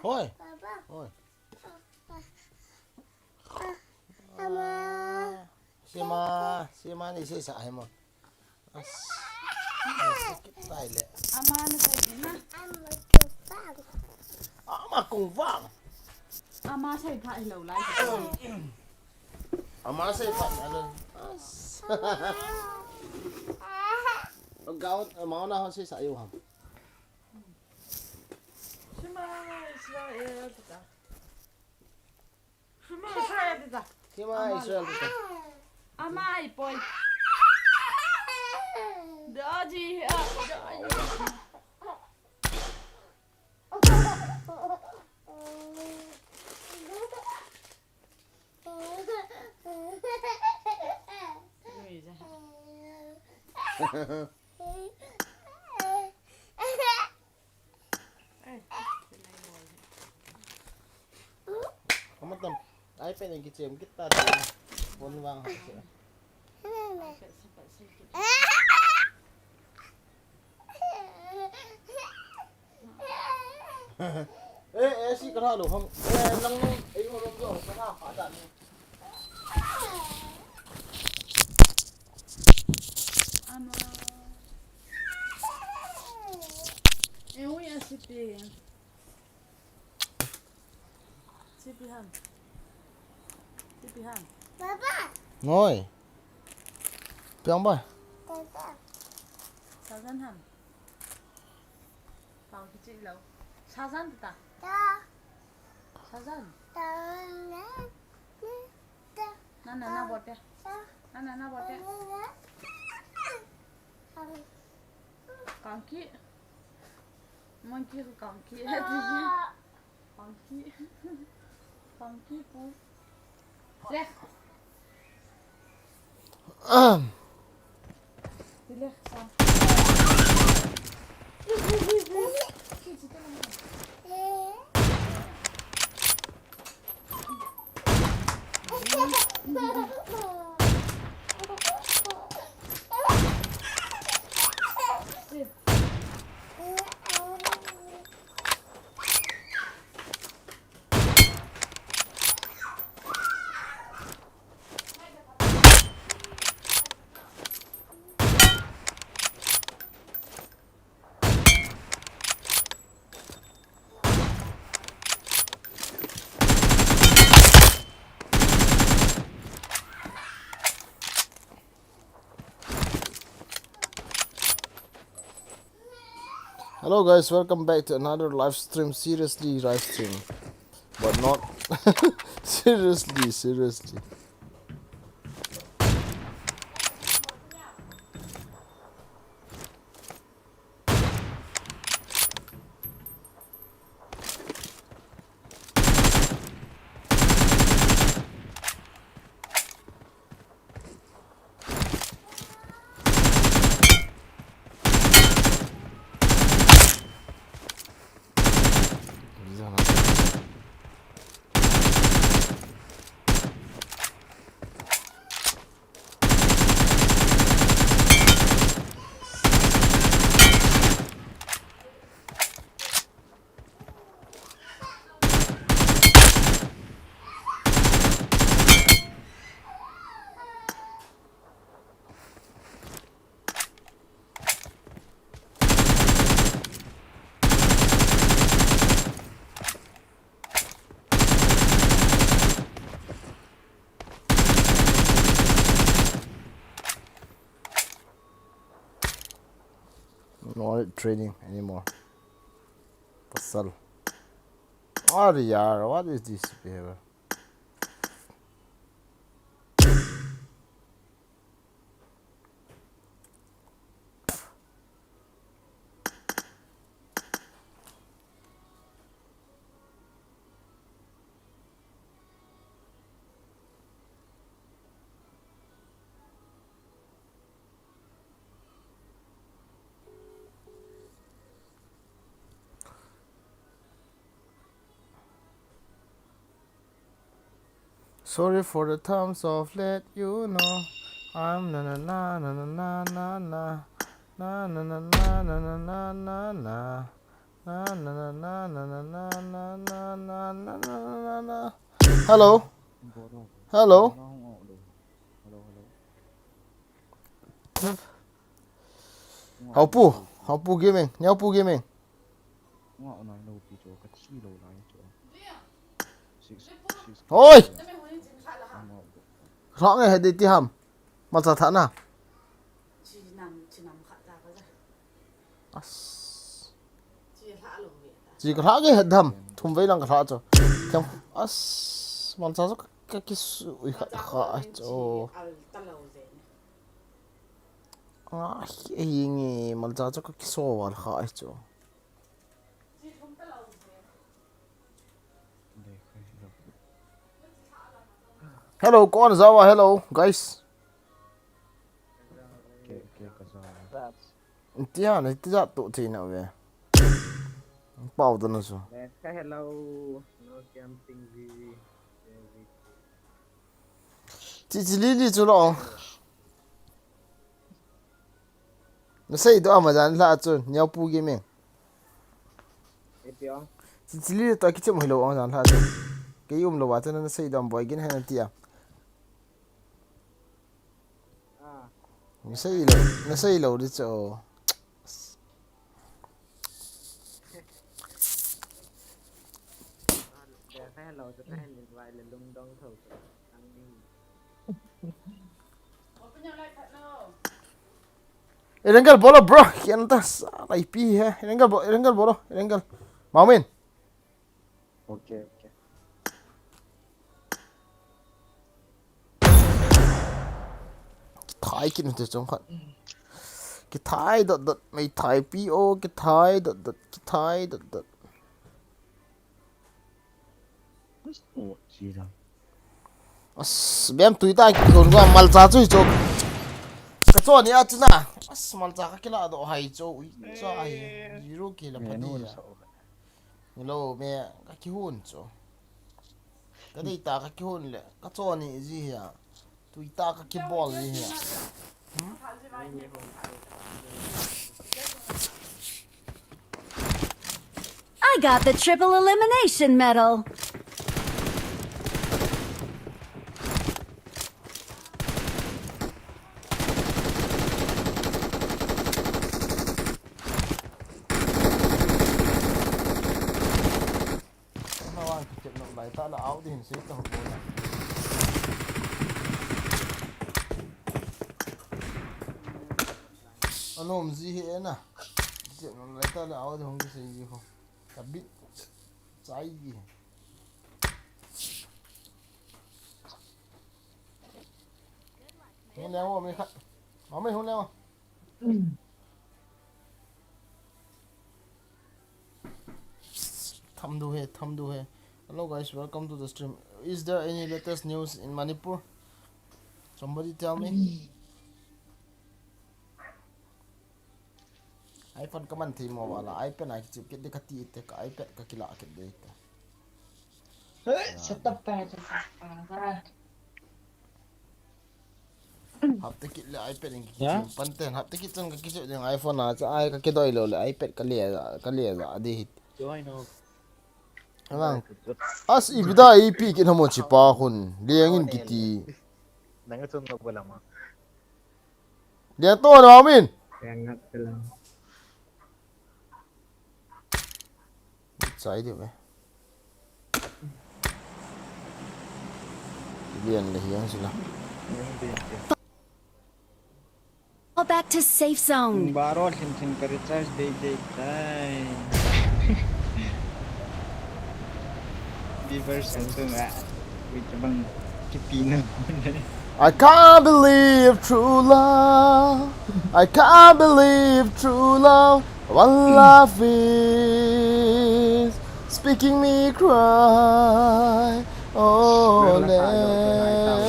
Oi. Oi. Sima ni si sa mo. As. Sakit tayo le. Ama na sa ina. Ama kung vang. Ama sa ita ilaw lai. Ama sa pa ano. As. Gawat mao na si sa iyo ham. Shima Israel tita. Shima Israel tita. Sima Israel dito. Ama ai boy. Daji Kamu tam. Ay pengen kicim kita di pon wang. Si kena lu ham. Lang ayo lu go kena ada ni. Ama. Eu ia sipi. Sipihan. Sipihan. Papa. Ngồi. Piang ba? Sasan han. Pang kecil lau. Sasan tita. Sasan. Na buat ya. Na buat ya. Kaki. Monkey ke kaki. Kaki. Kaki pun. Leh. Leh sang. Hello guys, welcome back to another live stream. Seriously live stream, but not seriously. Not training anymore. Pasal. Oh yaar, what is this behavior? Sorry for the thumbs off, let you know I'm na na na na na na na na na na na na na na na Na na na na na na na na na na na na na. Hello. Hello. Hậu pu gaming, nhau pu gaming. Ôi, rõ ngay hết đi tí hầm. Mà sao thả nào? Chỉ nằm khát ra cái gì. Chỉ thả lồng vậy. Chỉ có thả cái hết hầm, thùng vây đang có thả cho. Theo, mà sao cái sủi khát khát cho. Ai nghe mà sao cái sủi vào khát cho. Hello, con sao à? Hello, guys. Tia này tia tụ thì nào về. Bảo tao nó sao? Hello, no camping gì. Chị Lily chú lo. Nó xây đó mà dàn lại chú, nhau pu gaming. Chị Lily tao cái chấm hello ông dàn lại chú. Cái lo vào cho nó xây đó boy cái hay tia. Nó xây lo đi cho. Hello cho các anh vài lần lung đông thầu ăn đi. Irengal bolo bro, kian tas IP है. Irengal bolo, Irengal. Maumin. Okay. Thái kia nó trong khăn. Cái thái đợt mày thái PO cái thái đợt cái thái đợt. Gì rồi? Bem tui ta kon ga mal cha chui cho. Ka cho ni a chuna. Mal cha ka kila do hai cho ui cho ai. Zero ki la phadi. Hello me ka ki hun cho. Ka dei ta ka ki hun le. Ka cho ni ji ya. Tui ta ka ki ball ni ya. I got the triple elimination medal. Lại ta là áo thì hình xếp tao không có. Anh ôm gì hết nè. Chuyện lại ta là áo thì không có gì không. Cả biết trái gì. Không leo mà mình khát. Máu mình không leo à? Thăm đu he. Hello guys, welcome to the stream. Is there any latest news in Manipur? Somebody tell me. iPhone kaman thi mo wala iPad ai chip ke dekati te ka iPad ka kila ke de ta. Setup pa. Hap te kit le iPad ni ki panten hap te kit chang ka kisu ding iPhone na cha ai ka ke doi lo le iPad ka le za de hit. Join no. Amang as ibida IP ke hamo chi pa hun liangin kiti. Nang chun no bola ma. Dia to na amin. Yang ngat lang. Sai đi mày. Liền là hiang gì nào. Go back to safe zone. Baro thin ka recharge day tay. Beaver sensor nga. With bang kipino. I can't believe true love. I can't believe true love. One love is speaking me cry. Oh, let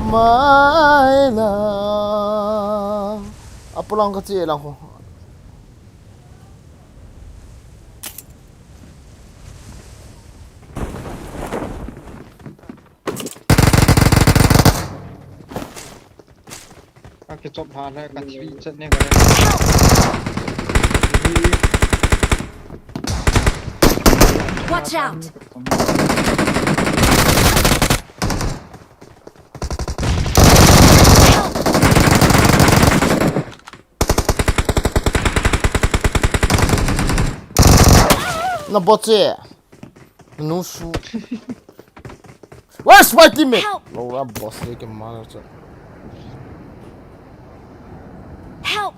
my love. Apa lang kecil lang ko. Cái chop hà là cái suy chân này cái Watch out! Na botche. No su. Where's my teammate? Help! Laura boss ke mara cha. Help!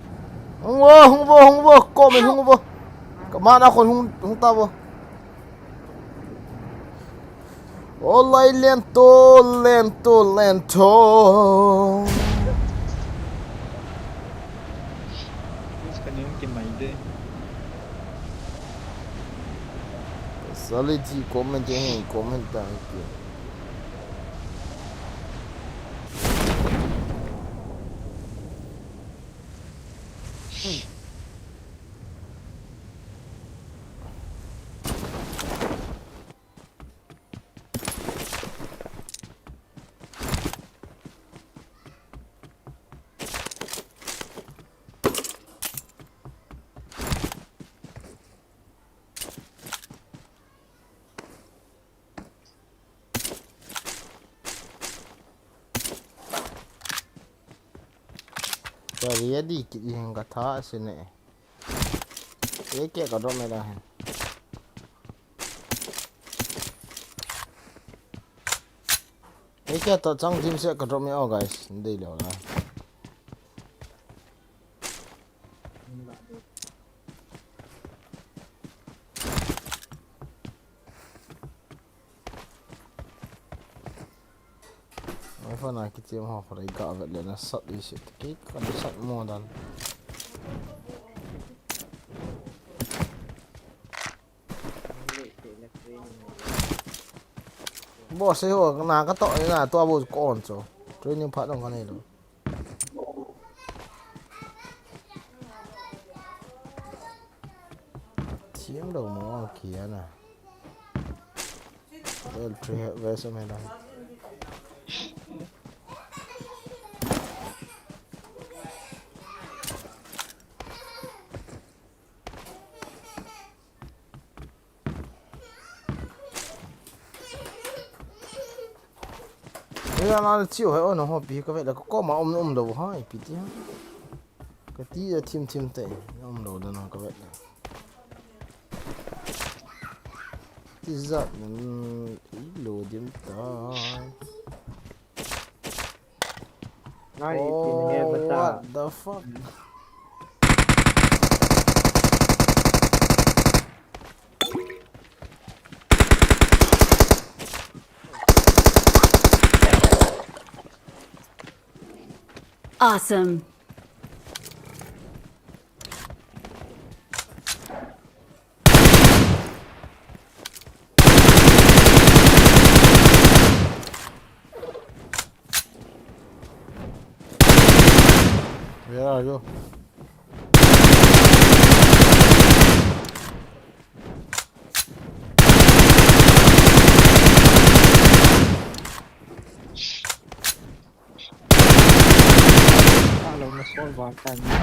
Hungbo, comment hungbo. Kamana kon hung tabo. Olay lento. Mas kaniyong kimay din. Saliti comment hai comment ta ki. Jadi kit yang kata sini. Eke ka do mera hai. Eke to chang team se ka do me oh guys. Ndai lo la. Mai fa na kit yang ho khrai ka vet le na sat di shit. Ki ka sat mo dan. Boss ấy hồ na cái tội là tua bù con rồi training phát trong con này rồi chiếm đầu máu kia nè về xem này đây Bây nó chịu hay nó họ bị cái vậy là có mà ôm đầu hai bị tí cái tí là thêm tệ ôm đầu đó nó cái vậy là tí giật ý lùa điểm tai what the fuck Awesome. Where are you? Kalau na-solve ang kanya.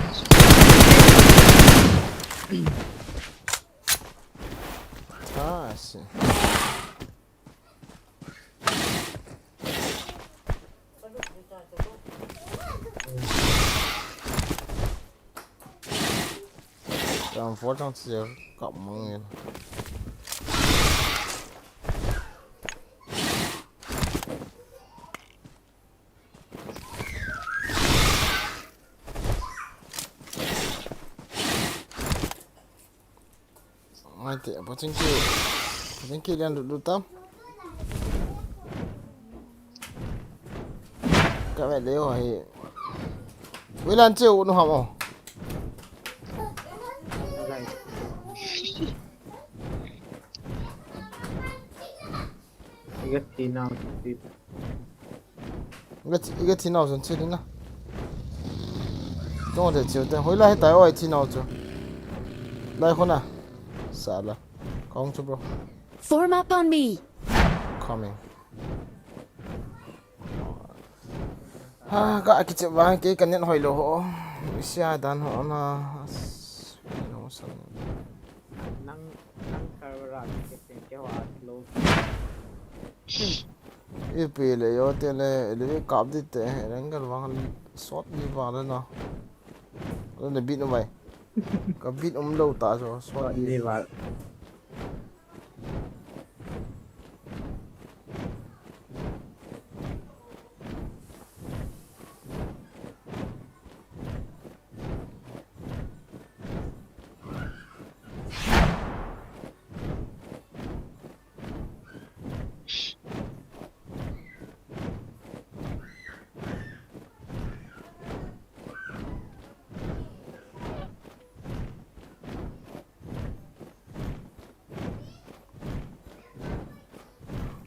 Ah, sim. Làm phó trong chiều cộng mọi người. Mai tiệm có trên kia đang được tâm. Các bạn đấy hỏi với lan chiều nó học không? 이게 티나오 전체리나? 똥을 지울 hồi lại tại ơi 티나오 줘. lại 혼나. Sợ là con chú bro. Form up on me. Coming. Gak kecil banget kan nhận hồi lỗ. Bisa dan họ mà. năng năng server cái tiền cái hòa lâu EP le yo te le le kap dit te rangal wang shot ni wala na le bit no mai ka bit lo ta so shot đi vào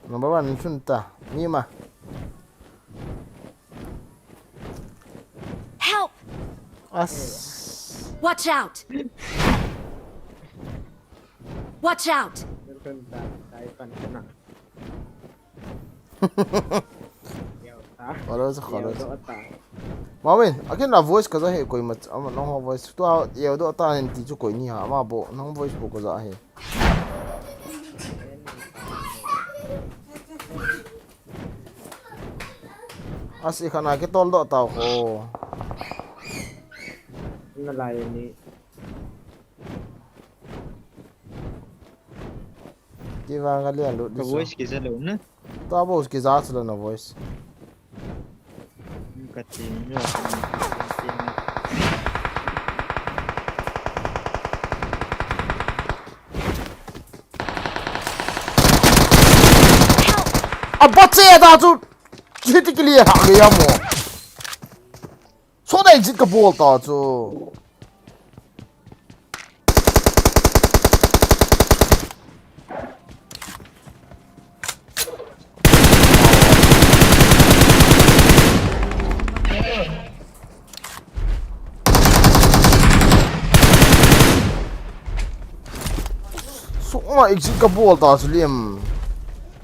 number 1 chunta ni ma Help! as Watch out! Watch out! cơn cái phần cái nào nhiều ta wala sa nhiều khalas độ ta mawin akin na voice ka za he koi mat ama no ho voice to ye do ta hin ti chu koi ni ha ma bo no voice bo ko za he as ikhana ke tol do ta ko nó lại ni ki wa ga le lo The di voice is alone, na? ta bo uski za chla na voice Continue. Apa che da chu hit ke liye ha ge ya mo so dai jit ka bol ta chu so ma exit ka bol ta chu liam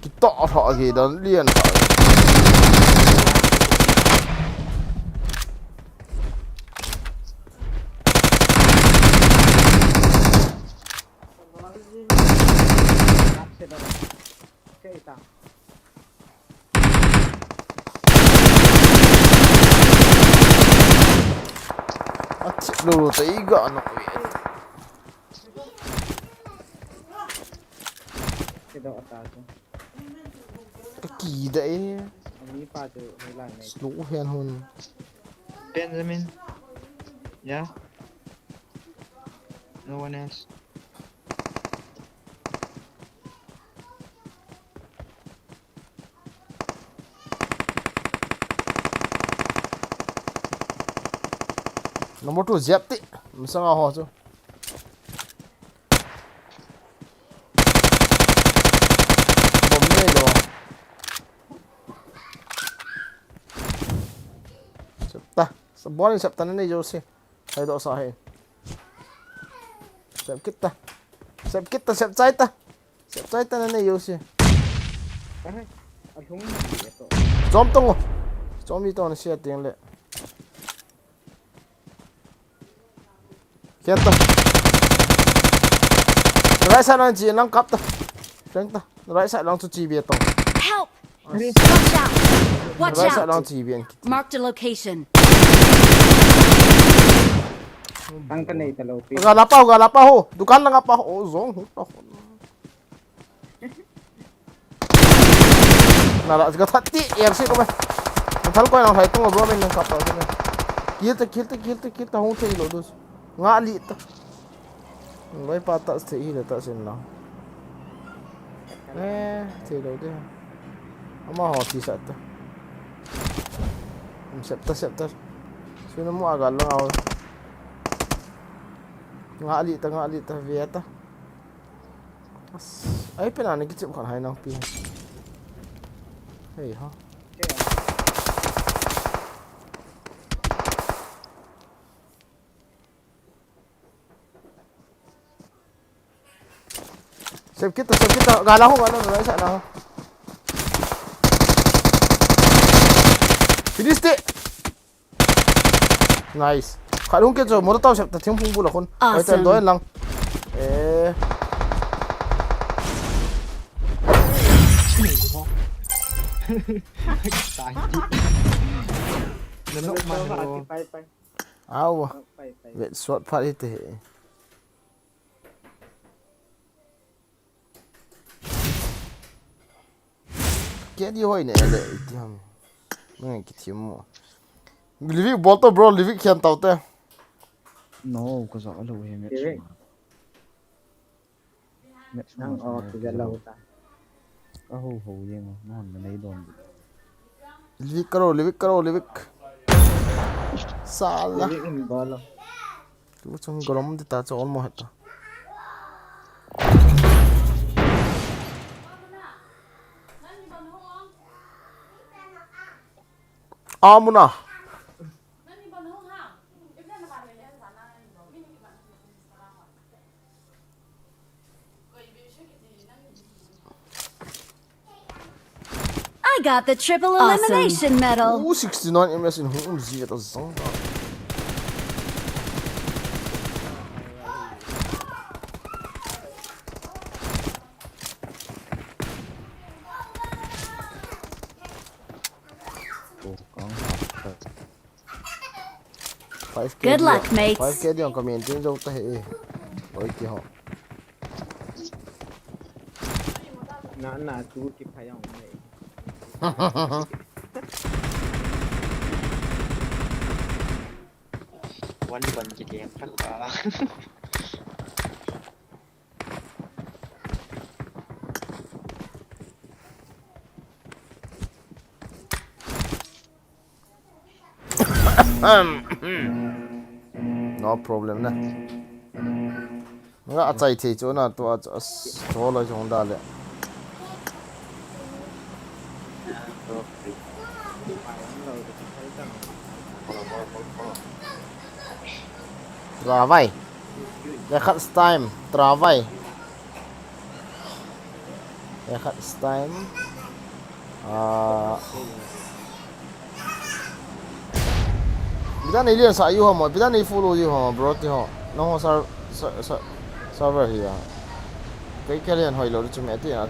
ki ta tha ge dan lian cái ta lo ta i ga no cái độ ta chứ ka ki dai anh ấy pha từ hơi lại này slow hen hun Benjamin? Yeah? No one else? number 2 zep ti msanga ho chu bom ne lo septa sabon septa ne jo se hai do sa hai sep kita sep chai ta ne yo se cái anh không gì vậy chom tong chom mi to ne sia tiang le Kieta. Right side lang chi lang kap ta. Strength ta. Right side lang chu chi bia tong. Help! Watch out! Watch Right side lang out! chi bien. Marked a location. tăng cái này từ lâu pin Ga lapa ho. Dukan lang apa ho zong. Nala ga thatti air se ko ba. Thal ko lang thai tong ro men kap ta. Kieta ho thei lo dos. Nga li ta. Vai pata se hi la ta sen la. Thei lo de. Ama ho ti sa ta. Septa. Sino mo agal lang ako. Nga ali ta vieta. Ay pinana kitip kan hay nang pi. Hey ha. Save kita gala ho right side na ho. Finish it. Nice. Khalung ke jo mo taw sep ta thim phung bu la khon. Ai ta Awesome. doy lang. ตายจินั่นนกมันโอ้ ไป เอาวะ ไป เวทสวดพระที่เตะเกียร์ดีห้อยเนี่ยเลยที่ทำไม่งั้นกี่ทีมวะลิวิกบอลตัวบรอลิวิกเขียนเต่าเต้ no ก็จะเอาเลยเม็ดเม็ด นั่งออกจะเราตาย ก็โหยังนอนมันในโดน लिविक करो लिविक साला นี่มันบอลแล้ว तू चंग गरम देता Chola Mohta आमुना I got the triple elimination medal. 69 ms in home zia ta zong Good luck, mates. 5k dion comment tin jo ta he oi ki ho น่าจูกิพยังไม่ วันจะเลี้ยงพักปลา no problem na nga achai the chu na to so lo jong da le travai le khat time travai le khat time bidan alien sa yu ho bidan ni follow yu ho bro ti ho no ho server hi ya kai kalian hoi lo chu me ti na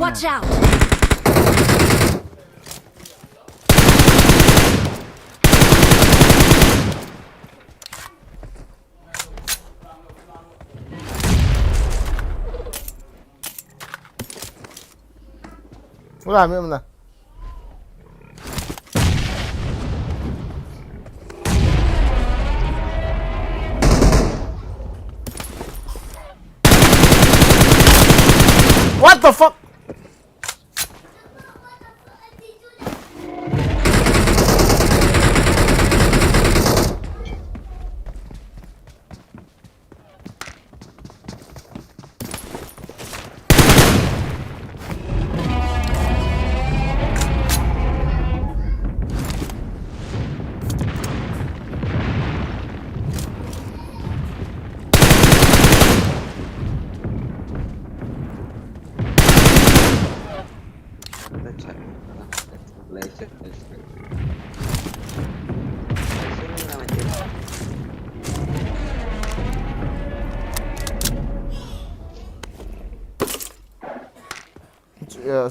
Watch out! Ulan mi mna What the fuck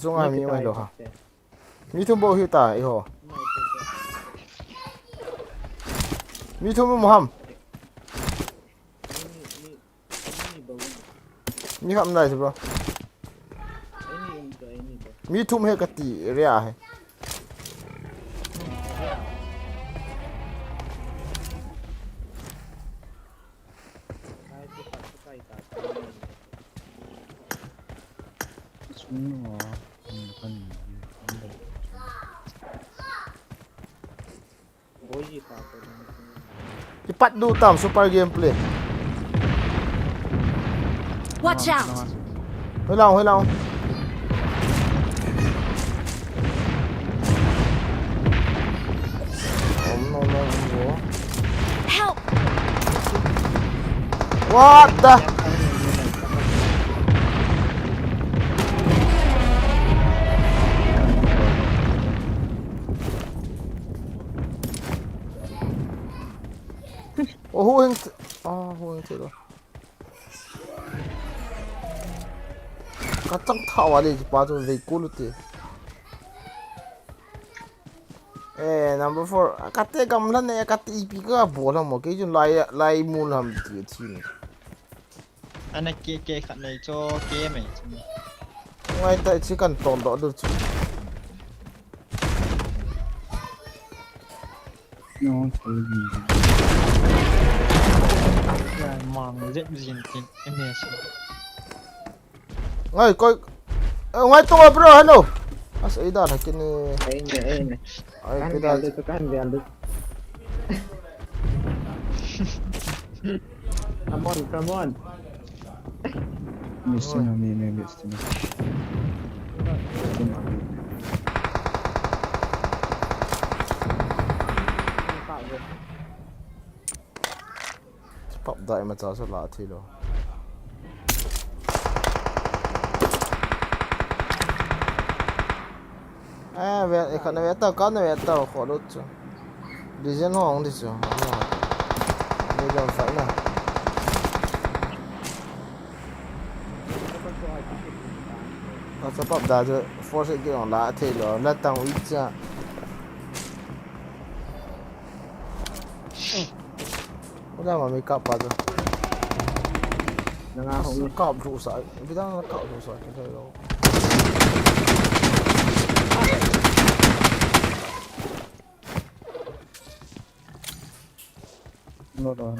Sungai mi mai lo ha mi thum bo hi ta i ho mi thum mo ham mi ham dai bro mi thum he ka ti ria he ôi gì tao tôi จะปัดดูตามซูเปอร์เกมเพลย์ Watch out! ให้เราให้เราผมนอนหัว Help! What the Ủa hú hình hú hình chết rồi Cá trăng thảo à đi bà tôi về cú lúc thì ê number 4 cá tê cầm lần này cá tê ipi cái bố làm một cái chuyện lai mua làm gì thì anh này kia khăn này cho kia mày ngay tại chỉ cần tồn đó được chứ nó chơi gì mong dễ gì thì em nghe ngay coi ngay tôi bro hello as ida là cái này đây này ai cái ăn đó về được ăn về được come on missing on me missing pop đại mà cháu sẽ lạ thì rồi à về cái này về tao có này về tao khó đốt chứ đi dân hoàng đi chứ bây giờ phải nè nó sẽ pop đại chứ force cái ông lạ thì rồi nó tăng ít chứ Udah mami kap aja. Nang Không kap rusak. Kita nak kap rusak kita lo. nó đó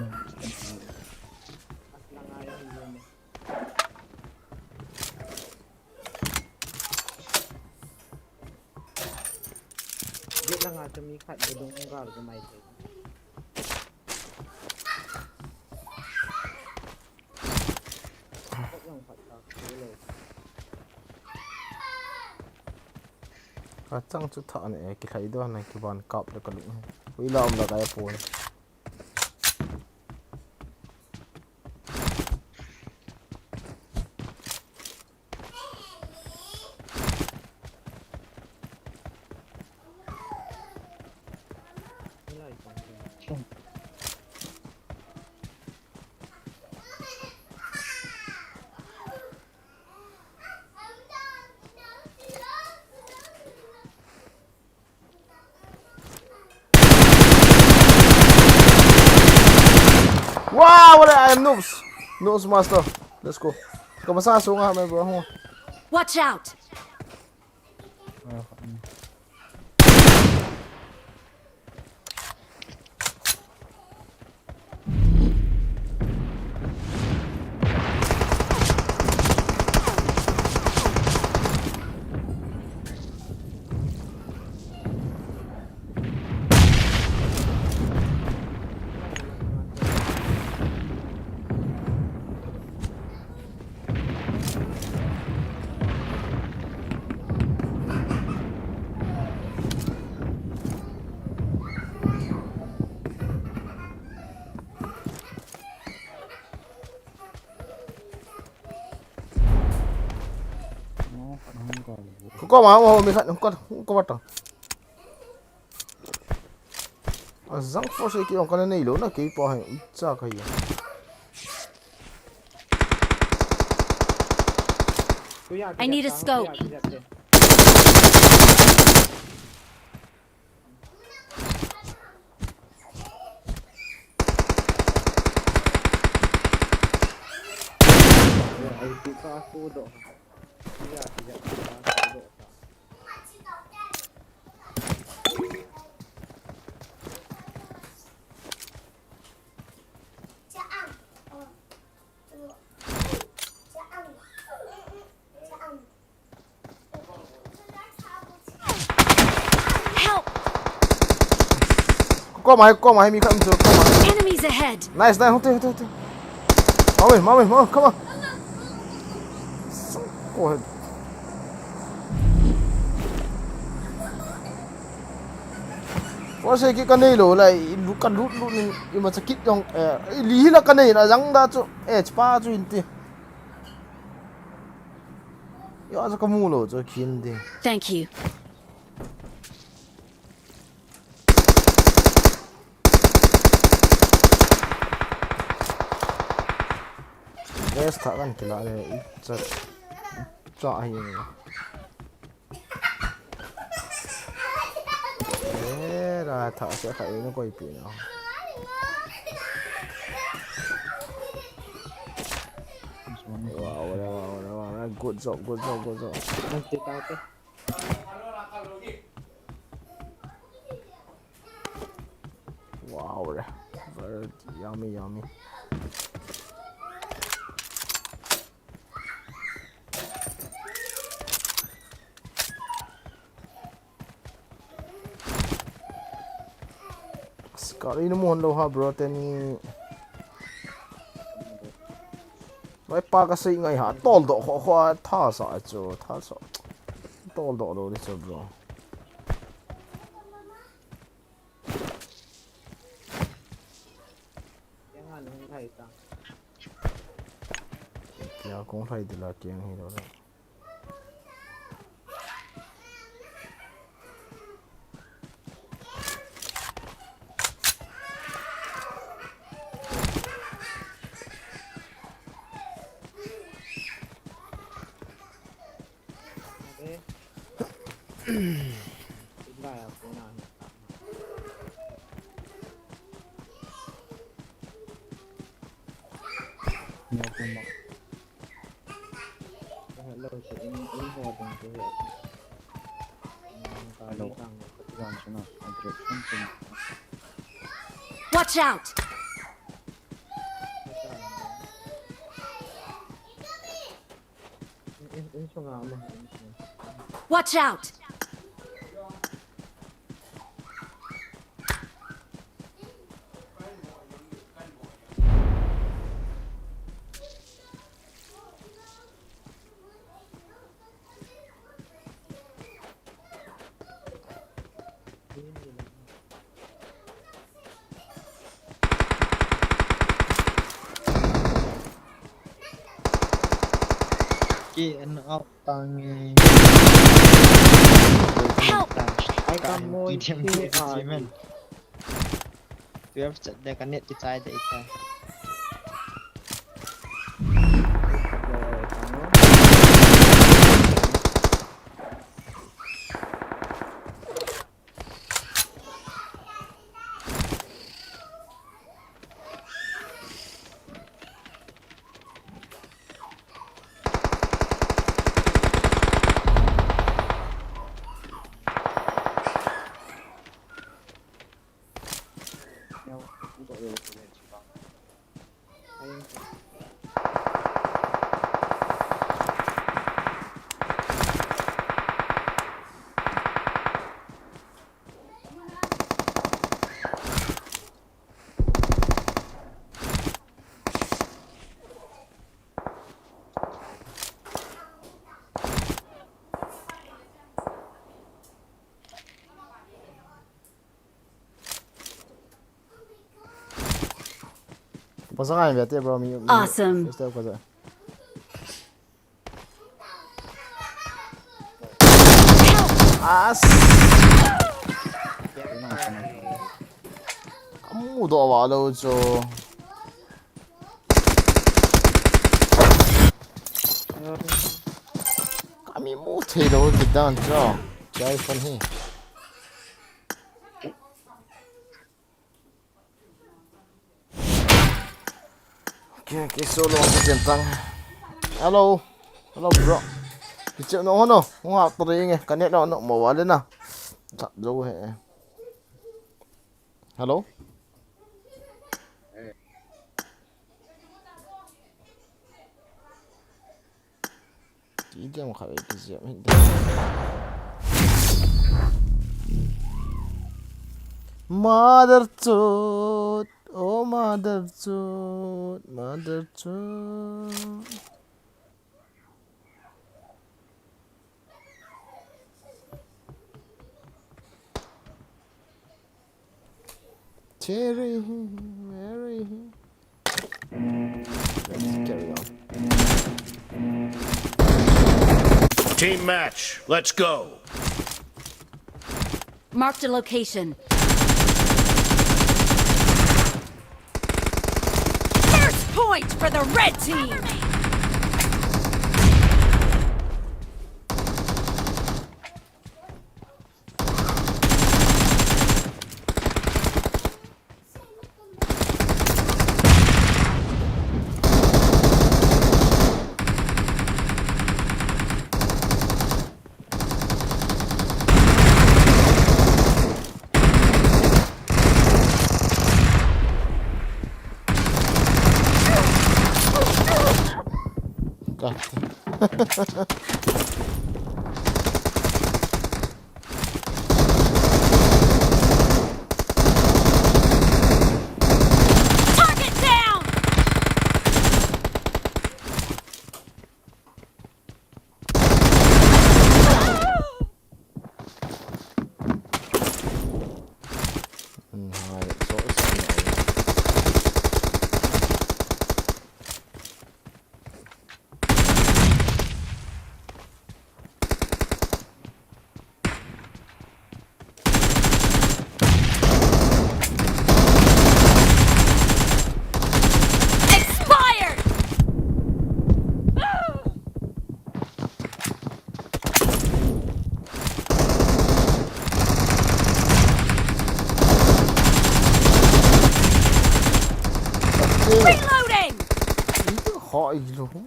biết là ngài cho mi khát để đúng không vào được mày thế Kacang tu tak ni kita itu nak kiban kap dekat ni. Wilam dah kaya pun. Wow, what I am noobs. Noobs master. Let's go. Kau pasang sungai main bro. Watch out! Kau mau mikat kau batang. Azang force ki orang kana nei lo na ki pa hai cha khai. I need a scope. Aku dok. Ya, tidak. có máy mi khăm chưa có máy Enemies ahead! nice nice hốt thế mau come on ôi có sẽ cái này rồi lại lúc cần rút nhưng mà sẽ kít trong lý là cái này là răng đã cho spa cho in tiền ya cho cái mua rồi cho kiếm đi Thank you. best thằng ăn cái này cho ai là thợ sẽ phải nó quay bị nào wow good job Nanti tahu tuh. wow very yummy sekali ini mohon lo ha bro teni Nói ba cái gì ngay hả tol độ họ hoa tha sợ tol độ đi cho bro Jangan hungkai ta. ya cũng thấy được là tiếng gì đó đấy Tinggal aku nanya. Nhiều con bọc. Hello, so ini hoạt động của hệ. Hello. Cái dòng số nào? Direction. Watch out! Ini so nga mo. Watch out! Ki ano out tangi. Help! Ai kamu man. We have set the connect to side the ita. Pasangan berarti bro mi Awesome. Step kaza as kamu udah awal jo kami mau thelo kita jo jai fan hi Okay, solo ang tentang. Hello bro. Piche no hono, nga tring kanet no mawala na. Sa jo he. Hello. Hindi mo kaya kasi hindi. Mother truth, oh mother truth, mother truth. Cherry, Mary. Let's carry on. Team match, let's go. Marked a location. First point for the red team! Target down! Hai, chỗ sao này? Expired! Reloading! Itu hỏi luôn.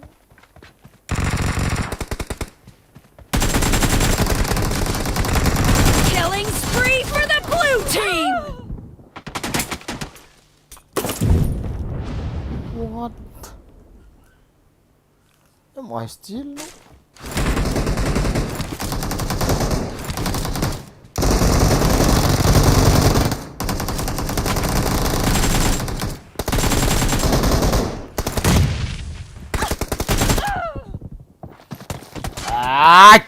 Killing spree for the blue team! What? Am I still? Ah!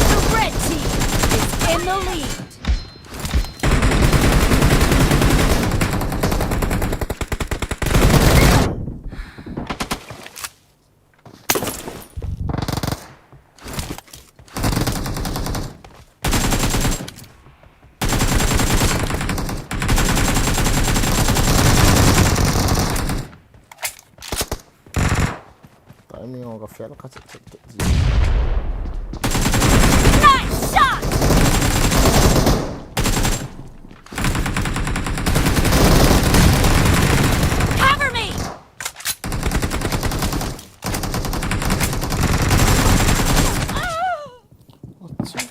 The red team is in the lead. Timing agak fail kasih cek. Nice shot! Cover me! What sih?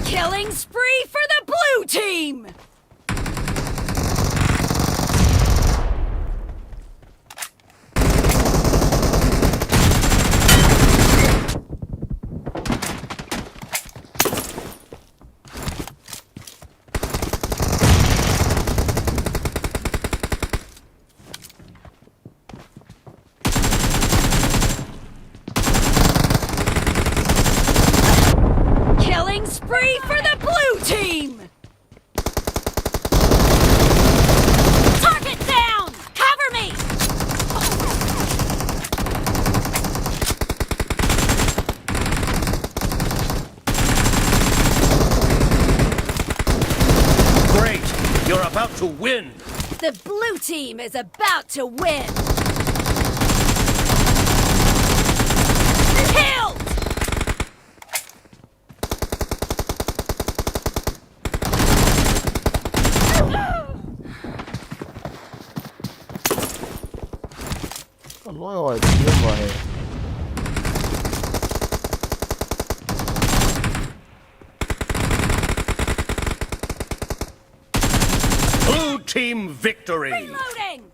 Killing spree for the blue team! Killing spree for the blue team! Target down! Cover me! Great, you're about to win. The blue team is about to win! Killed! Lỗi rồi, tuyệt vời. Team victory. Reloading!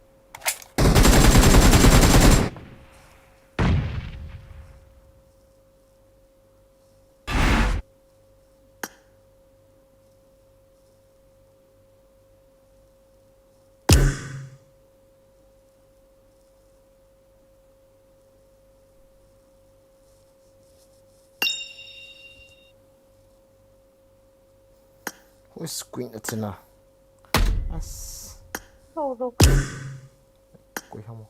Ui squint ở trên nào. As. Thôi rồi. Quỷ không.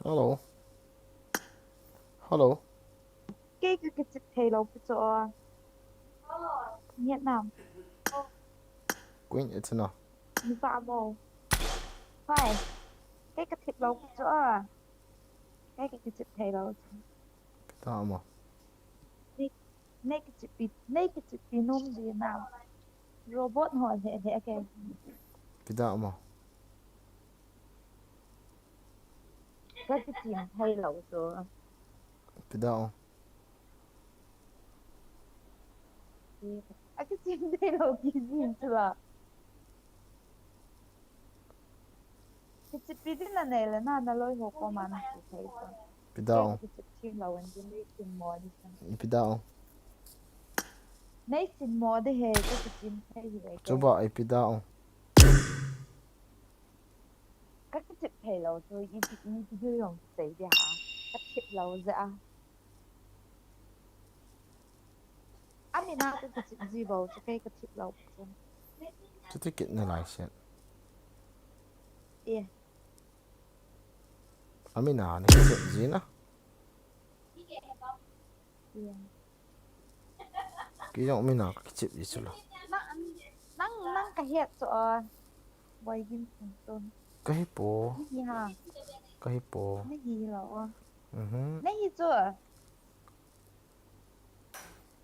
Hello. Hello. Cái thầy lâu cái chỗ Việt Nam. Quint ở trên nào. Như vậy bồ. Phải. Cái thịt lâu cái chỗ cái thầy lâu. Ta mà. Naked nôm Việt Nam. Robot hỏi thế cái. Pida mà. Cái chuyện thầy lâu chỗ. Pida không. Cái chuyện thầy lâu cái gì chưa? Cái chuyện là này là nó lôi hồ của mình thấy sao? Pida không. Cái chuyện lâu anh đi tìm mua đi xem. Pida không. Nay xin mua đi hè cái chuyện thầy gì vậy? Coba pida không. Các cái chuyện thầy lâu thôi ý video lòng xảy ra các chuyện lâu ra. Anh đi nào cái chuyện gì vào cho cái chuyện lâu chứ? Chút ticket này lại xem. Yeah. Amina này chuyện gì nữa? Yeah. Cái giọng Amina cái chuyện gì chứ là? Nang kahit so boy gin ton. Kahipo. Yeah. Kahipo. Nahi lo. Mhm. Nahi cho.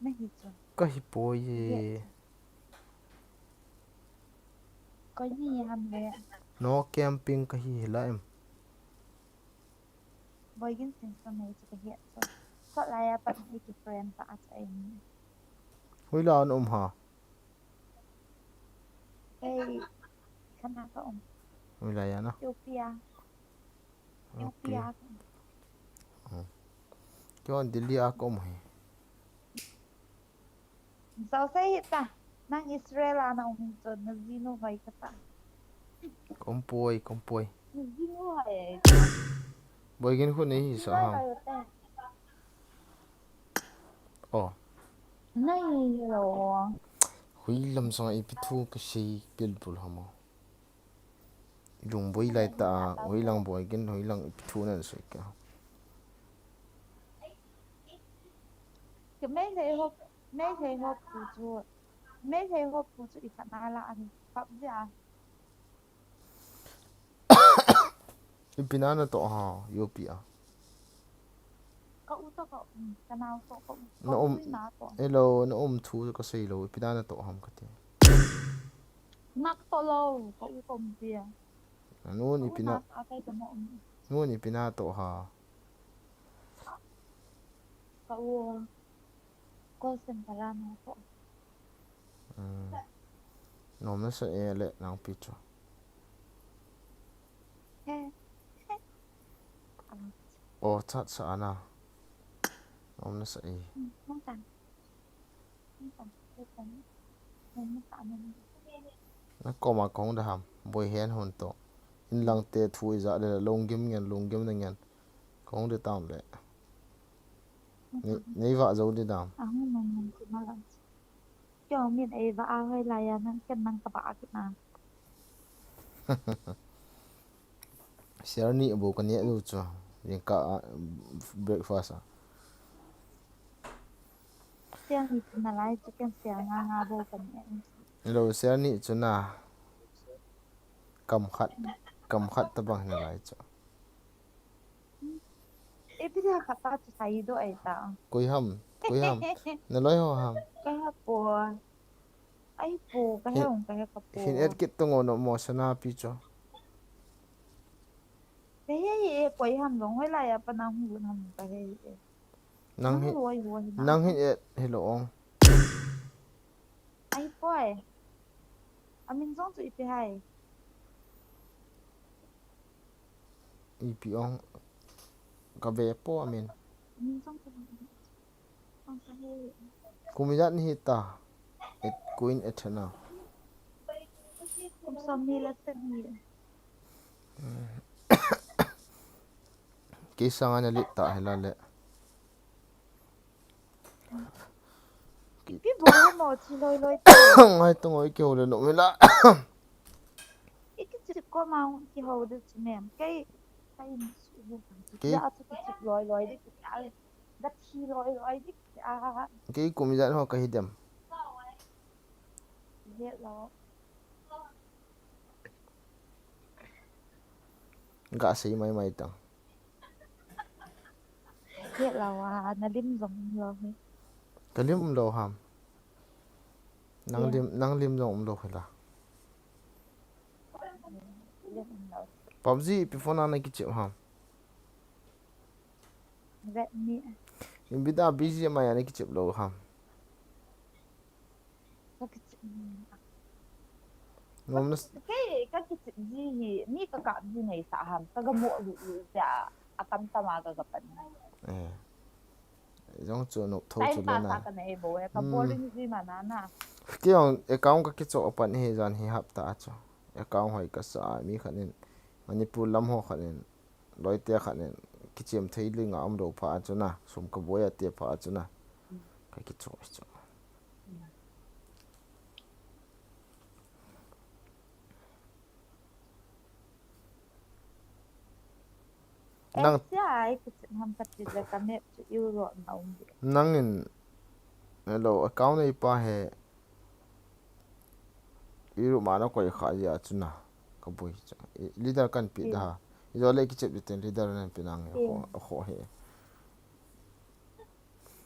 Nahi cho. Kahipo ye. Có gì ham vậy? No camping kahi hila em. Boy gin son này cho kahit so. So lại bắt đi cái friend sa at em. Hui la an ha. Hey, khán giả có ông. Hui la ya na. Ethiopia. Okay. Ethiopia. Cái anh Delhi à có mày. Sao say ta? Nang Israel na ông cho na zino hay kata. Kompoi. Zino hay. Boy gin ko nahi sa ha. Oh. Nahi lo. Hui lam sang ipitu ka shi bilbul hamo. Lung boy lai ta hui lang boy gin hui lang ipitu na sa ka. Cái mấy thầy hộp phụ trợ khả năng là anh phạm gì à? Ipinana to ha Ethiopia. Cậu cho cậu cái nào cậu No om nào to hello no thu ka sei lo ipinana to ham ka te. nắc to lâu cậu không tiền Nun ipina cái cái mộng nun ipina to ha. cậu có xem cả là nó cậu Nom na sa ele nang picture. he O chat sa ana. Nom na sa e. không cần cái không cần Na ko ma kong da ham boy hen hon to. In lang te thu za de long gim na ngen. Kong de tam le. Nei va zo de dam. mình chỉ nói là cho miền ấy và hơi là nó cái năng các bạn cái nào Share ni bo kan ye lu cho. Yin ka breakfast. tiếng thì là lại cho cái xe ngang vô cần em Hello share ni cho na. Kam khat ta bang na lai cho. bây giờ các bạn chỉ thấy đồ ấy ta Koi ham. Na loi ho ham. cái hộp bùa ấy bùa cái hồng cái hộp bùa Hin et kit to ngono mo sana pi cho. cái gì quay hàm giống hay là apa nang hùn hàm cái gì nang hi lôi lôi nang hi et hello ong ai boy amin giống tụi ipi hay ipi ong ka ve po amin amin giống tụi ông cái gì kumidat ni ta et queen ethana ông xóm mi là tên gì ki sanga na lit ta hela le cái bố mà chỉ lôi lôi ngai to ngoi kêu le no me la cái chữ có mau cái hầu được chứ mềm cái dạ cái chữ lôi lôi đấy cái đất chi lôi lôi đấy ki kumidat ho ka hidem biết lo ga sei mai mai tang biết là nó đêm giống rồi kalim lo ham nang lim no lo hela PUBG pi phone na ki chim ham vậy nè in bida busy ma ya ni ki chim lo ham nom na cái chữ gì mi cái cảm gì này xã hàm cái mộ lụ dạ atam tama cái phần eh jong chu no tho tay chu ta le sa na cái này bố cái bowling gì mà na ki ong account ka ki cho open he jan hi hap ta cho account hoi ka sa mi khanin manipur lam ho khanin loi te khanin ki chem thei ling am ro pha chu na sum ka boya te pha chu na ka ki cho cho em sẽ ai cái chữ hàm cái chữ là cái mẹ chữ yêu rồi mà ông nang in hello account nei pa he iru ma na koi kha ya chu na ka boi cha leader kan pi da izo le ki chep ten leader nan pi nang ho he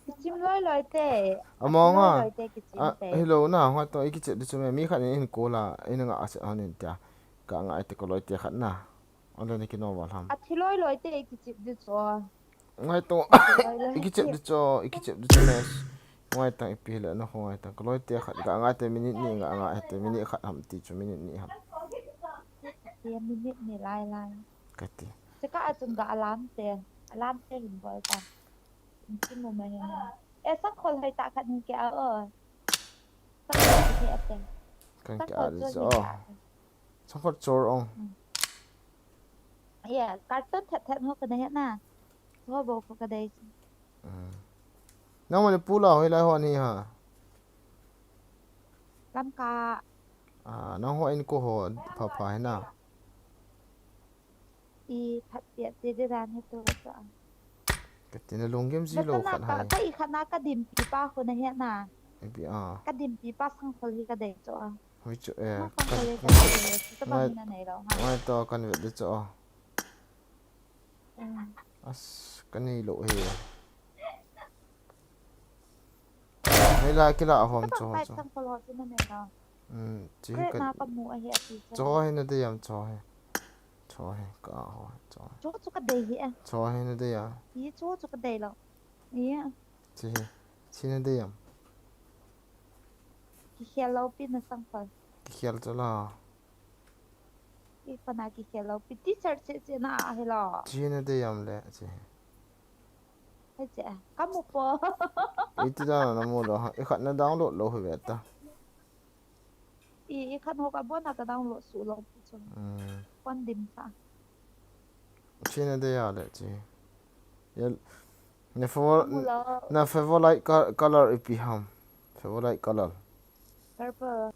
cái chim lôi lôi tê amonga lôi tê cái chim tê hello na ha to ki chep chu me mi khan in ko la in nga ase anin ta ka nga te ko loi te khan na on le ki no wal ham à thì lôi tê cái chim đi cho ngai to ki chep du chu me ngai ta pi le na ho ngai ta ko loi te khat ga nga te minute ni nga te minute khat ham ti chu minute ni ham thì minute này lai ka ti sẽ có ai chung cả alarm tê hình gọi ta chim mồm này em sắcคนhay tạ khăn cái sắcคนthì em kan sắc kiคน a ช่วย zo ที่ sang khot chor ong yeah cartoon thật thật hơn cái này na thôi bộ cái đấy nang mane pula hoi lai ho ni ha làm cả nang ho in ko ho pha pha he na y thật tiệt tiệt đi ra hết tôi rồi ka ti na long game nó zi lo cái khat nào hai cái khăn nào cái điểm pipaคนnày na bi cái điểm pipa sangคนcái đấy cho hoi chu sangคนcái đấy cái bằng như này đâu ha ngai to kan ve de cho as kan ni lo he nei la ki la hom cái cho bằng cho sangคนcái này đâu chi cái ka nào cái mua hay gì cho he na de yam cho he ka ho chỗ chỗ cái đấy vậy cho he na de ya ý chỗ chỗ cái đấy đâu ý chi na de yam cái hello pin nó sang phần ki khial cho la cái phần nào cái hello pin teacher sẽ na hello chi na de yam le chi hay chứ cái một bộ iti da na mo lo ha e khat na download lo he ve ta ý khăn hồ cái bốn nào cái download số lo cho quan điểm sao chi na de ya le chi ya na lo favorite color ipi ham favorite color purple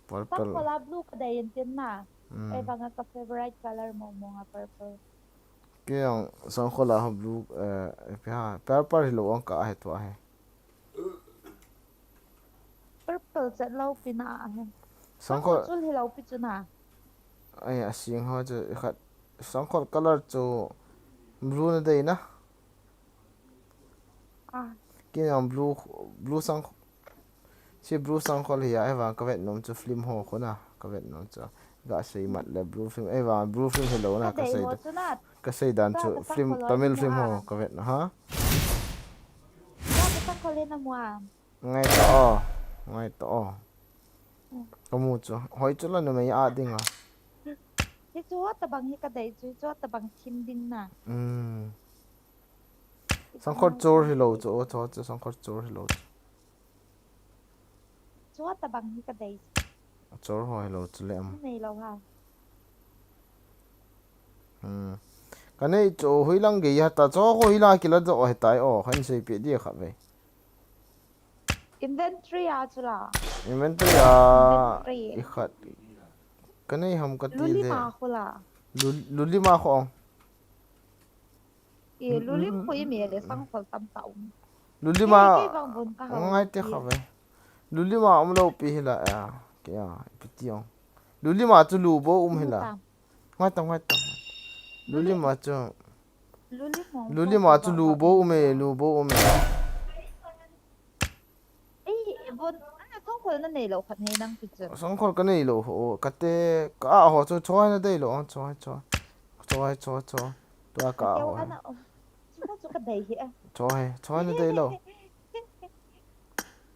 purple sang color blue cái đấy yên tiên na cái bằng cái favorite color mo mo purple ke ang sang khola ha blue ipi ha purple lo ang ka he to he purple sẽ lâu pin à sang sang khol color thì lâu pin chứ na ai a sing ha chu khat sang khol color chu blue na dei na ke ang blue sang si blue sang khol hi ai wa ka vet nom chu film ho khona ka vet nom chu ga sei mat le blue film ai wa blue film hello na ka sei cái xây đàn chu phim Tamil phim hồ cái vẹt hả Ra cái sắc khó lên năm à. ngay to có một chỗ hỏi chỗ là nó mới à đinh à Thế chú ta bằng hi cái đấy chú ta bằng chim đinh nè. sang khót chỗ thì lâu chỗ sang khót chỗ thì lâu Chú ta bằng hi cái đấy. chỗ hỏi lâu chỗ lem Này lâu ha. cái này chỗ huy lăng gì hả ta chỗ huy la kia là chỗ hay tại hắn xây bị đi khắp vậy Inventory à chú là. inventory à ít khát cái này không có Luli tiền mà khô là. luli mà không Luli khôi mẹ để sang khổ tâm tạo. luli mà Cái vòng vốn cả ngay tiếc khắp vậy luli mà ông lâu pi là à cái à bị tiêu luli mà chú lu bố hila ngay tông luli mà chú luli mà chú lu bố vốn anh không khổ nó này lâu khát hay năng kịch chứ. sang khót cái này lo hồ cái tê cả hồ cho nó đây lo cho tôi cả hồ Chú cái đấy hả? cho nó đây lo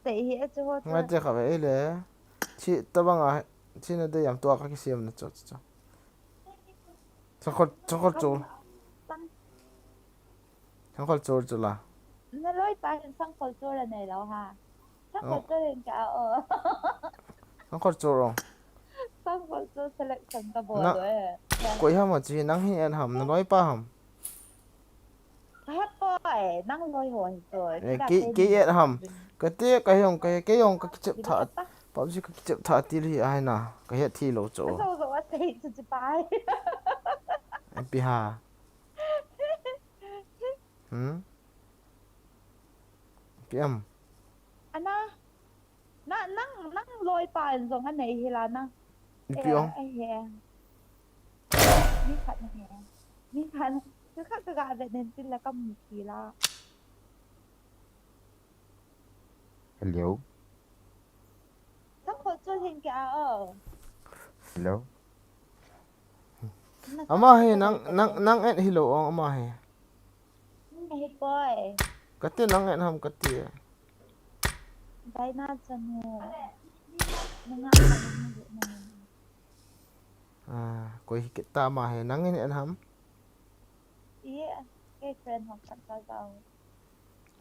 Đấy hả chú hả? ngay tiếc khắp vậy lẽ chị tao bằng à chị nó đây làm tôi cái xiêm nó cho sang khót chỗ sang khót chỗ là Nó lôi ta sang khổ chú là này lâu ha. Sang khổ chú lên cả sang khót chỗ rồi sang khổ chú selection cả bộ Nó- rồi. quay ham mà chỉ năng hiện hầm nó nói pa hầm Hát bôi năng lôi hồn rồi. cái yết hầm cái tê cái hồng cái chụp thả bảo gì cái chụp thả tí thì ai nà cái yết thi lỗ chỗ Sao rồi xây cho chị bài. em pi hà em Anh năng lôi bài rồi anh này thì là năng. pi ông Ai hè. Mi khát hè. Mi khát chứ khác cái gà về nên tin là cầm một kỳ là. Hello. Sang khổ chú hình cả Hello. ama he nang et hilo ông ama he Hey boy. cái tê nang et hầm cái tê Đây na chân hồ. Nâng à quay cái ta mà he nang et hầm yeah, cái friend học sẵn ra giàu.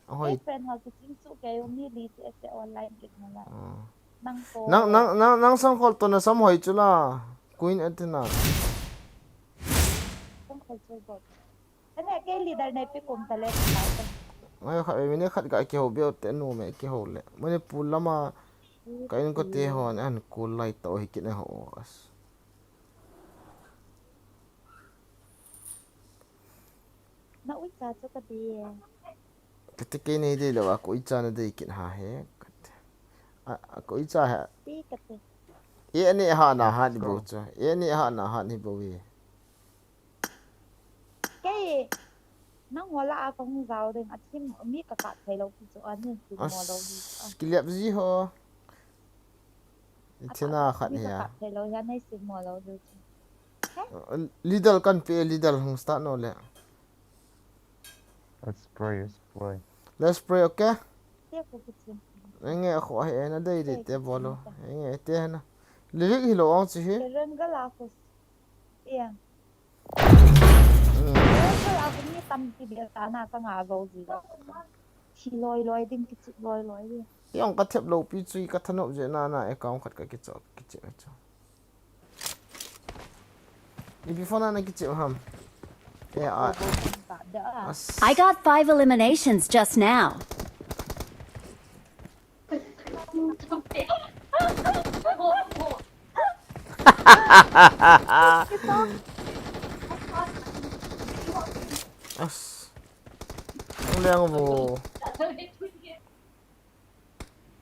ông Cái hỏi friend học cái chính sự cái ông đi lý sẽ online kịch mà lại. Năng tố. nang sang khol to na sam hoi chula queen etina Không phải chơi bột. Cái này cái leader này phải cùng tale ngay khát mình khát cái kiểu biểu tên nu mẹ kiểu lệ mình pul lama cái nó có tê hòn ăn cool lại tao hi kina ho nó uống trà cho cái gì. cái này đây là có ít cha nó đây kina ha he có ít cha ha Tí cái gì. ye ni ha na ha ni bo cha ye ni ha na ha ni bo ye Cái nó ngồi lại không giàu đến ăn chim mi cả cả thầy lâu cho ăn nên chỉ ngồi lâu đi. kilap gì ho thế nào khát Mi he cả thầy lâu ra này chỉ ngồi lâu đi. Lidl kan pe Lidl hong start no le Let's pray. let's pray okay Tiếp của cái chim. nghe khó he na đây để te bolo nghe te na lyric hi lo ang chi hi Cái rừng cái là của. Yeah. Cái là cũng như tâm thì biết ta na sang ngà lâu gì đó. Chỉ lôi đinh cái chữ lôi đi. yang ka thep lo pi chui ka thanop je na account khat ka ki cho ibi phone na ki che ham yeah I got 5 eliminations just now. as ang leng vo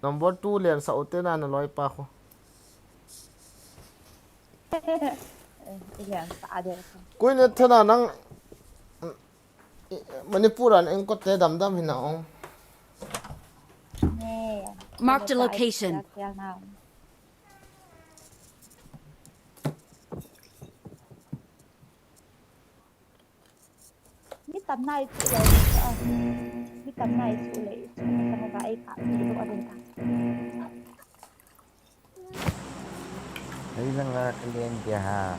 number 2 len sa ute na loi pa ko Iya, tak ada. ko ne thana nang manipuran en ko te dam hina ong Nè. Marked a location. Yang nào. mi tầm này chú lấy mi tầm này chú lấy chú tầm này cái cả gì đâu ở đây cả Ayun lang nga kliyente ha.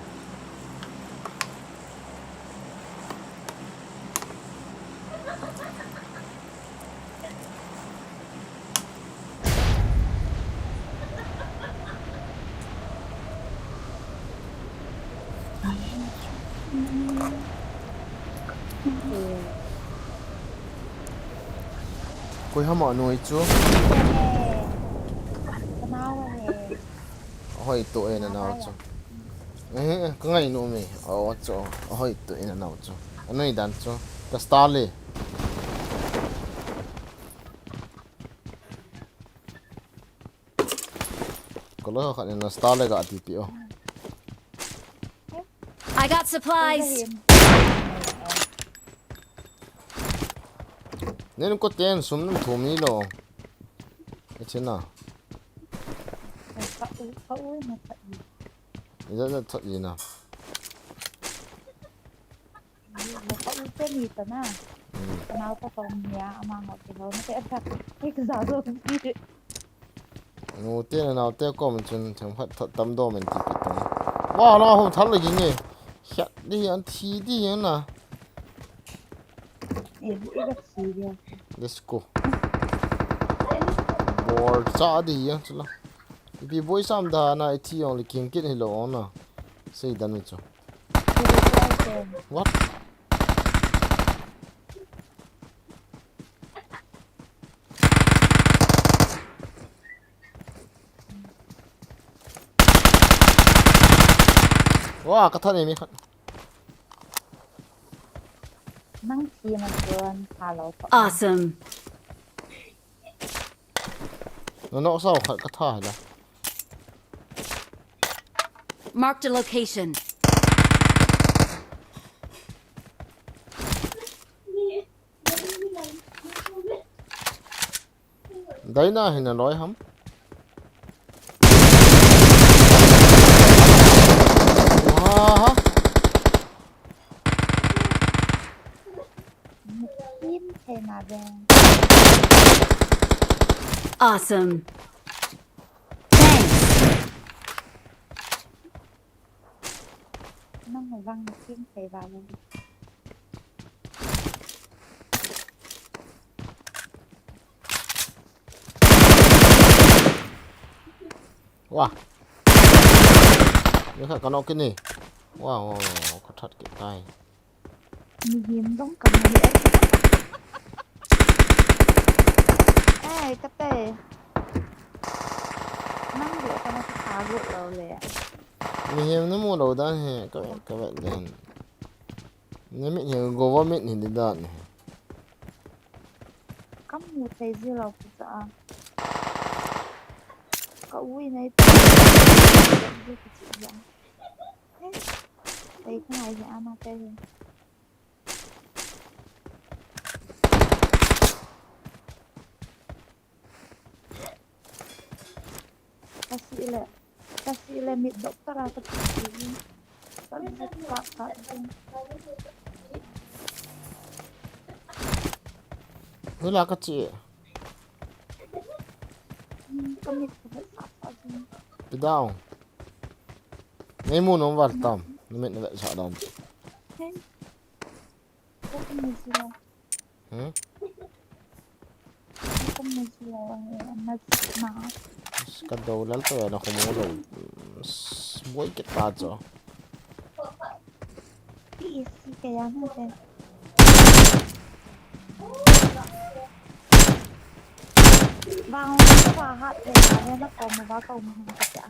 Koi hama noi chu cái nào này hoi to ena naw chu ka ngai no me o chu hoi to ena naw chu anoi dan chu ka stale ko lo kha na stale ga ti pi o I got supplies. nen ko ten sum nam thum ni lo chena có ui mà thật za thot ni na có ui tên gì tao na nào tao còn nhà mà họ thì nó sẽ thật cái giáo rồi gì no te na te ko man chun chang phat thot tam do men ti pi ta wa la ho thal gi ni hya di an thi di yan na yên cái vật gì vậy let's go bor cha di ya chula pi boy sam da na thi only king kit hello na sei dan mi chu what wow ka thani mi khat năng chi mà quên thả lẩu Awesome. no sao khat ka tha la Marked a location. dai na hin na loi ham wow kim thế mà về Awesome. Thanks. năng mà văng kim thế vào luôn wow ni khat ka no kin ni wow ka that ki tai mi hiếm giống cầm này ê cái tê năng địa tao nó phá gội đầu lẹ mi hem na mo lo dan he ka vet den ne mi he government ni de dan he cắm một thầy dưa lầu phụ sợ cậu ui này đây cái này thì ăn ok rồi kasih le mit dokter atau begini tapi pak hu la ka chi kami sebut apa sih pi daw nei mu no war tam ni met na vet sa dan kami sih kami sih mas ka do lal to na ko mo lo boy ke ta cho isi kayak apa vào nó vào hạt để mà nó còn một bao cầu mà hàng chả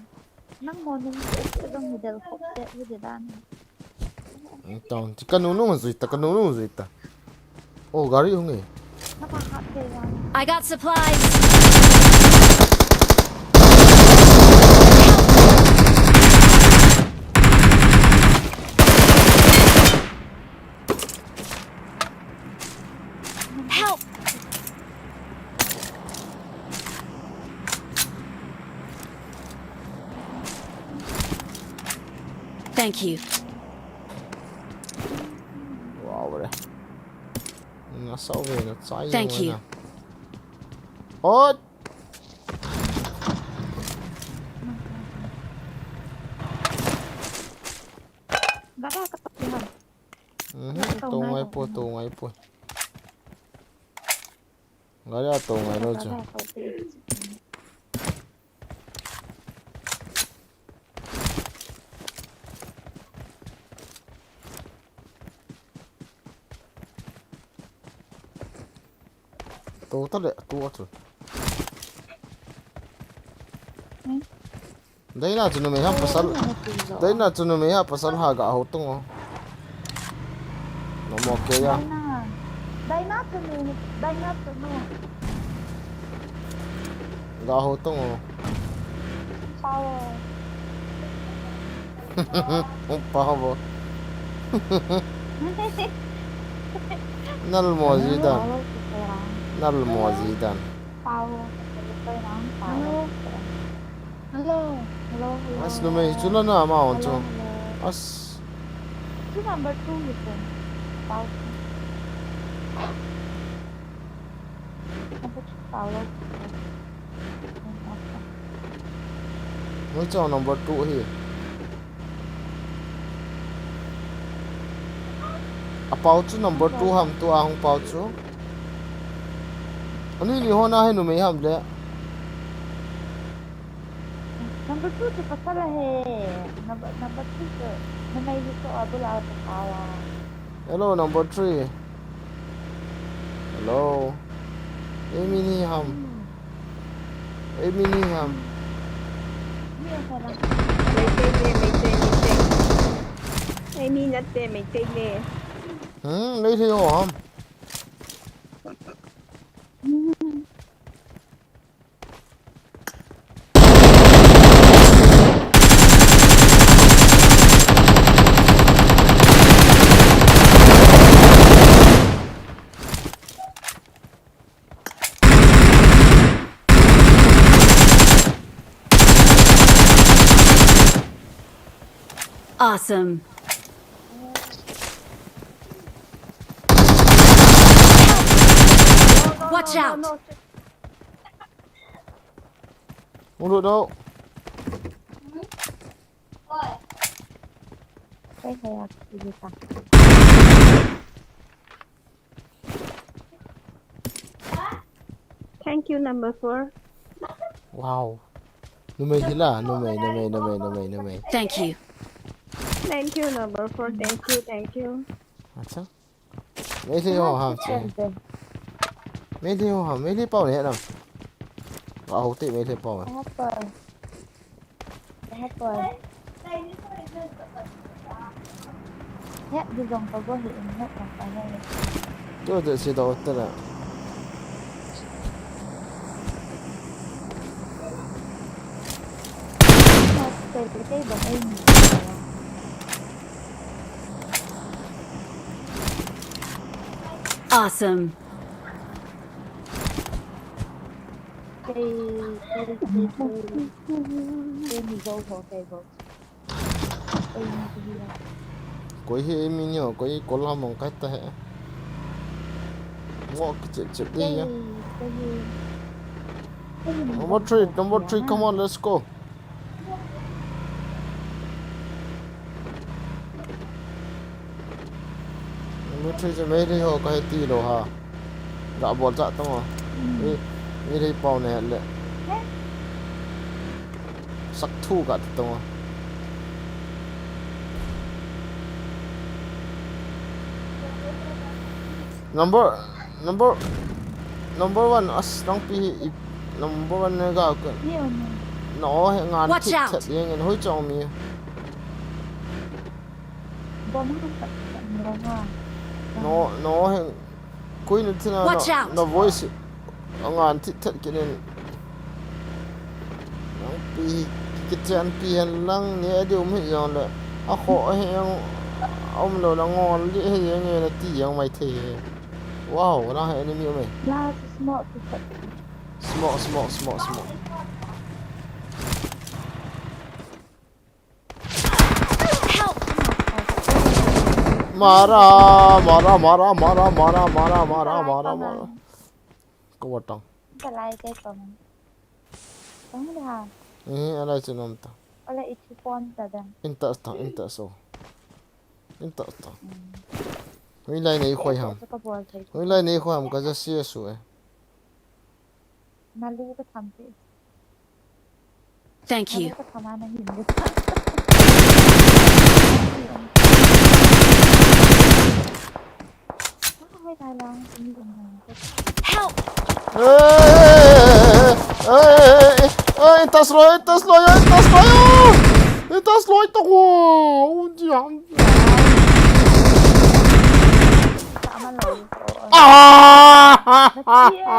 năng mòn nhưng sẽ đông người đều không sẽ như thế đan tong ti ka no no zui ta ka no no zui ta oh gari hu ngi nó vào hạt để vào I got supplies. Help! Thank you. wow re nó sau về nó cháy Thank rồi you. nè ôi Gak ada ketahuan. tàu ngay po nggak ada tàu ngay đâu chứ tàu tắt đấy tua rồi đấy là chúng mình học pasal đấy là chúng mình học pasal haga hậu tung nó mò kia ya Daina tunu. ga hậu tung Power. không bao nal mò gì dan nal mò gì dan Power. Halo. as nó mình chúng nó mà on cho as Itu number 2 gitu. Tahu. Number 2 tahu. mới cho number 2 hi apau chu number 2 ham tu ahong pau chu ani ni hona he no me ham le Number 2 tu pasal he. Number 2 tu. Nama itu abu laut kepala. hello number 3 hello emi ni ham Ini yang saya Amy natte mấy cây nè. lấy theo hòm Awesome. Watch out. không được đâu saya cerita. Thank you number 4. wow nó mày thế là nó mày Thank you. Thank you number 4. Thank you. अच्छा mấy theo hòm chứ mấy theo hòm mấy theo bao này nào vào hậu tị mấy theo bao này Ya, di dòng tàu có hiện hết là phải đây. tôi tự chỉ đâu tức là Cái bằng em. Awesome. Cái mình dâu thổ cây bột. cuối hi mình nhớ cuối có làm một cách ta hệ ngọ cái chụp đi nhá number 3 come on let's go number 3 จะไม่ได้หัวก็ให้ตีโลฮะด่าบอลจะต้องอ่ะไม่ได้เป่าเนี่ยแหละสักทู่กัดตัว number 1 as nang pi number 1 ne ga ka no he ngan Watch thit out. that yeng hoi chong mi Bom không tập nhiều ha. no he koi nu thina Watch out. no voice ngan thit that kinen nang pi ki chan pi han lang ne adu mi yon le a kho he yang om lo la ngon li he yeng ne ti yang mai the wow na he enemy mai Lah, small tu tak. small Mara. Kau watang. จะไล่ใจตรงต้องไม่ท Ada cunam ta. ำอะไรอิทธิพลแต่ดัง Inta so. Inta ta. Hui lai nei khoi ham. จะกระบวนใส่ Hui lai nei khoi ham ka ja sia su e. นาลูก็ทำสิ Thank นาลู you. ก็ทำมาในหินดิไม่ได้แล้วมีตรงไหน Help! Inta slow to ko. Jam. จะเอามาเลย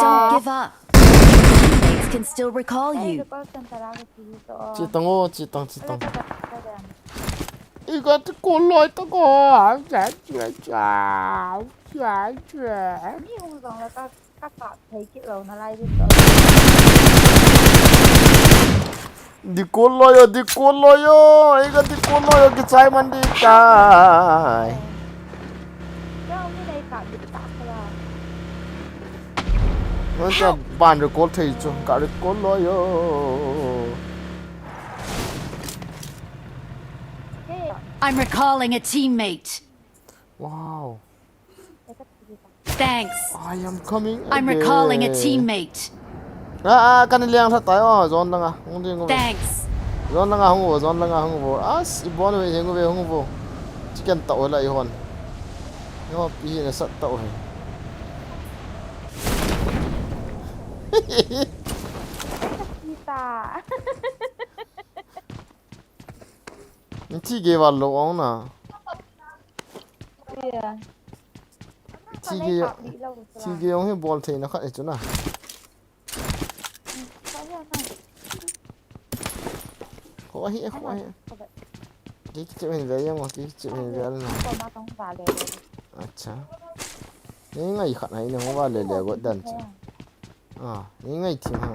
Don't give up. Teammates can still recall เอ้ย you. ก็เป็นตารางชีวิตตัว Citang o, citang. แล้วก็จะดัง Ikat ko loy to ko. นี่คงสองแล้วก็กะเทกิเราอะไรดิตัว Di ko loyo. Ikat di ko loyo kicay man di kay. เจ้าไม่ได้กะดิบตักเลย Nó cho bàn rồi có thầy cho cả được có lo yo. I'm recalling a teammate. Wow. Thanks. I am coming. I'm recalling a teammate. Cái này liang thật tayo. Zon lang không đi ngồi. Thanks. Zon lang không vô. Ibon về thì ngồi không vô. Chicken tàu lại hòn. Nhưng mà pi là sắt tàu hay. Kita. Chị ghé vào lỗ ông nè. Chị ghé ông hay ball thì nó khác chỗ nào. Khó hi. Cái chuyện hình vẽ không? Cái chuyện hình vẽ là Acha. Những ngày khác này nó không vào lề lề gọi đàn chứ. Những ngày thì hả?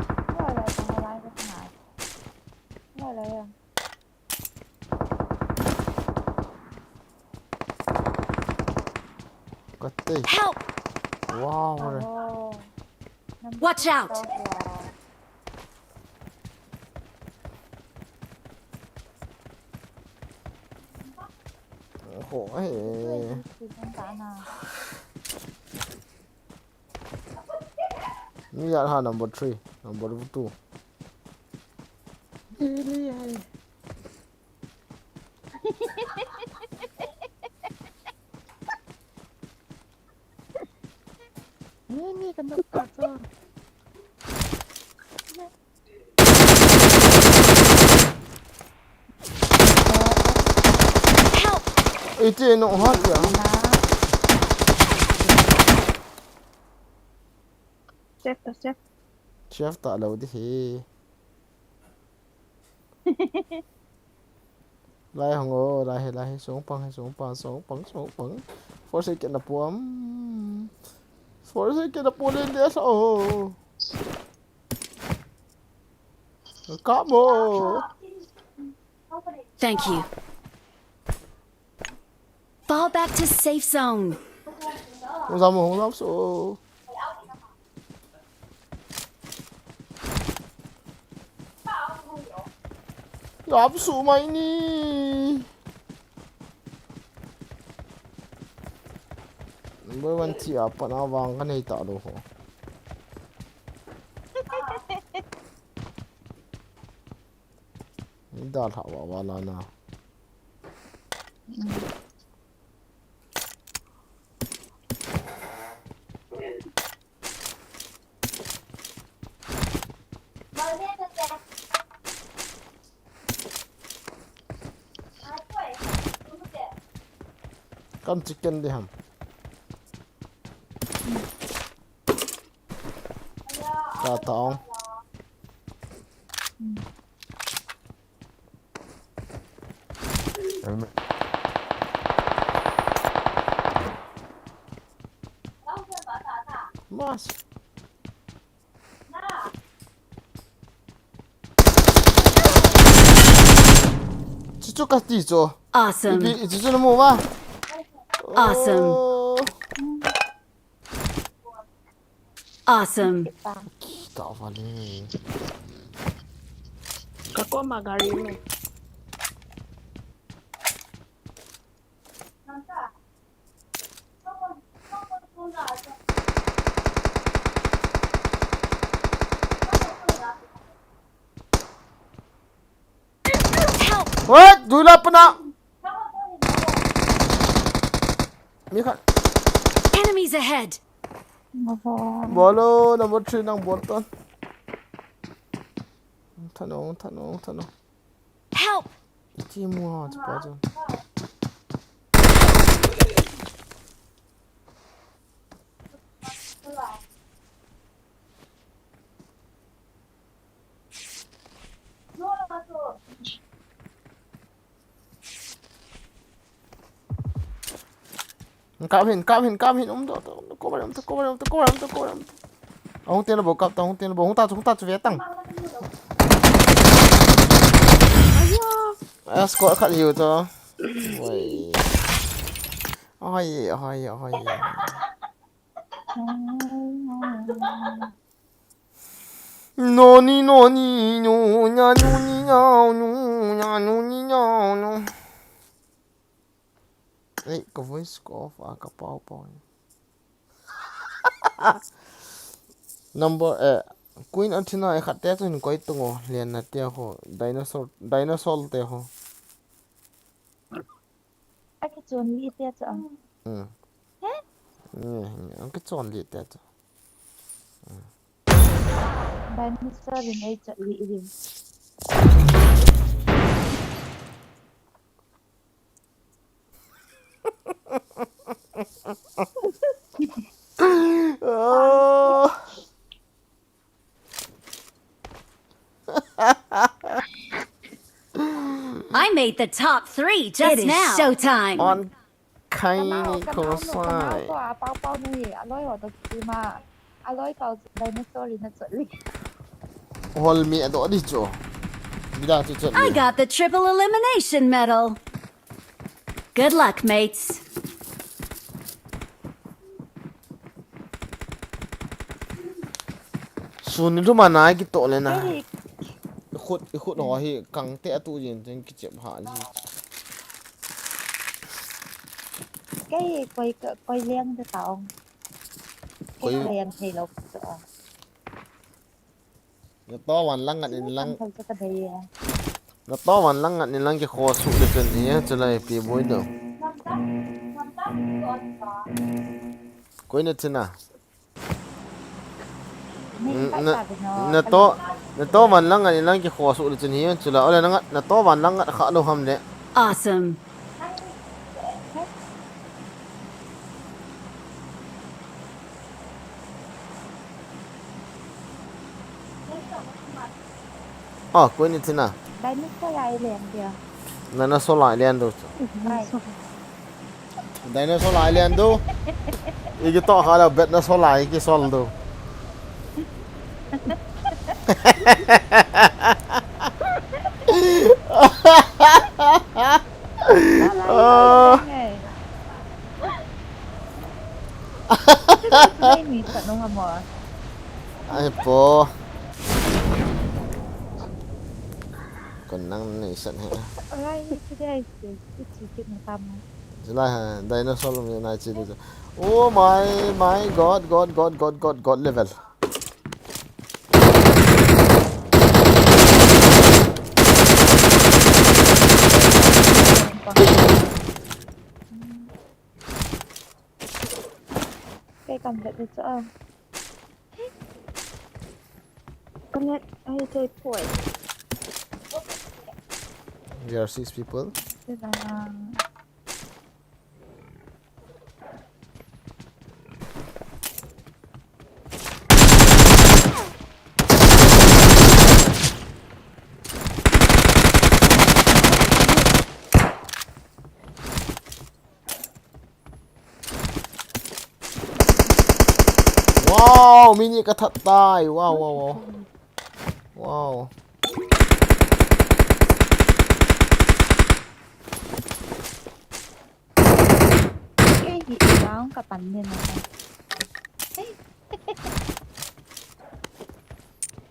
Có tê. Help! Wow rồi. Watch out! Khổ ấy. Ini adalah number 3, number 2. Ini kena pasang. Itu nak hot ya. Chef. Chef tak lalu deh. Lai hong ô, lai xuống băng. Forse na po lên dia sao. Kamu. Thank you. Fall back to safe zone. Không dám số. Dám số mày ni. Bởiวันที่apa nak abang kan ni tak doh. Ni dah tak wala na. Kan chicken di ham. Cà tong. Mas. Cucu kasih cucu. Awesome. Cucu nemu apa? Awesome. Awesome. ต่อมาเลย Kako magarin mo. Help! เฮ้ยดูแลปะนะมีใคร Enemies ahead! บอลลูนนัมเบอร์3นั่งบอลตันถนน Help! ที่มัวจะปะจังกลับเห็นตัวกูไปเอาเตียนระบบกับตัวเตียนระบบหุ่นตาจะเวียตั้งสกอตขัดอยู่ตัวโอ้ยโนนี่โนญานูนี่ญานูเอ้ยก็ voice off กระเป๋าปอย number queen antina e khatte chun koi tungo lian na te ho dinosaur te ho ไอ้กระจวนลีเตียจะ an ke chon li te cha ไดโนเสาร์ในจะลีดิ I made the top 3 just It is now. Showtime. on ไข่นี่โคไซ ตัวเป้านี่อร่อยกว่าตัวซื้อมาอร่อยเก่าไดโนเสาร์ในจะลี hol mi ado di cho bida chu chat I got the triple elimination medal. Good luck, mates. sun ru ma nai ki to le na khut ho hi kang te atu yin chen ki chep ha ji ใกล้กอยเลี้ยงจะเต่าเลี้ยงให้เราจะ na to wan lang an in lang เขาจะกระเดีย na to wan lang an in lang ki kho su le chen hi chalai pi boy do koi na china นี่ไปตัดเนาะ na to wan lang an in lang ki kho su le chen hi chala ole na to wan lang kha lo ham le Awesome. koi na china ได้ไม่ใช่ไรเลี้ยงเดียว na na so lai len do ไม่ dinosaur island do igi to khala bet na so lai ki sol doไม่มีสัตว์น้องหมอ ai po còn năng này sẵn hả อะไรที่ได้ที่จิตมันทำ chứ là dinosaur là này chỉ được oh my god level cái cầm lại được chỗ Con net ay say point. there are 6 people cái là wow mini ka that tai wow gì đó cả bắn liền này.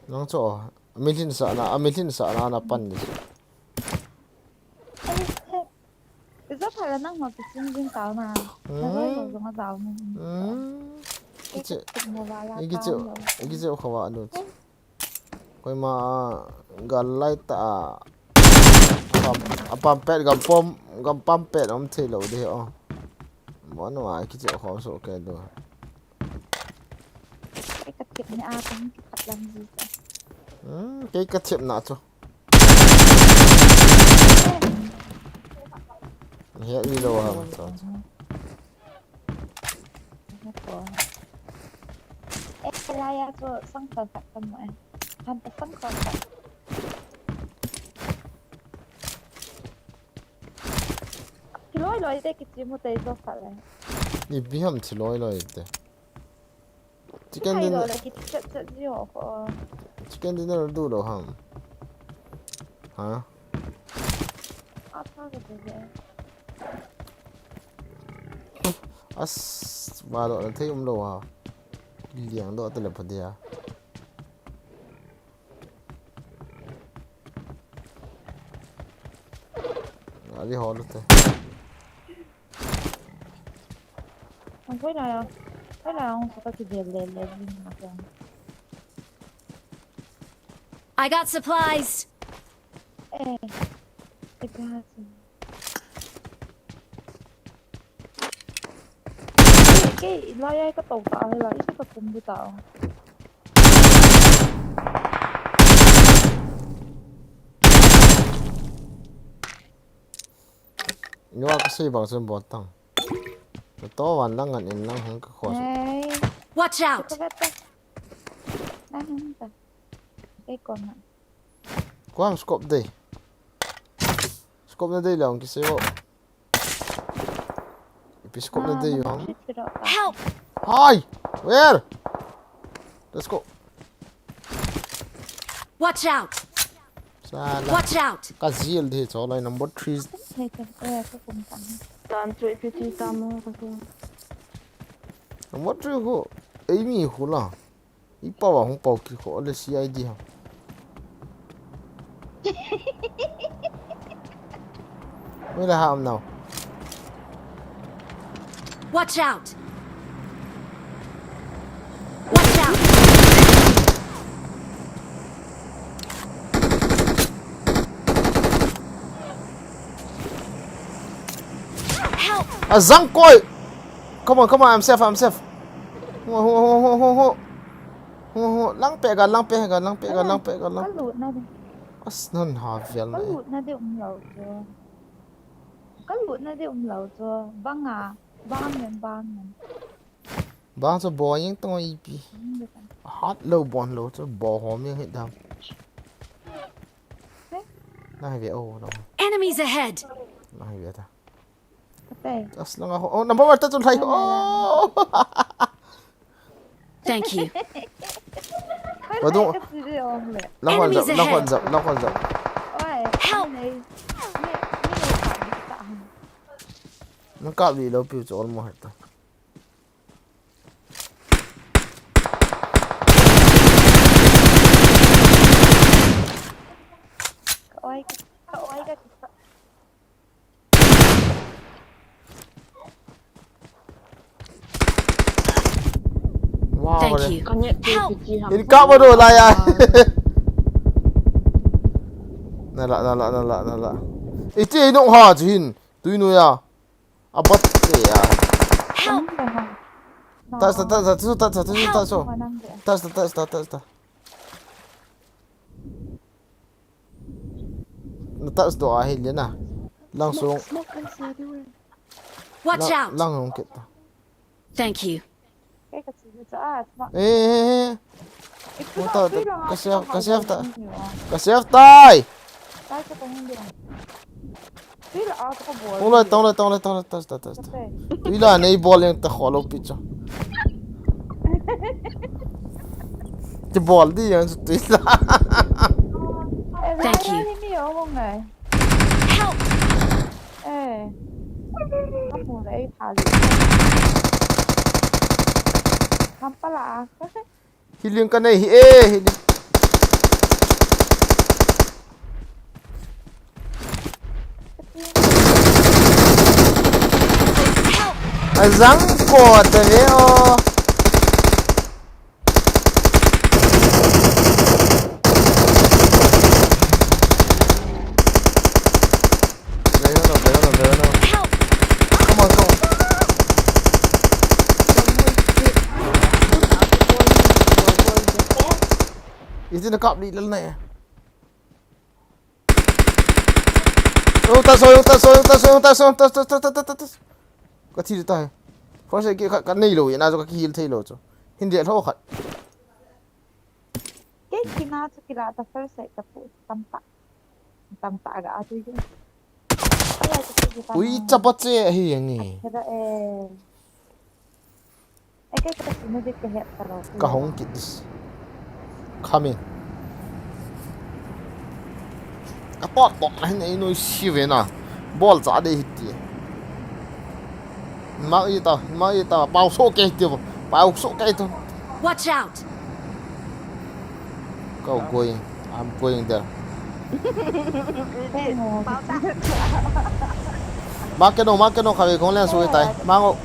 nang cho milin sa na pan ni Rất phải là năng mà cái chân riêng cáo mà nó rơi vào giống giáo mình cái chụp một vài là cao rồi igi je khawa anu koi ma gal lai ta apam pet gam pam pet om thei lo de o mon wa igi je khawa so ke do cái cắt chụp này cũng cắt làm gì vậy cái cắt chụp na cho hiện đi đâu hả em lại cho sang phần cắt tầm này tham ta sang phần cắt cái lối đây cái gì một tay cho phải này đi bi ham chỉ lôi thế chicken dinner là cái chất chất gì hả chicken dinner đủ đâu ham hả thôi cái gì as vào đó thấy đâu hả liang đó tên là phần gì à đi hỏi luôn thế không phải là không có cái gì lên mà không I got supplies. ê cái gì cái loay ai có tàu tạo hay là ít có cùng đi tạo nhưng mà cái gì bằng sơn bọt tăng to hoàn lăng ngẩn in lăng không có khó này Watch out. có vết đấy đang không ta cái con này có ham scope đây là cái gì vậy cái scope đây không Help. hi where let's go Watch out. Sala Watch out. ka zil de cho lai number 3 thấy cái cùng tăng Toàn chuỗi phía trên tam cái gì. number 3 ko ai mi hu la ipa wa hong pau ki ko le cid ha mới là ham nào Watch out. Watch out. Help. à răng coi come on I'm safe ho lang pe ga có lụt này as non ha vel có này lụt này đi lẩu chưa có lụt này đi lẩu chưa băng à băng nhân ba cho bo yang to i pi hot low bon low cho bo hom yang hit down này về ô đâu Enemies ahead. này về ta đây as lang ako oh number 1 ta chun thai oh Thank you. có đúng. cái gì không lệ lang kon Enemies dập ôi Help. này nó cạo đi đâu piu cho mo hết ta ôi cái wow Thank rồi you. Con nhận chuỗi Help. phía trên hầm. in cạo vào rồi lại à nè lạ ít chơi nông hà chứ hin tui nuôi à à bắt cái à Help. ta so ta nó ta do ai liền à lang xuống Watch out. lang không kịp Thank you. cái gì nữa ê cái ta cái chef tai tay cho con đi tuy là có bộ tông lại ta tuy là này ball yang ta kholo picha cái ball đi yang tuy là Thank you. nhiều không này Help. ê Nó mù đấy thả gì thăm pa lạ hi liêng cái này hi ê hi à răng cột đấy ô come on come on Is nó cọp đi lần này ta soi có thi được tay có sẽ kia cái này rồi na cho cái heal thay rồi cho hindi thô khát cái kina cho kila ta first set ta pu tampa aga atu ju ui chapat che hi ngi kira cái sino de que het taro ka hong kids coming a pot bok na nei noi si ve na ball za de hit ti ma yi ta bao so ke ti bao so ke to Watch out! go going I'm going there mark cái nó khai con lên xuống tay mang ô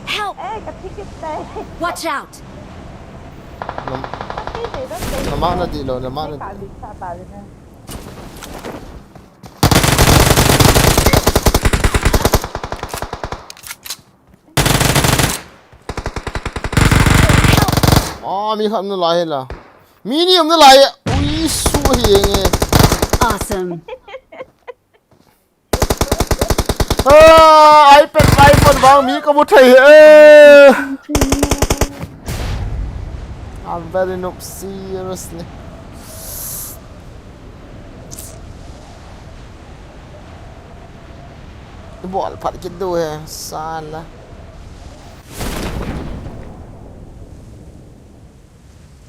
Help! cái ticket đây Watch out! nó mang nó đi rồi nó mang nó cả bị sa bà lên nè mi khăm nó lại là medium nó lại ui su hiền nghe Awesome. iPad iPhone vàng mi có một thầy ê I'm very not seriously cái bọn phát cái đuôi xa là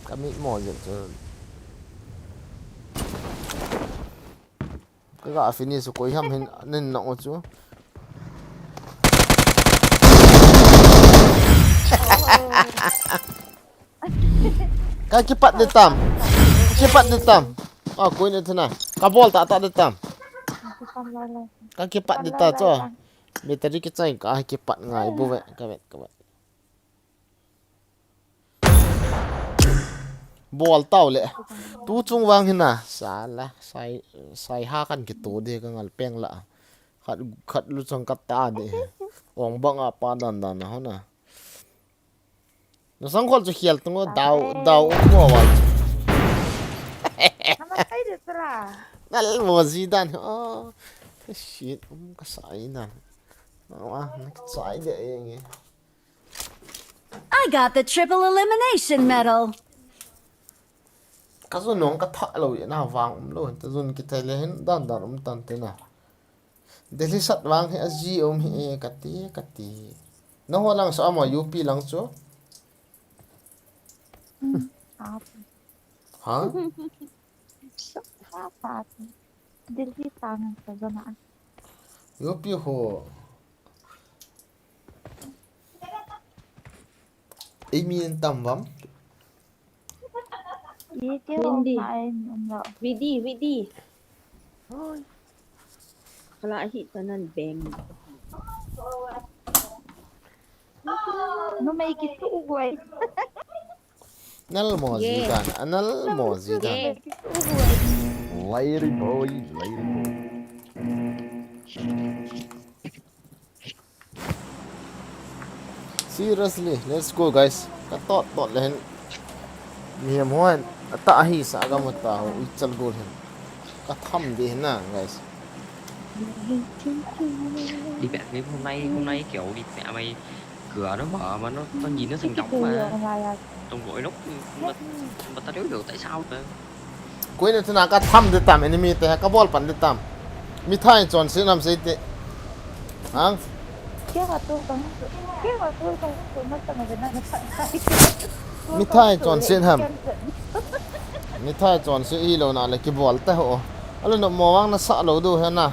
cái mít mỏ dần cho cái gã finish của hầm hình nên nọng chú cái cepat ditam ah koin itu na kabol tak ditam cái cepat ditam cho bateri kita cái cepat ngai bu vậy cái bol tau le tu chung wang hina sala sai ha kan ki to de ka ngal peng la khat lu chang kat ta de ong bang a pa dan na hona nó sang khol chu khial tung dau mo wa nó thấy được ra nal mo zidan shit ka sai na wa ka sai de nge I got the triple elimination medal. ka zo nong ka tha lo na wang lo ta zun ki thai le hen dan tan te na delhi sat wang he aji hi kati no ho lang sa mo up lang cho hả Delhi tangan sa zona up ho Amy tam vắm Windy. Windy. Vidi. Kala hit tanan bang. No may gitu ugoy. nal mo zidan anal mo zidan lady boy seriously let's go guys ka tot len miam hoan ata hi sa ga mo ta u chal gol hen ka tham de na guys đi vẽ game hôm nay kiểu đi vẽ mày cửa nó mở mà nó nhìn nó thành đóng mà trong gối lúc mà ta đéo hiểu tại sao nữa कोई नहीं ना का थम देता मैंने मी ते का ball पन देता मिठाई चोन से नाम से ते हां Kia mà tôi còn nó tầng ở Việt Nam मिठाई चोन से हम मिठाई चोन से ई लो ना ले की बॉल ते हो अलो न मोवांग ना सा लो दो है ना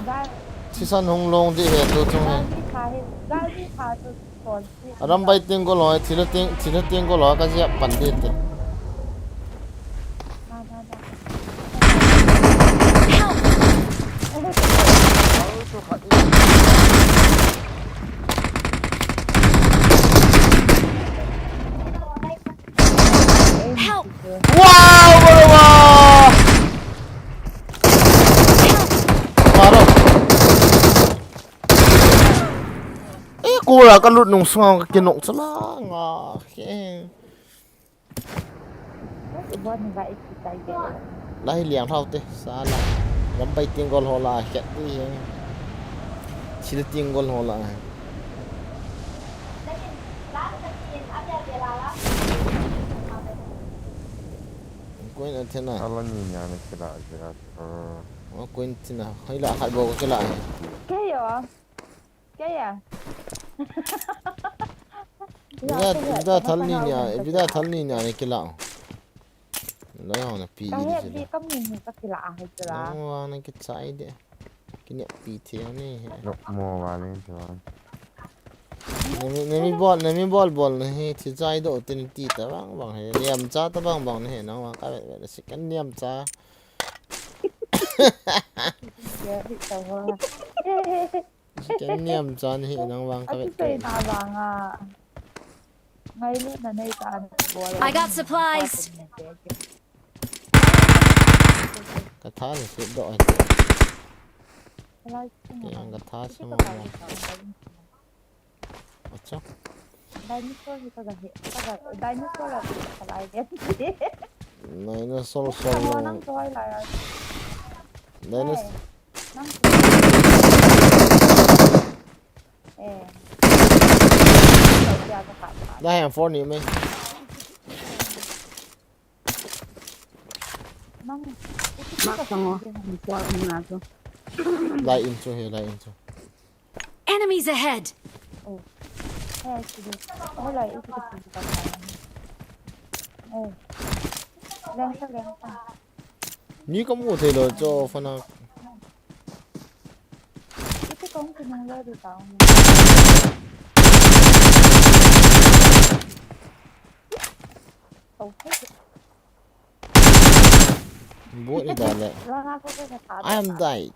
ที่สันหงลงที่เหตุตัวจง Gal เฮ đi thả hết, gal đi thả cho còn gì anh รำใบ gal. เตียงก็ลอยทีละเตียงก็ลอยก็จะปั่นเด็ดเตะ Na na na. Help! ว้าวบริวารมาแล้วกูล่ะก็หลุดหนุ่งสงก็กินหนุ่งซะละงาเฮ้ย Iwan nga ikitay din. ไล่เลี้ยงเท่าเตะสาละรำใบเตียงก็ลอยละแค่นี้เองทีละเตียงก็ลอยละ Quên ở thế nào? Allah nhìn nhà này kira kira. Quên thế nào? Hay là hai bộ cái lại? Cái à? Cái à? Bây giờ thằng ní nhà này cái lạ. Lấy họ là pi. Cái hết đi có mình có cái lạ hay cái lạ. Nó này cái trái đấy. Cái nhẹ pi thế này. Lúc mua vào lên rồi. Nemi ball này thì trái độ tiền tí ta bằng hay niệm cha ta bằng này nó mà cái vậy là cái niệm cha. Cái niệm cha này nó bằng cái vậy. Ngay lúc này này ta I got supplies. Cái thá là sẽ độ. Cái thá xem mà. अच्छा Dinosaur itu dinosaur lah kalau dia. Dinosaur Semua nang toy lah. Dinosaur Nang. Đã hàng phone này mấy Nang. Mak sama. Buat mana tu? lại intro hay lại intro Enemies ahead! Oh lại itu kita. Lên sao. Như có một thể là cho phần nào Itu kamu kena lari tahu. buat ni dah lah. Lang aku kena tahu. I am died.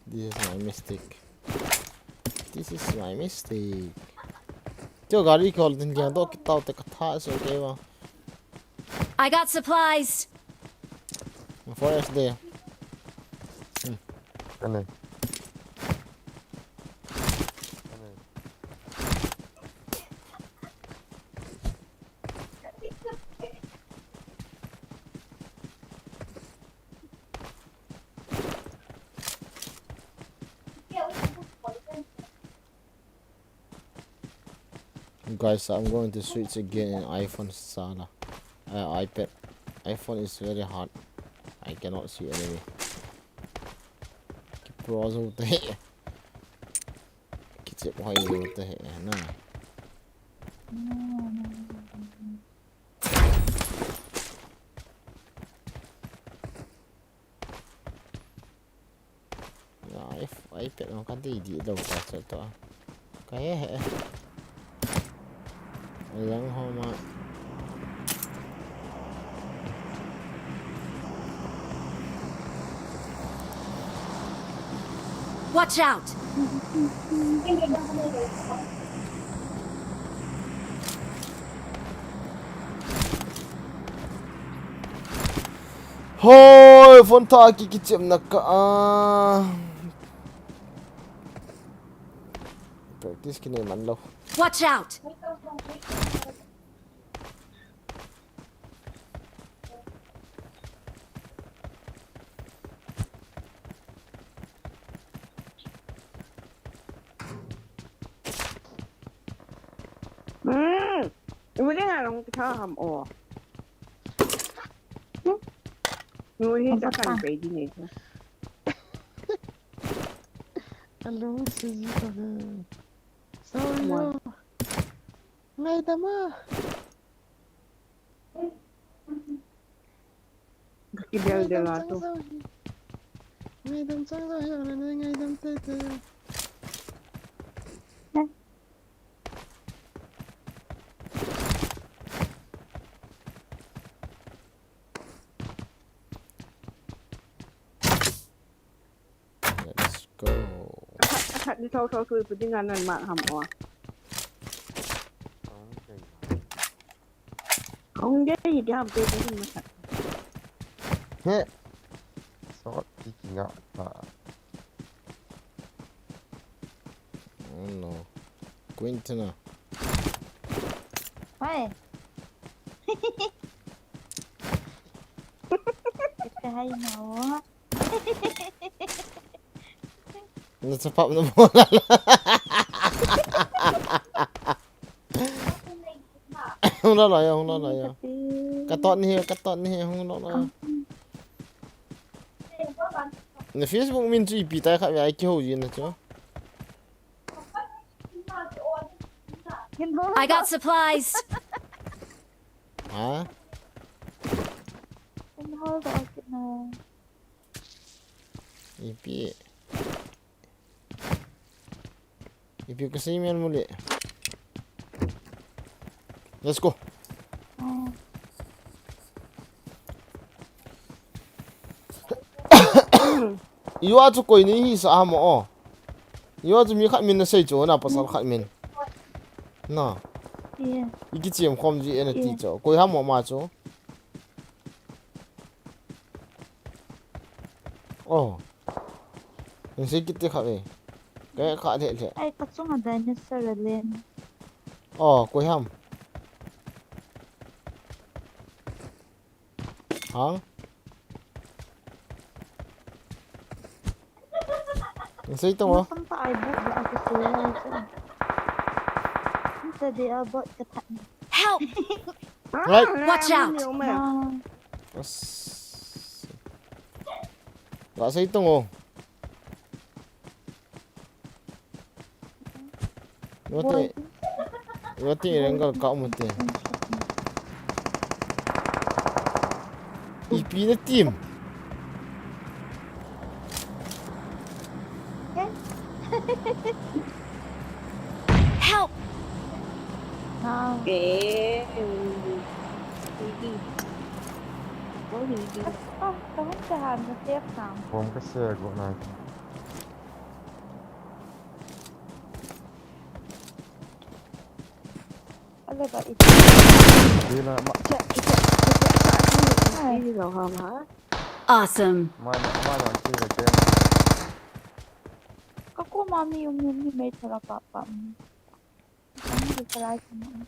This is my mistake. Cho gari call din kya to kita te katha so ke wa. I got supplies! Forest there. Cái này. Guys, I'm going to switch again in iPhone Sala. iPad. iPhone is very hard. I cannot see enemy. Cái pro zo te. Cái chip hoài zo te na. iPad nó cái gì đâu cả sợ to. Cái hệ. Lăng ho mà. Watch out! Thôi, phone tha cái chim nè cả. Practice cái này mắn lâu. Watch out!รู้ได้ไงลองข้าทำอ๋อรู้ที่จะขันไปที่ไหนคะ Hello, Suzy. Sorry. Ngay ta mà. Kakibel de la to. ngày đêm sáng ra hiểu là ngày đêm tê tê let's go Thật đi thâu thui với tiếng Anh mà hầm òa. Không biết gì đi hầm tê tê mà thật. Heh. Sort kicking out. Oh no. Quintina. Hey. Cái hay nó. Nó sẽ phạm nó mua lại. Không đó lại không đó lại. Cắt tọn đi không đó lại.ใน Facebook មានជីពីតែខាត់វាគេហូរយីណាចុះ I got supplies. ហ៎ Em hơi gọi cái nào. អ៊ីពីក៏ស៊ីមានមូល Let's go you are to koi ni hi sa mo you are to mi khat min na sei cho na pasal khat min na Yeah. iki chiam khom ji en ti cho koi ha mo ma cho oh ni sei kit kha ve cái kha the the Ai có chung là dinosaur lên. oh koi ham hả ni sei to mo Không phải bộ là cái số này chứ. Giờ đi ở bộ cái thằng. Help! right Watch out. Nhiều mẹ. Gak saya hitung oh. Berarti renggal kau mesti. EP ni team. Help! Nào. Kệ. Đi. Có gì đi. Có không cho hàng nó tiếp nào. ผมก็เสือกบ่นาย อะไรแบบอีก ดีละมา Đi rồi hầm hả? Awesome. มาหลังที่กับเจม có cô mami yung yun may tala papa mo. Ano di pala sa mga.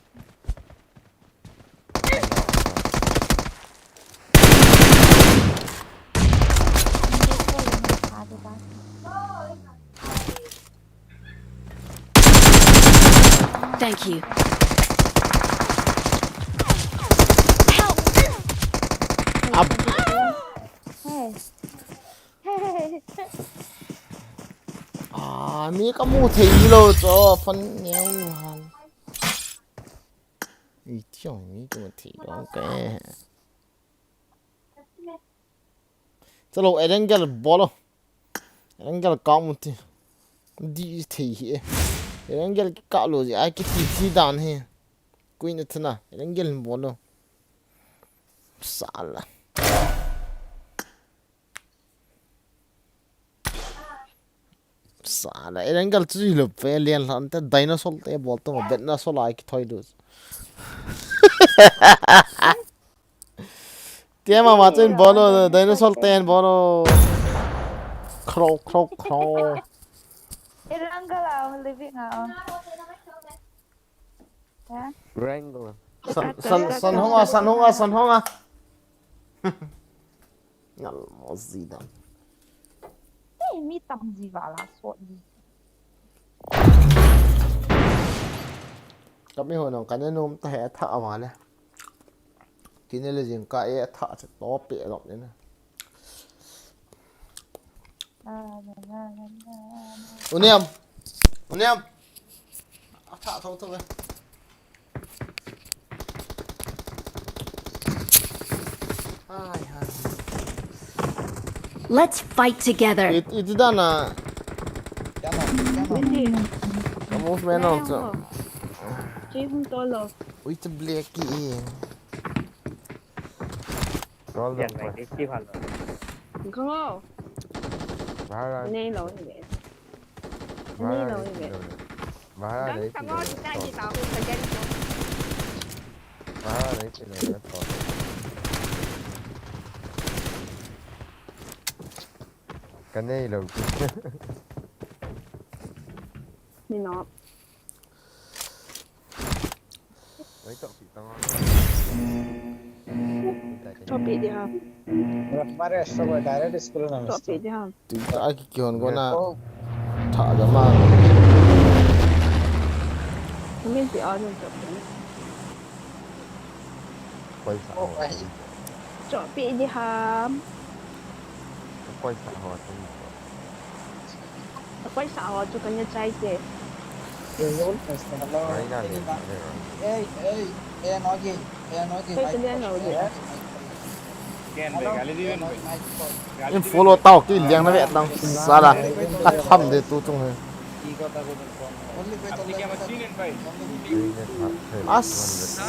Thank you. Up. Hey. Hey. มีก็มูถีเลยจ้ะฟันเหนียวหันอีเที่ยวมีก็มาถีร้องแกจะลงไอ้เรื่องแกลบอลไอ้เรื่องแกลกอมุตีดีถีไอ้เรื่องแกลกะโลจิไอ้กิตีดานเฮกุยนัทนะไอ้เรื่องแกลบอลสาละसाला एरंगल चुई लो pavilion लंते dinosaur ते बोलतो म बेनासोर like थोइदुस तेमा माचन बोलो dinosaur तेन बोलो crow Iranggal ako, living ako. Ha? Wrangler. san honga ngal mozida Eh, mi tam gì vào là sốt gì.ก็ไม่หัวหนองกันเนี่ยนุ่มแต่ถ้าเอามาเนี่ยกินเลยจริงก็ถ้าจะโตเปียหรอกเนี่ยนะ Ủa em thả thôi thôi ai Let's fight together. Itu dah na Windy. movement on tu. Jihun tolo. Itu blacky. Roll Yan up. mày cái chi hoàn rồi. Go. Bahala. Nay lâu như vậy. Bahala lâu đấy. như vậy. Bahala Gắn đấy. thằng ngó chúng ta chỉ tạo thời gian cho. Bahala đấy. Thì nó tốt. Cái này là Đi nó. đấy cậu bị tao. Cho bị đi ha. Mare सब direct school ना Cho bị đi ha. Kita aki kion ko na thả ra mà. Không biết gì ở đâu cho bị. Quay xã hội. Cho bị đi ha. Quay xã hội. Quay xã hội cho cái nhà trai kìa. Đấy là để Ê nói gì Tôi sẽ lên rồi gì á. Em follow tao cái liang na vet nang sala. Kat ham de tu tung hai. As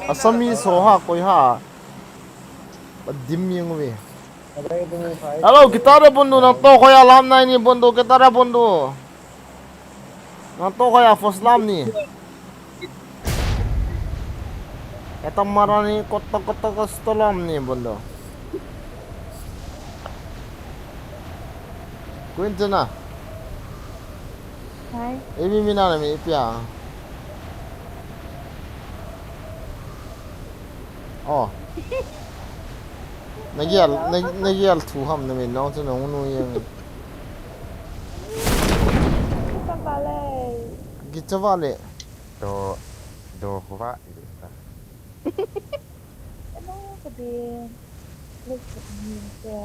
Asami soha koi ha. Dim yang we. Hello, kita ada bundu nang to kaya lam na ni bundu kita ada bundu. Nang to kaya first lam ni. Eta marani kotta kastolam ni bundu. Quinton à? Đấy. Em mina là mi pia. Oh. Nagial thu ham na min nong chu nong nu yang. Kita balik. Kita vale. đồ của bạn. Ano ka din? Let's see.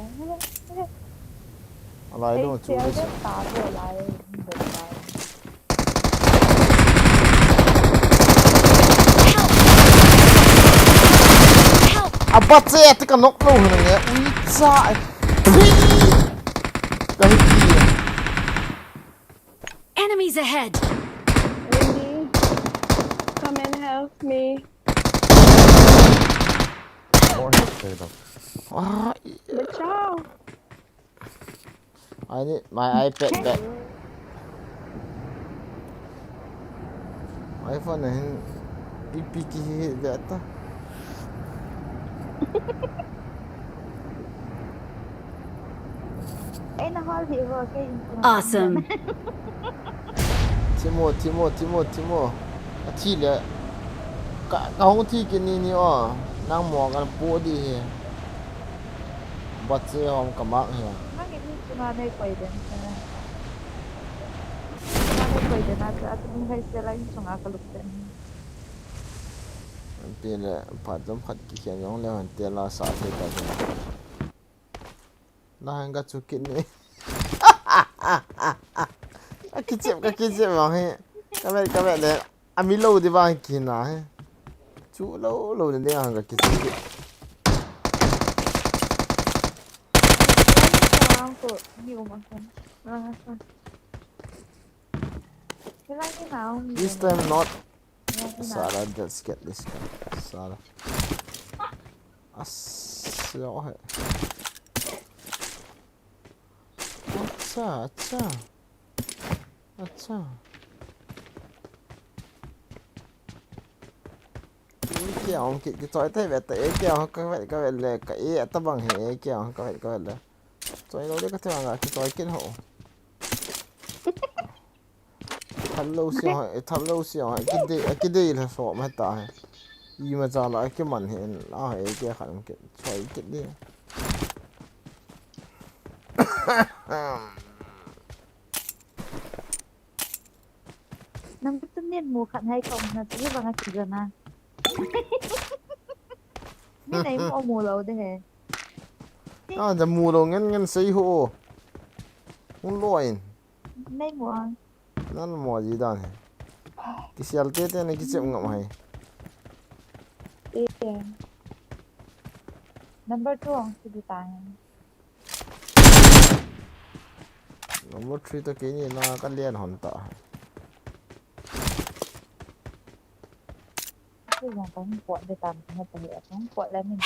Alai do chu. Cái tả về lại về lại. Abat se ti ka nok no hu nge. Ui cha. Cái gì? Enemies ahead. Windy. Come and help me. Ôi, trời đâu. Ah, But ciao. I need my iPad back. iPhone này pipiki vậy ta. Ê nó hoa thì vừa cái. Awesome. Timo. Thi le. Ka hong thi cái ni o. Nang mo kan po di. Bat se hom kamak he. Nó nghĩ là đây quay đến. Đây quay đến là at mình hay sẽ lại trong ác lúc đến. Tiền là phát dâm phát kỹ hiện giống là tiền là sao thế cả rồi. Là hàng gắt chú kín này. Cái chém vào he. Các bạn này ami lâu đi vào kín nào he. Chú lâu đến đây hàng gắt cái chém. Nhiều mà không. Cái này thế nào? This time not. Sara, let's get this guy. Sara. Rõ hệ. अच्छा. Kẹo cái chói thế về tới kẹo các bạn là cái tao bằng hệ kẹo các bạn là chói đâu đấy các bạn là cái chói kết hộ. Thật lâu xíu hỏi cái đây là sổ mà ta y mà ra lại cái màn hình nó hay cái khẳng cái xoay cái đi Năm tất nhiên mùa khăn hay không là chỉ bằng chỉ gần à. Cái này mùa lâu đấy hề. giờ mùa đâu ngân xây hộ muốn lôi Nay mùa nó là mùa gì đó này cái xe tết này cái chậm ngậm hay Number 2 ang sige tayo. number 3 to kini na kan lian hon ta คืออย่างต้องปวดไปตามเขาไปเลยต้องปวดแล้วมัน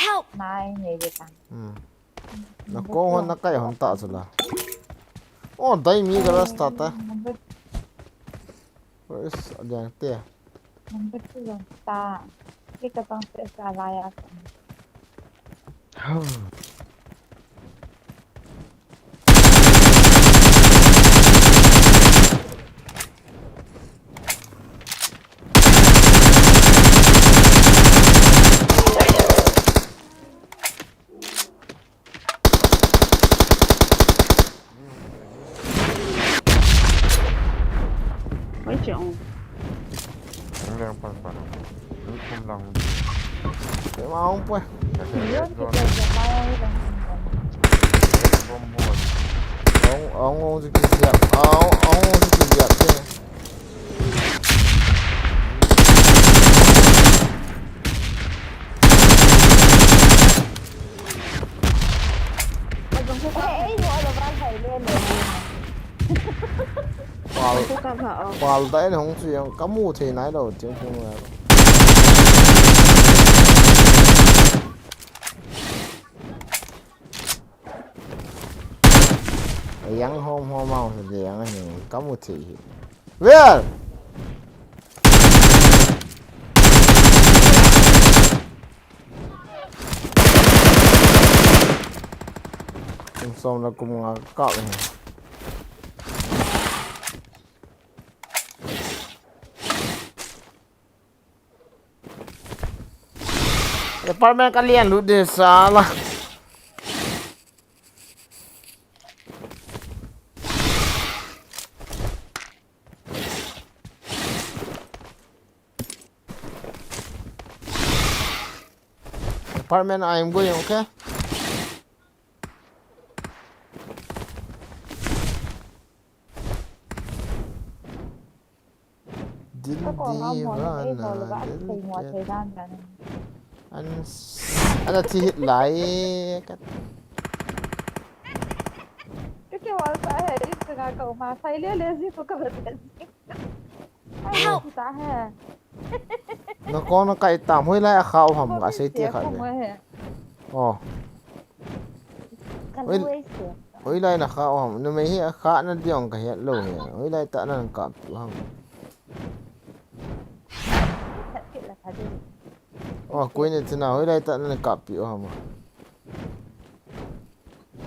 นายเหนื่อยไปตาม na ko hon na kai hon ta chula oh dai mi gara sta ta where's adang te มันก็คือลงตาที่กระต้องเสียสาลายอ่ะ Mấy chọn Đang pan pan. Ini pun lang. te ma on pues เรื่องที่เกิดจากอะไรบางสิ่งบาง Bom buat. ông chỉ kịp việc ông chỉ kịp việc thế แต่บางทีก็เอ้ยหัวเราบ้านไทยเล่นเลย Cô cà phở vào đấy là không chuyện có mua thì nãy đầu tiếng không là dán hôm hôm mau thì dán này có một thì về xong là cùng cọ này department kalian lu desa lah department I'm going okay Dil Các con ông muốn ấy divana rồi là bạn dil thì ngoài thời gian cả anh thì hit lại cái cái vào xã hệ từ ngày cậu mà say liên liên gì có cái gì ai không xã hệ nó cày tạm hơi lại khao hầm cả xây tiết khởi ồ cần nuôi sữa hơi lại là khao hầm nó mấy hiện khá nó điong cả hiện lâu nhỉ hơi lại tạ nó cảm hầm thật sự là phải đi quên như thế nào hơi lại tạ nó cảm hầm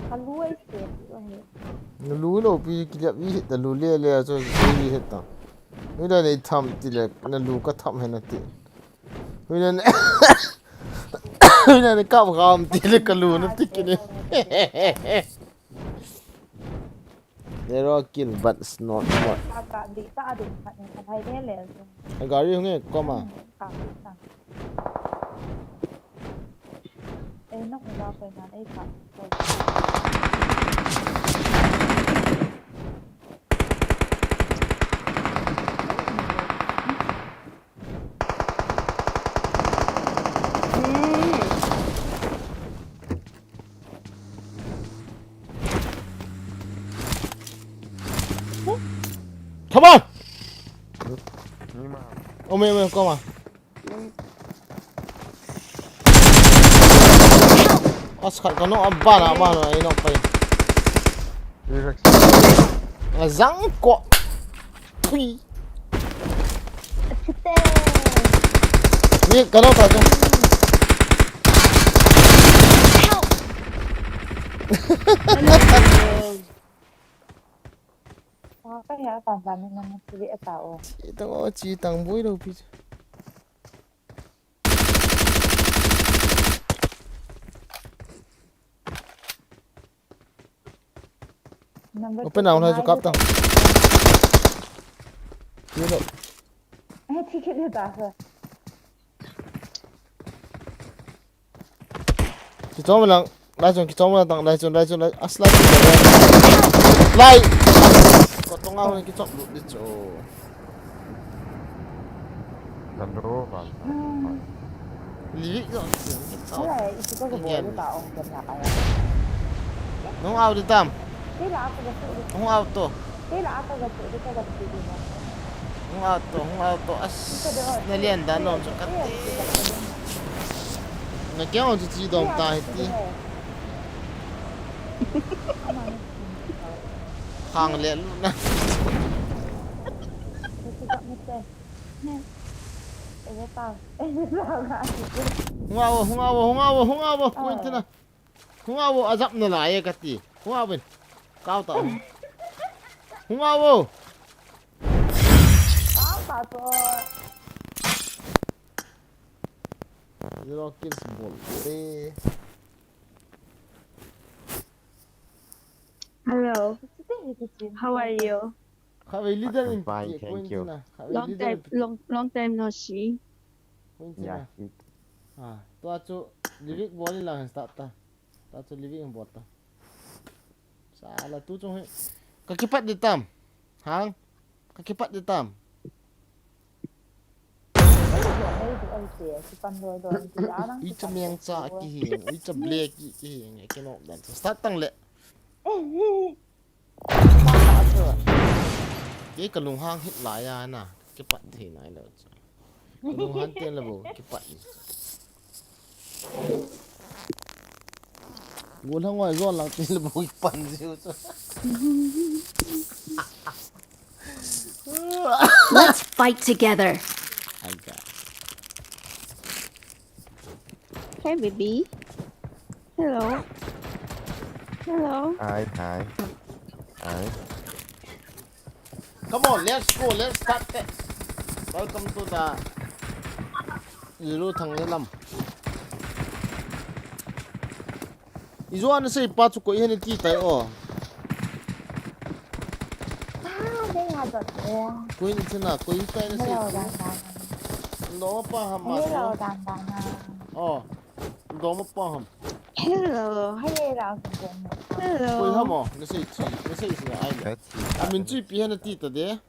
cần nuôi sữa nó lú đâu bị cái gì hết lú lia cho cái hết ta hơi lại này thầm thì là nó lú có thầm hay là tiền hơi lại hơi lại cảm hầm thì là cái lú nó tích cái này There are kill but it's not what. ta đi ta đi phải phải thế liền Anh gari không nghe có mà. Ê nó cũng vào phải ngàn ấy phải Come on. Ni mà. Ô mẹ có mà. Oscar có nó ba là ấy nó phải. Là răng quạ. Phi. Ni cái nó thật không? cái nhà toàn toàn nó chỉ để tạo Ito chỉ tăng bối đâu bị. Open nào thôi cho cắp tao. Chưa đâu. Ai thì cái điều đó rồi Chỉ cho mình lặng. Lại chọn cho mình tặng lại chọn asla lại có tông ao này cái chọn lụt đi chỗ Dan dulu pan. lý rồi cái này chỉ có cái bộ để tạo cái nhà này nó ao đi tam Hung out to. Cái là ata ga tu ka ga tu na. Hung out to. As nalian da nom so kat. Nga kya on chi dom ta ti. Khang le lu na. Hung out. Kuin tina. Hung out azap na la ye kat ti. Hung out ben. Cao ta. Hung out. Zero kills bolte. Hello. How are you? Khawe leader in Fine, thank you. Long time no see. Yeah. To achu living boli lang start ta. Ta chu living bot ta. Sala tu chung he. Kakipat di tam. Hang. Kakipat di tam. Ui cha miang cha ki hieng, ui cha black ki hieng ke no dan. Start tang le. Ke kalung hang hit la ya na. Ke pat the nai lo cha. Kalung han ten la bo ke pat. Gol hang wai zon lang ten la bo ki pan siu cha. Let's fight together. I got. Hey baby. Hello. Hello. Hi. Come on, let's go. Let's start it. Welcome to the Zero thang lam. Izuan say pa chu ko hen ti tai o. Kuin china kuin tai na say. No pa ham ma. Oh. Do mo pa ham. Hello. Hello. Kui ham mo. Na say chi. Na say si ai. Amin chi pi hen ti ta de.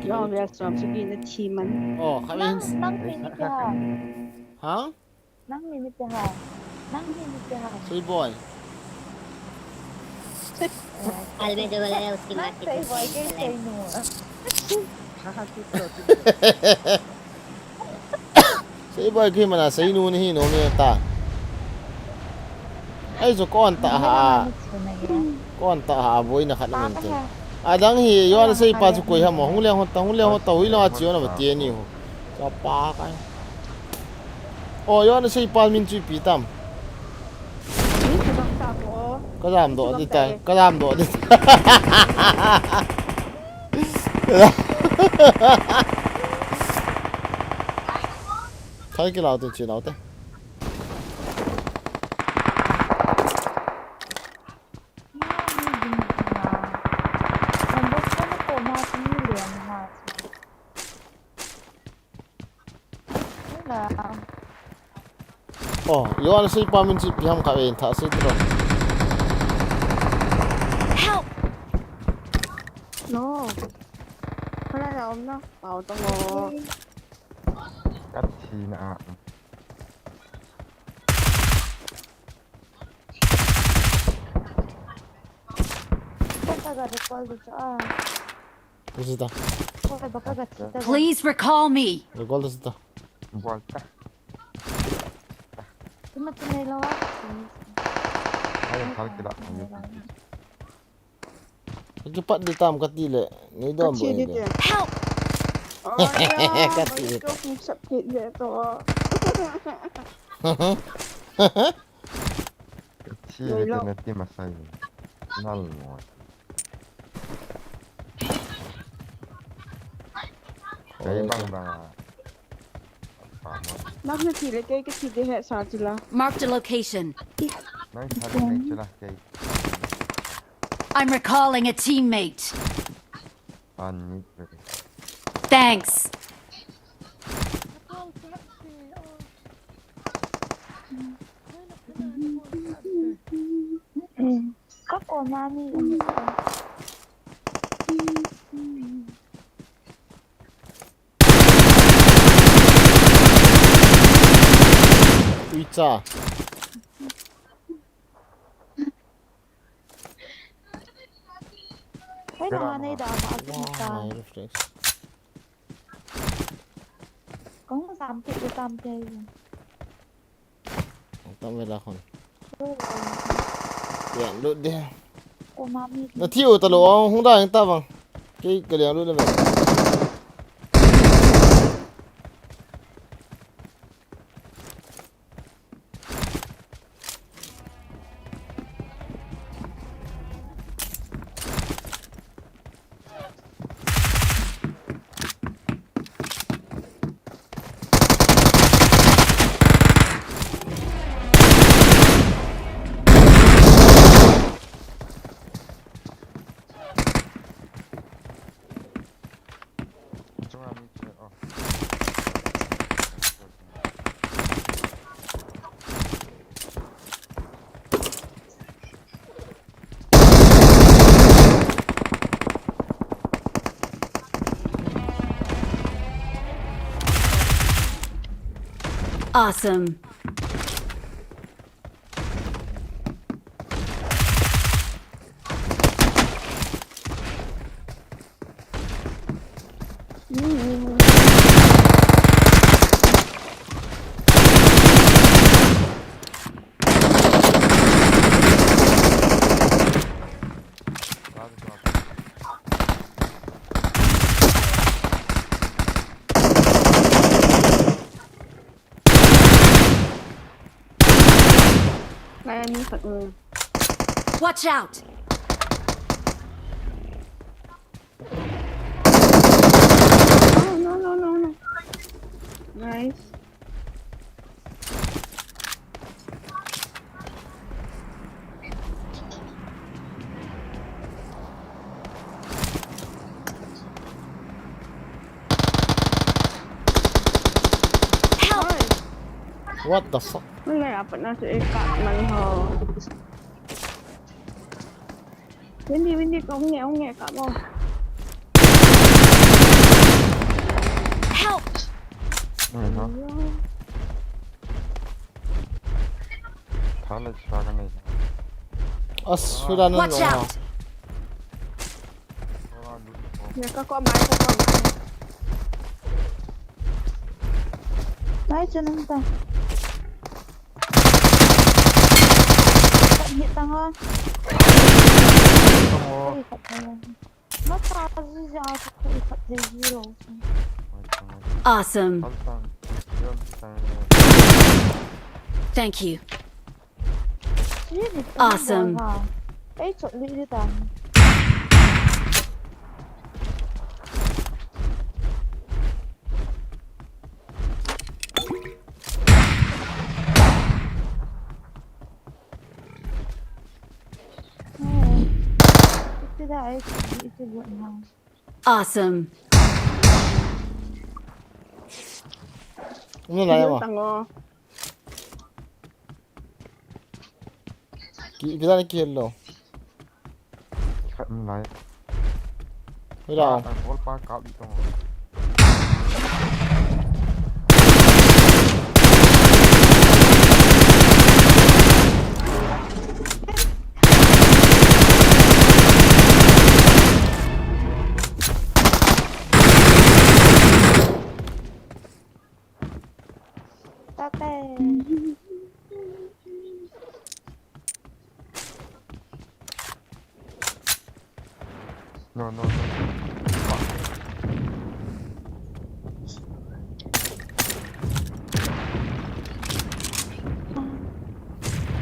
Long restaurant to be in the team man. Oh, kami. Ha? Soy boy. Alberto बोला उसकी बात Soy boy khi mà là say nu ni no me ta. Ai zo kon ta ha. Kon ta ha boy na khat na min. Dang hi yo na say pa chu koi ha mo hung le ho ta hui la chiu na ba tie ni ho. Cha pa kai. Oh yo na say pa min chu pi tam. Có làm độ đi tay, có làm độ đi. Thấy cái nào thì chuyện nào thế? Oh, yo ana say pa min chi pi ham ka en tha se tro. No. Hola là ông đó. Bảo tao ngồi. Cắt chi nạ. Visita. Please recall me. Recall visita. Volta. Cepat di tam kati le. Ni dom boy. Help! Kati le. Chi le te metti masai. Nal mo. Cái băng băng. Mắc nó thì lấy cái thì để hệ sao chứ là. Marked a location. Nang thali ne chula cái. I'm recalling a teammate. An ni. Thanks. Có cô mami. Ui cha. cái nó này đã bảo chúng ta Wow, reflex. có một giảm thiệt của tam chơi Tạm biệt là con. Tiện luôn đi. cô mami Nó thiếu tao lo khôngได้ta bằng. Cái đèn luôn đấy. Awesome. Này anh phật người. Watch out. No. Nice. What the fuck? Mới là dapat nasi ikat manho. Windy kau ngek kat bawah. Help. Thả lại xóa cái này. Sudah nung. Watch out. Ya kau mai. đấy cho nên ta hiện tăng hơn nó ta gì ra thì phải thấy gì rồi Awesome. Thank you. Awesome. ấy chọn lụy đi ta Awesome. Nó lại mà. Cái này kia lo. Khẩn lại. Bây giờ. Bol pa cạo đi tông. No.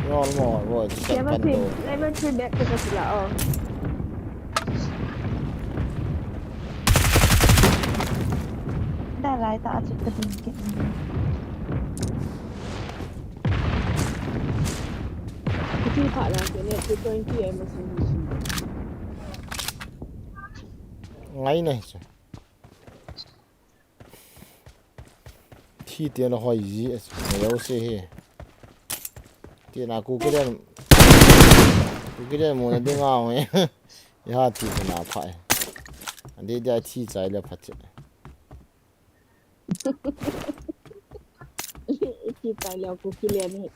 Ngon mỏi rồi, chỉ cần đồ. Level 3 back ke sila. đã lại ta chỉ cần kiện Kita tak lah kena 220 em masih. Ngay này. Thì tiền là hỏi gì? Đâu xe he. Tiền là cô cái đây muốn đi ngang ấy. Ya thì nào phải. Anh đi ra thì trái là phát triển. Kita lah aku kilian ni.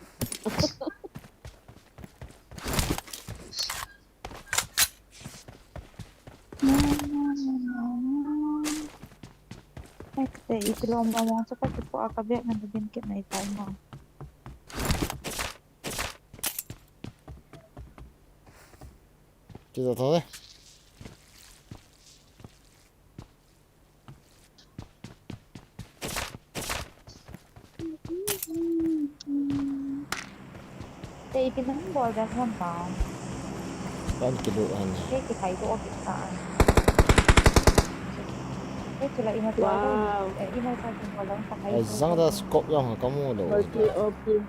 Kalau ngomong cepat cepat akabek ngan bin kit nai time. Kita tahu deh. Tapi pinang bol dah kan. Kan keduaan. Kita kai tu kita. Cila ina tu Wow. ina sa bola pakai. Ai zang dah scope yang kamu dah. OP.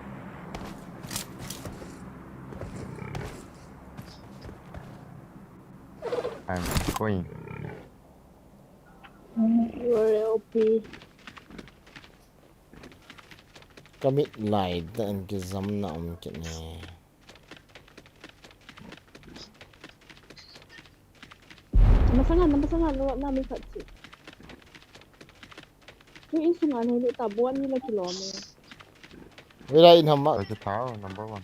I'm going. You're OP. Kami lai dan ke zam na mungkin ni. Masangan luwag namin katsi. Yung insungan hindi tabuan nila kilome. Wala in hama. Like a tower, number 1.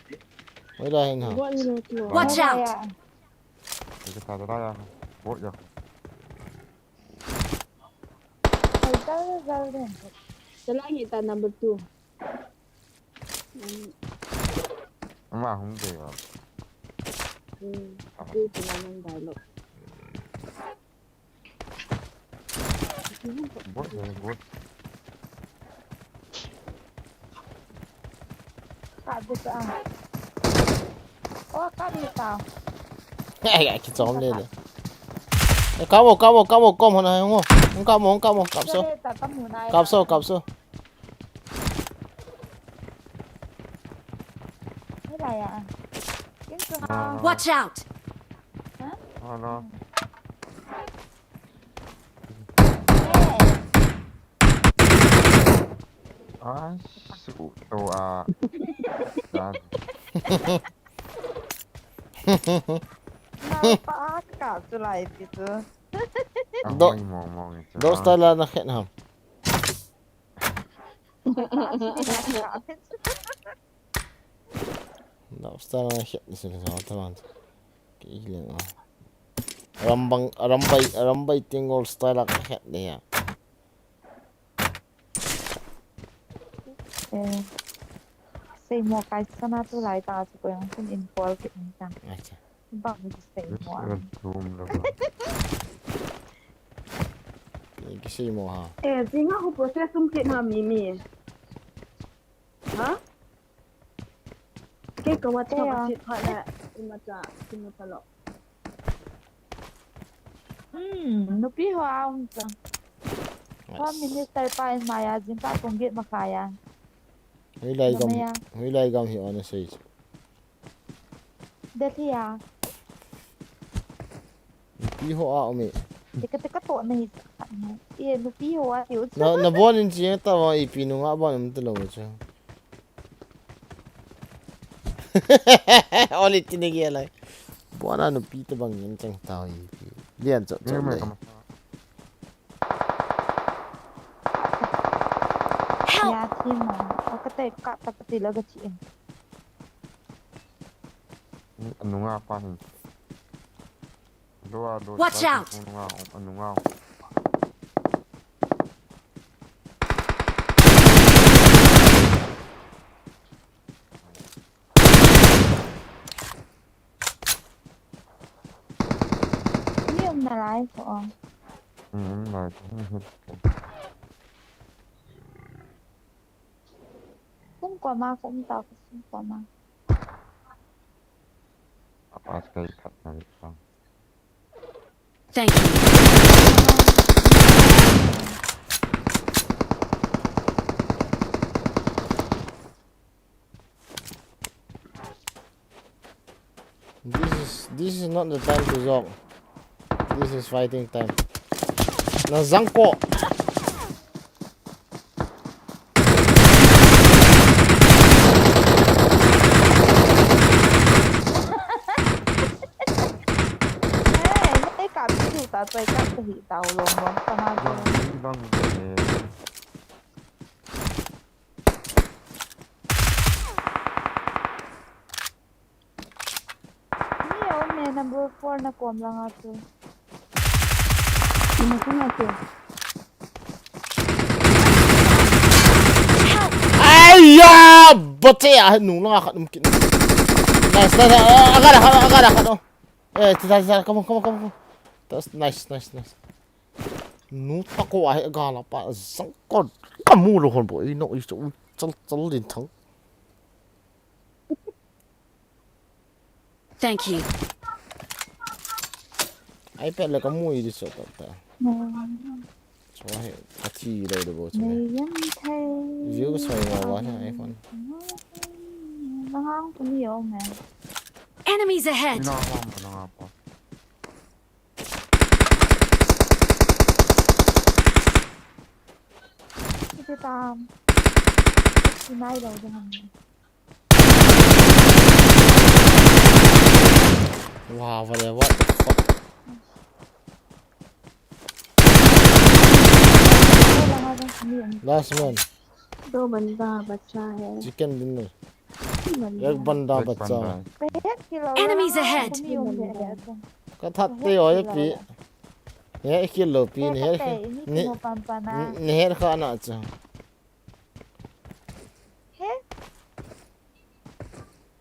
Wala in ha. Tabuan nila kilome. Watch out! Like a tower, what ya? Sa langit ta number 2. Mà không để à? Yung pinanang dialogue. What? Kado sa. Oh, kado tao. Ai cái chóm lên rồi. Cabo com hồi này không cabo cặp sâu. Thế này à? Kiến cơ ha. Watch out! No. Ai, sự đồ à. Nampak kau tu lah itu. Dos tala na khen ham. Dos tala na khen ni sila sa taman. Kailan ah. Arambay tingol style ka khen niya. Say mo kahit sana tu lah ita ko yung sin info kit niya. Acha. Bang ni say mo. Kasi mo ha. Zinga ko proses kit na mimi. Ha? Ke ko wat ka sit phala imacha lo. Nupi ho aung sa. Wa minister pa in maya jin pa kong git makaya. Huy lai gam hi on say. Dati ya. Pi ho a me. Teka to na hi. Ye nupi ho a tiu. Na bon in chi ta wa ipinu nga bon am tlo mo cha. Oli tinigi alai. Bona no pi ta bang yin chang ta hi. Lian cho le. Ya chi mo. O ka te ka ta ti la ga chi. Anu nga pa hin. Watch out! Anu nga. Yung na lai ko. Lại. Cũng qua ma cũng tao cũng qua ma. Apa sekali kat nanti. Thank you. This is not the time to jog. This is fighting time. Na zangko. Cảm chủ ta tôi cảm từ hị tàu lồng lồng ta ma Vâng, nhiều nè number 4 na kom lang ato. Ano ko nga to? ya bace ya nu nga khat mungkin nice agak no kita come on that's nice nu tako ai agala pa sang kon kamu lo hon boy no is chal din thang Thank you. ai pe la kamu i so ta so he athi lo de bo chme view so ma wa na iphone Enemies ahead. Ina nga pa. Cái tao cái này đâu cho mình wow what the fuck last one दो बंदा बच्चा है chicken dinner एक बंदा बच्चा Enemies ahead. ka that te oi pi he ki lo pi ne her kha na cha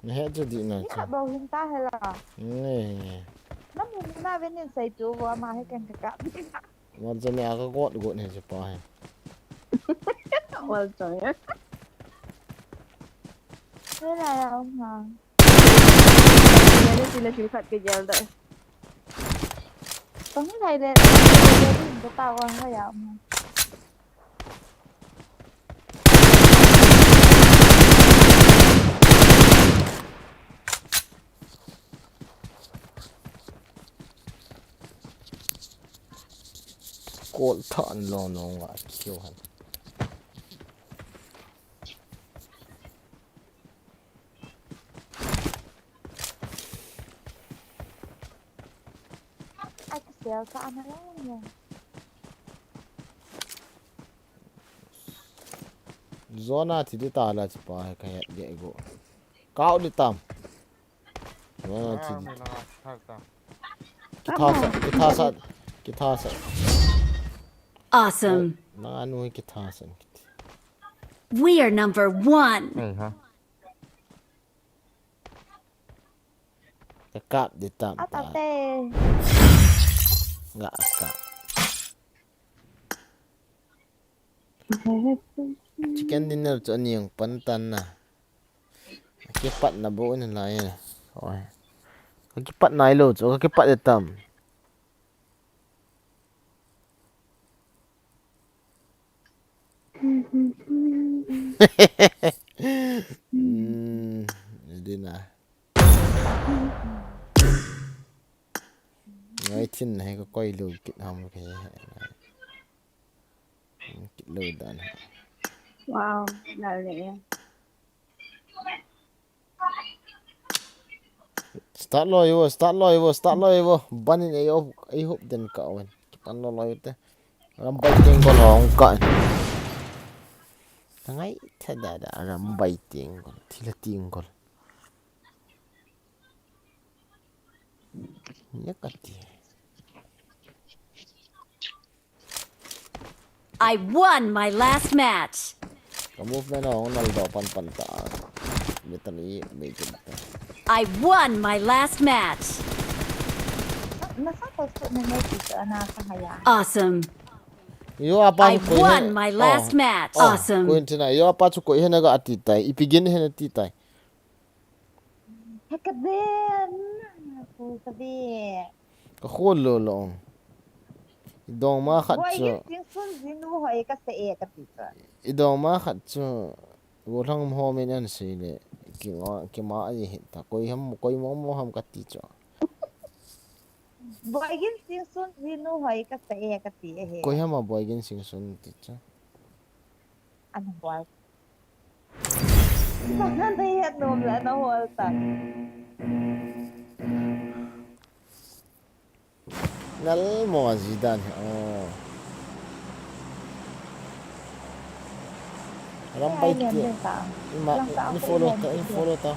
ne he chu di na cha bao hình ta hay là ne nó muốn na bên này xây chỗ vào mà hay càng cả mar cha ne ka got ne cha pa he और चाहिए thế là ông hả मैंने सिले सिल खट के jail they tống thầy lên cái tao ăn cái ông got than lo no nga kyo han ai cái xéo sao nó lắm zona thi di ta la chi pa he ka ge go kau di tam zona thi Ina nga thak ta. kita sa Awesome. na nu kita sa We are number 1. Hey ha. ka kap di tam áo ta tao tê nga ka chicken dinner cho niang pantan na cái pat na bo na lai na oi cái pat nai lo cho cái pat de tam đi nè ngay thiên này có quay lùi kịch hồng cái kịch lùi đàn wow डाल रहे हैं start lo yo bani ne yo ai hope den ka wen pan lo lo te ram bai teng ko long ka ngai tha da ram bai teng ko thila ting ko nyakati I won my last match. kamu na no nal do pan ta betan i me ta I won my last match. nó sắp có sự này chỉ sợ nào sang hay à Awesome. yo apa I won my last match. Awesome. ko intina yo apa chu ko hena ga ati tai ipigin hena ti tai hết cái bên phụ cái bên ka khol lo lo idong ma khat vậy chu tiếng xuân gì nu hỏi cái sẽ cái gì cơ idong ma khat chu wo thang ho men an si le ki ma ai hit ta koi mo ham ka ti chu vậy tiếng xuân gì nu hỏi cái sẽ cái gì hết koi ham ma boy gen sing sun ti chu anh hỏi nó đây hết nôm lại nó hỏi ta nal mo zidan oh ram bai ti ma ni follow ta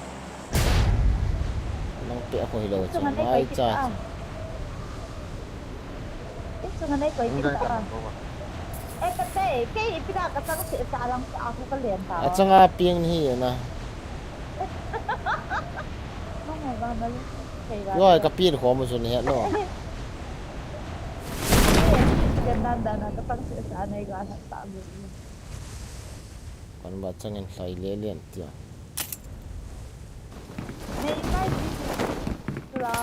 nang pe ko hilo chu mai cha ít cho anh ấy quay Không cái đây tao cả. kate kay pila ka tang si sa lang sa ako ka len ta at nga ping hi na no mo ba na kay ga yo ka pin ko mo sun he no ganda na ka tang si sa nay ga sa ta mo kan ba changin sai le len tia nay kai la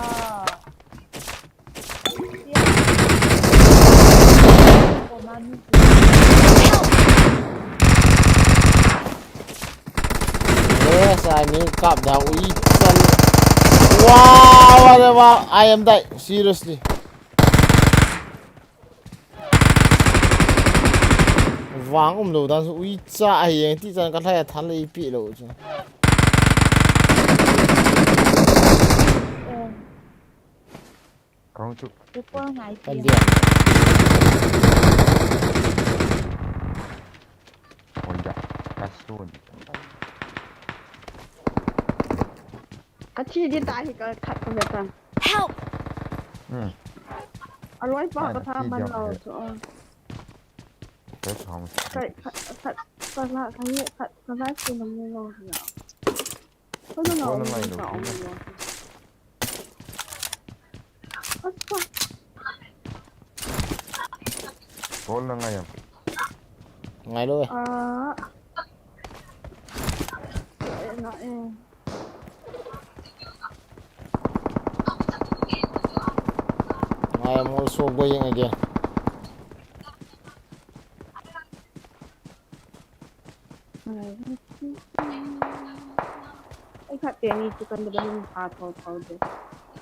ko mani yes I mean cap da ui chan wow I am die seriously vang lo dan ui cha ai ti chan ka thai than le pi lo chu Kamu tu. ko ngai kan ti dia Oh ya. Kasun. Achi di tahi ka khat ka beta. Help! Alwai pa ka tha ban lo so. Cái phòng. Kai khat ka la ka ye khat ka la ku nam lo ya. Ko no no Ko no no no. no. Asa. Có là ngay à? ngai lo Na I am also going again ai khat tiền ni chỉ cần được mình phá thâu thâu được.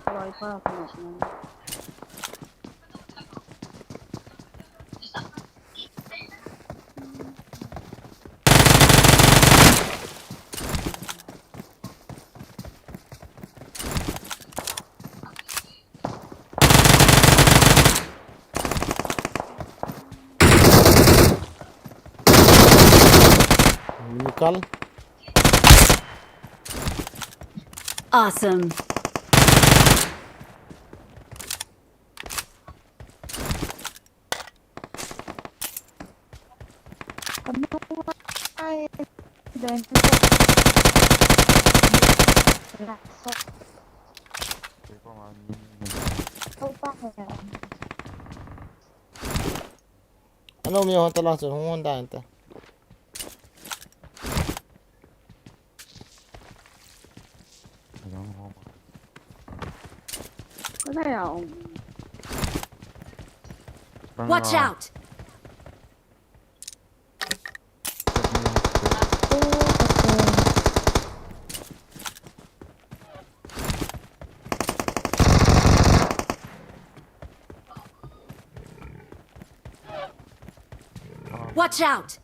Alwai pa ka na. Mikal Awesome. ai den Cái con ăn. ko pa ha ano mi ho ta la chu hon da ente Giống không? Có thể nào Watch out! Watch out!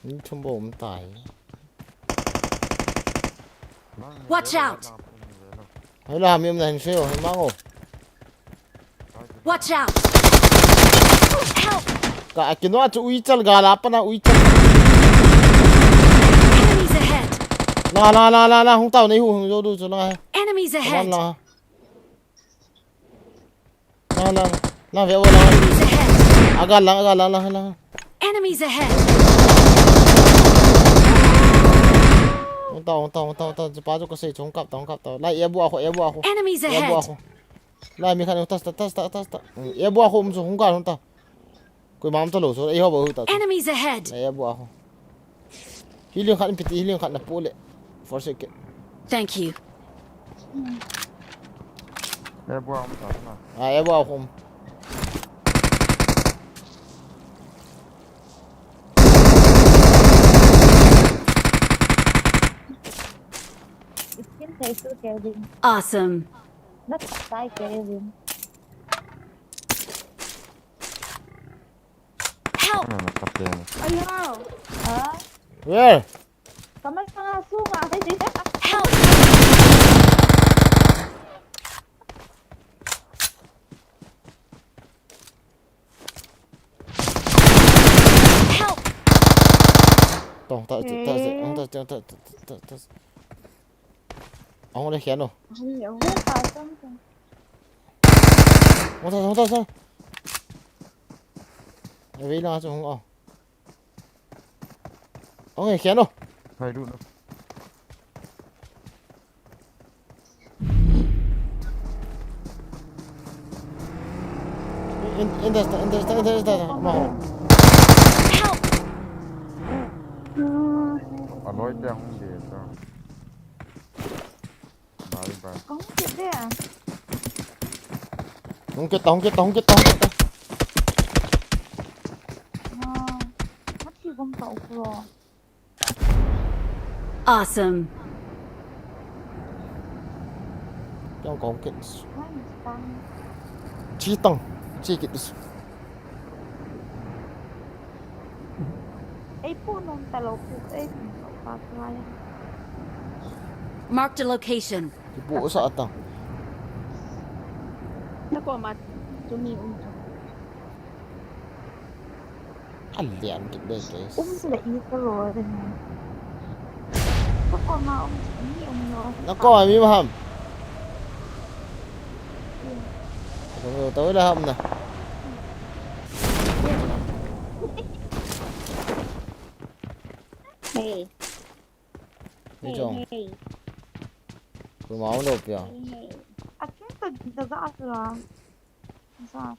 ni chum bo tai Watch out! hay là mi này siêu hay mang ô Watch out! Help! ka kinwa chu ui chal ga la pa na ui chal Enemies ahead! la hung tao nei hung jo du chu la Enemies ahead! la ve la Enemies ahead! aga la Enemies ahead! hung tao chu pa chu ko sei chung kap tao lai e bu a ho Enemies ahead! lai mi khan tas e bu a ho mu chu hung ka hung tao koi mam to lo so e ho bo ta Enemies ahead! e bu a ho healing khan piti healing khan na pole for second Thank you. Cái bom thật mà. e bu a ho Skin tay su Kevin Awesome. na tay Kevin Help! Cái này là tập tiền. Ayaw! where kamay mga sunga Help! Tông ta ông ta ông đây khéo rồi Hiểu. ông ta vì nó chứ không ông này khéo rồi Hay luôn đó. Interest mau Nói cho không để cho. Bye. Có chuyện đấy à? không chết Mất khi không cậu rồi. Awesome. trong có cái Quá là tăng. chi tăng chi cái Ấy phụ nông ta lâu phụ ấy cậu phá phá. Marked a location. cái bộ sợ tăng Nó có mặt chúng mình ăn liền cái đây cái Sẽ là ý tao rồi đây này. Có con mà ông chỉ ông rồi. nó coi mi mà hầm tới là hầm này Hey, đi chồng hey. cái máu nộp kìa À chúng ta ra rồi. Ra.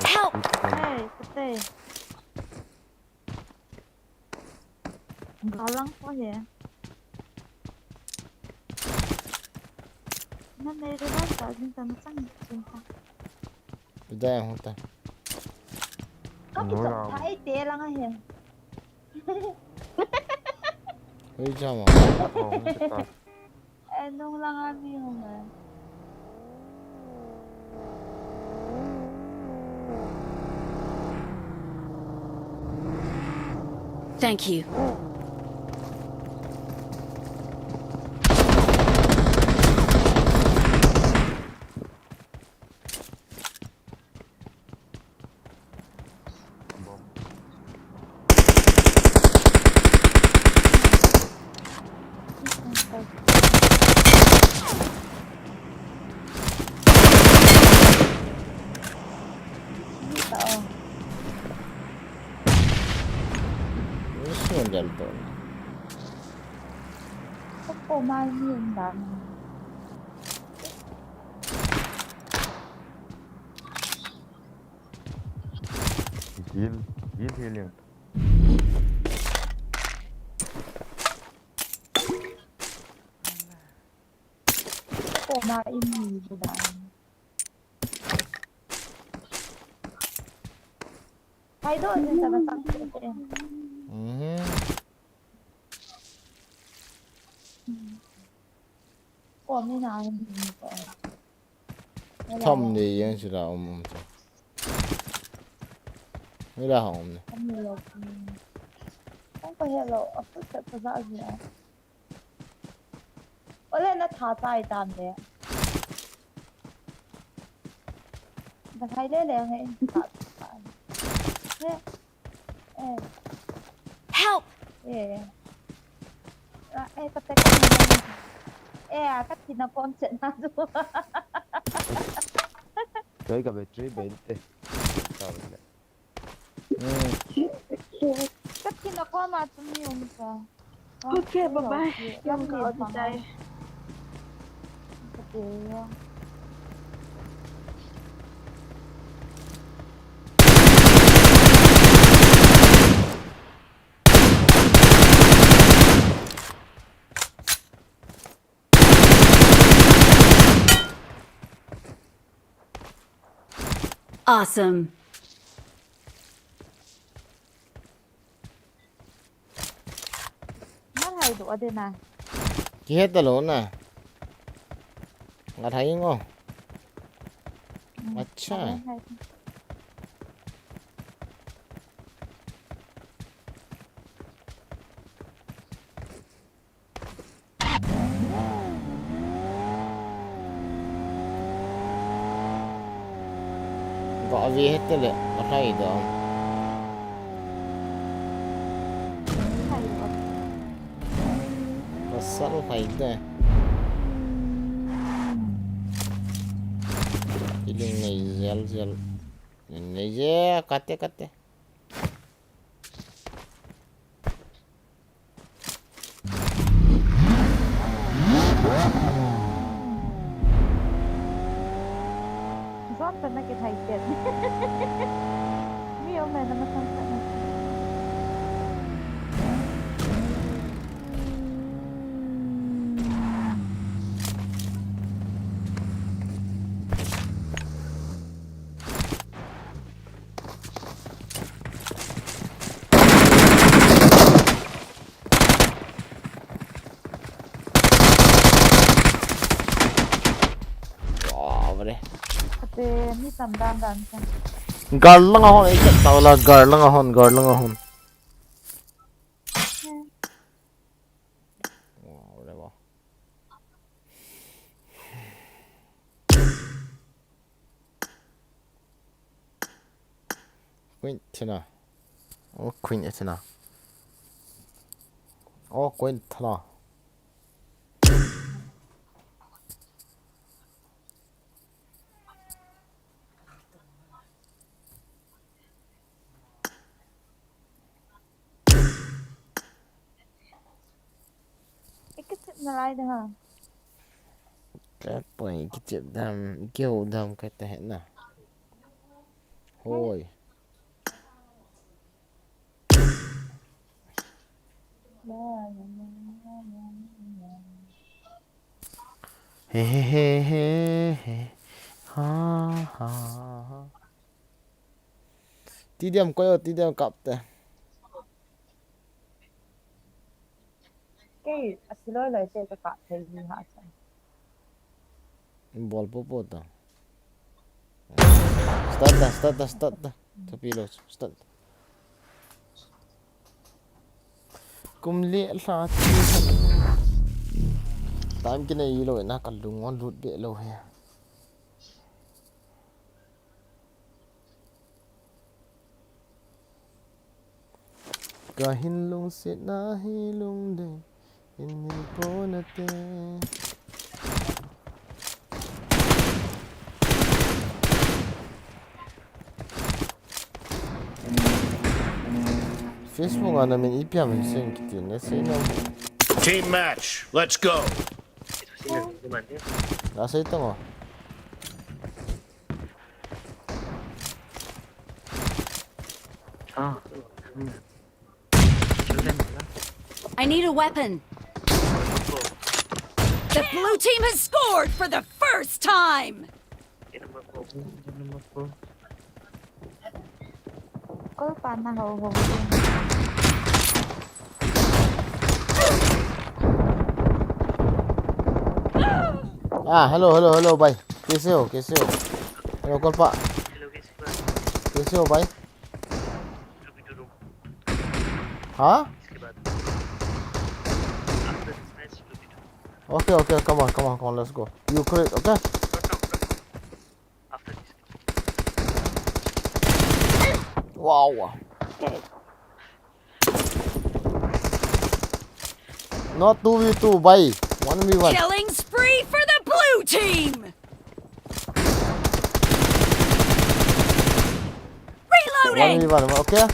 Help! Hey, kete. Galang po ya. Nó này đây là sao chúng ta nó sang chúng ta. đây không ta Có cái trọng thái tế lắm hả? đi cho mà Không chết ta. Em nung lang ami không à? Thank you. xuống dần tội Có cô mai miền đàn. Heal healing. Cô mai im đàn. Thay đổi nên ta phải tăng cường em. Cô mới nào em vậy? thăm đi vẫn chỉ là ông mới là hỏng này Không nhiều. Không có hiểu lộ ở phút sẽ có rõ gì ạ. Ở đây nó thả tay tạm đấy. Và thấy đây là hệ thả tay. Thế. Help! Patay ka naman. Kasi na-consent na doon. Kaya ka battery 20. Kasi nakuha natin yung sa... Okay, bye-bye. Yung ka di tayo. Okay. Awesome. Nó hay đủ đây nè. chỉ hết tao luôn nè là thấy không अच्छा avi hết lệ nó hay đó nó sẵn hay đây iling này gel này je kate Zon pa na kita high Mio man naman sa wow đấy Ate, ni tandaan ka. guard lang ako ikat tao la guard lang ako wow đấy wow queen thina oh queen thina oh queen thina Ikit na lai da ha. cái point cái chuyện đam kêu đam cái thế nào thôi he he he he he ha ha tí điểm cặp thế Cái asiloi lai te ka ka thei ni ha sa. ball po ta start tapi lo start kum le la time cái này lo na kalung ngon rút be lo he kahin lung sit na hi lung de in po na te Facebook ana min ipia min sen kitin na sei no Team match. Let's go. na sei tamo I need a weapon. The blue team has scored for the first time. Có pa na ho. ah hello भाई कैसे हो hello kolpa कैसे हो भाई हाँ okay come on let's go you correct okay wow not 2v2 भाई 1v1 Killing spree for the blue team. Reloading. 1v1 okay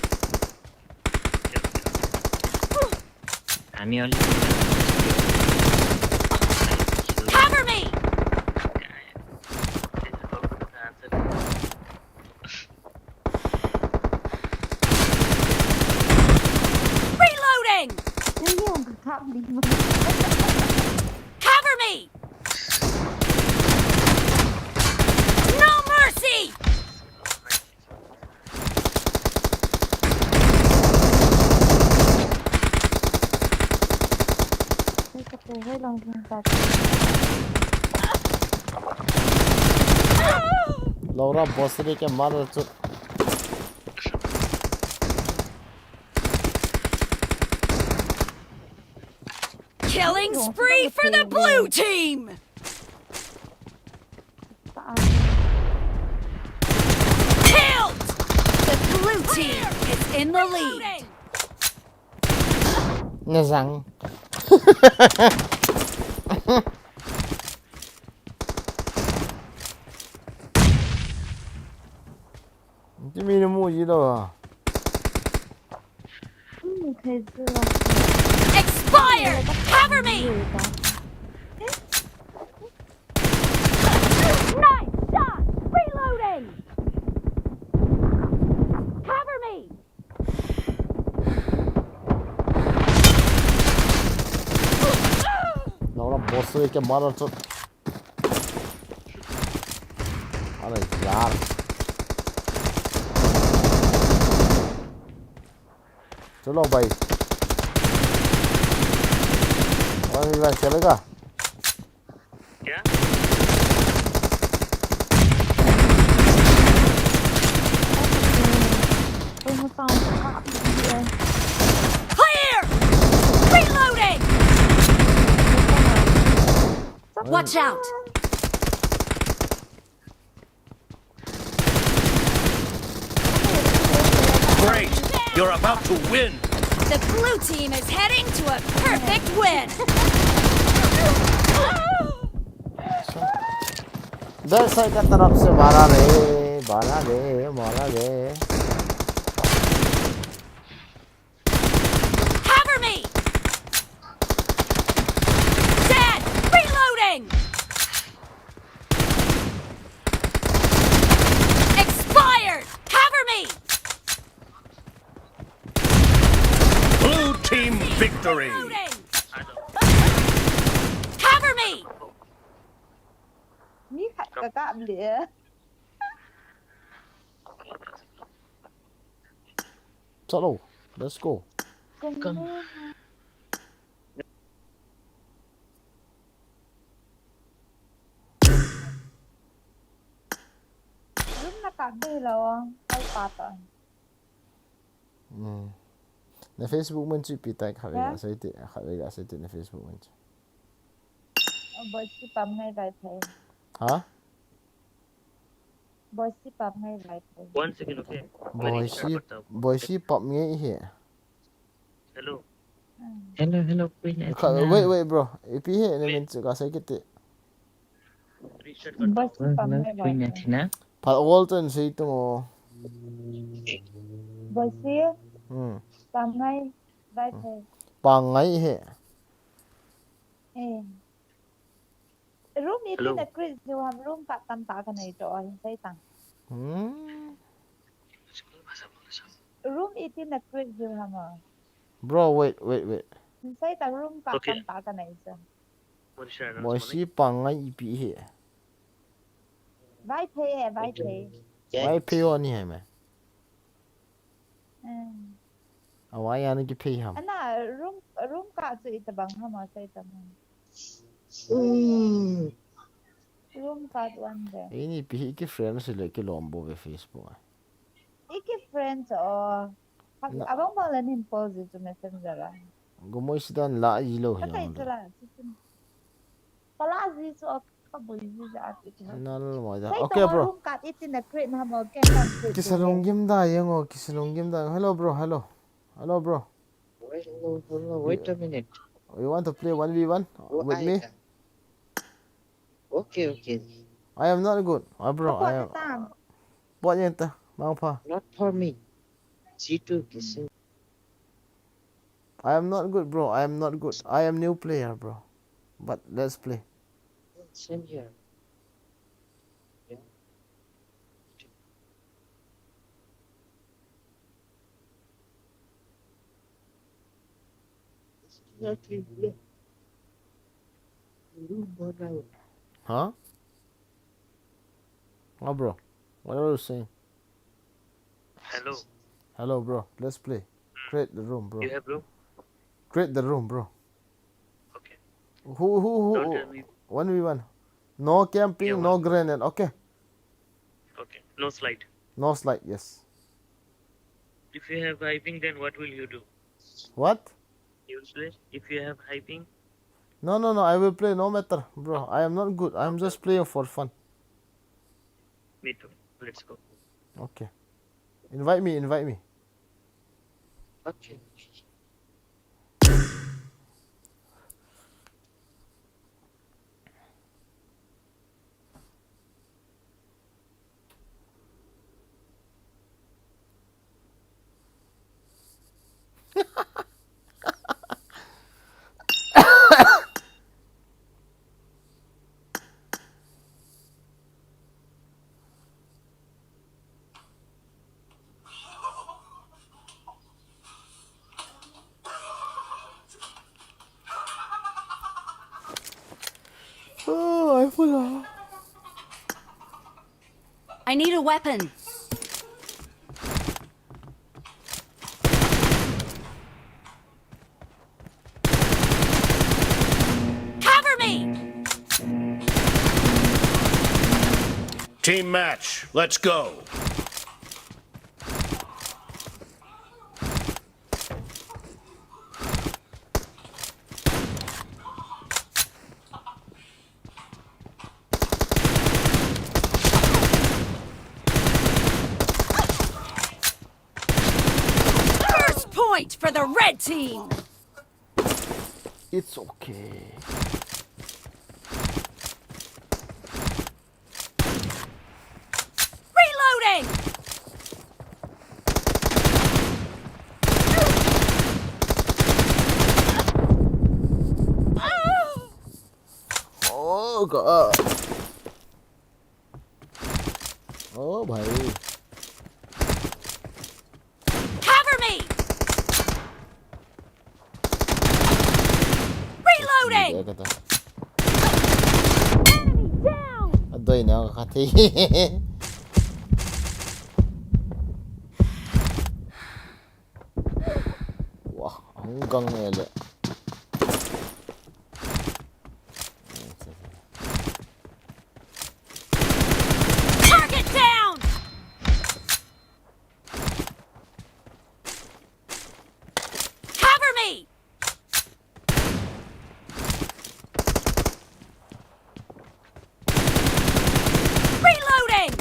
Cover me. Reloading. Hindi yung kakabli mo. Cover me. No mercy. Katuhoy lang yung Laura बसरे के मार चो Killing spree for the blue team. team is in the lead. Nghe rằng chứ mi nó mua gì đâu à? Thế rồi. Expired! Cover me! Nice shot! Reloading! Cover me! Nó là boss cái mà nó chút. अरे यार चलो भाई और भाई चलेगा क्या Clear! Reloading! Watch out! Great! You're about to win! The blue team is heading to a perfect win! दस की तरफ से मारा रे मारा रे Cover me! Dead! Reloading! Expired! Cover me! Blue team victory! Reloading! Cover me! Ní khạch cả cạm lĩa. चलो let's go Lúc nó cạm đi là ai phạt à?ใน Facebook มันจะปิดแต่เขาเลยใส่ติเขาเลยใส่ติใน Facebook มันจะ Bởi chỉ bấm ngay lại thế. ฮะ Bởi chỉ bấm ngay lại thế. 1 second okay บอยชีป๊อปเงี้ยเหี้ย hello hello Queen wait bro อีพีเหี้ยเนี่ยมันจะก็ใส่กิติ restart Bởi chỉ bấm ngay lại thế. พัดวอลตันใส่ตัว Bởi chỉ bấm ngay lại thế. ปังไงเหี้ย Room ini nak Chris jawab room tak tanpa kan itu saya tang. Room itu nak Chris jawab bro wait saya tang room tak tanpa kan itu. บอยชีปังไงอีพีเหี้ย Vai thế. ไว้เพย์วันนี้เห็นไหมเอาไว้ยันกี่เพย์ครับ Ana room kat tu itu bang hama saya tang. Room kat one day. ไอ้นี่พีกี่ friends เลยกี่ลอมโบไป Facebook อ่ะ Iki friends abang malah nin pause itu messenger lah. ก็ไม่สิดันละอีโลเหี้ย Kata itu lah. Kalau Aziz kabul juga itu. นั่นละมั้ง Saya โอเค tahu bro room kat itu nak create nama kan. kisalong da yang kisalong game da hello bro hello bro Wait a minute. you want to play 1v1 with me Okay. I am not good bro I am buat yang ta bang pa Not for me. G2 kissing. I am not good bro I am not good I am new player bro but let's play Same here. huh bro what are you saying hello bro let's play create the room bro you have room create the room bro okay who don't tell me 1v1 no camping Yeah, no grenade okay okay no slide no slide yes if you have hyping then what will you do what you will play if you have hyping no I will play no matter bro I am not good I am just playing for fun me too let's go okay invite me Okay. I need a weapon. Cover me! Team match. Let's go. First point for the red team. It's okay. Reloading! Oh god. Oh भाई. Cover me! Reloading! Dia kata. Enemy down! Adoy na ako kati. Wah, hanggang ele. Target down! Cover me! Reloading!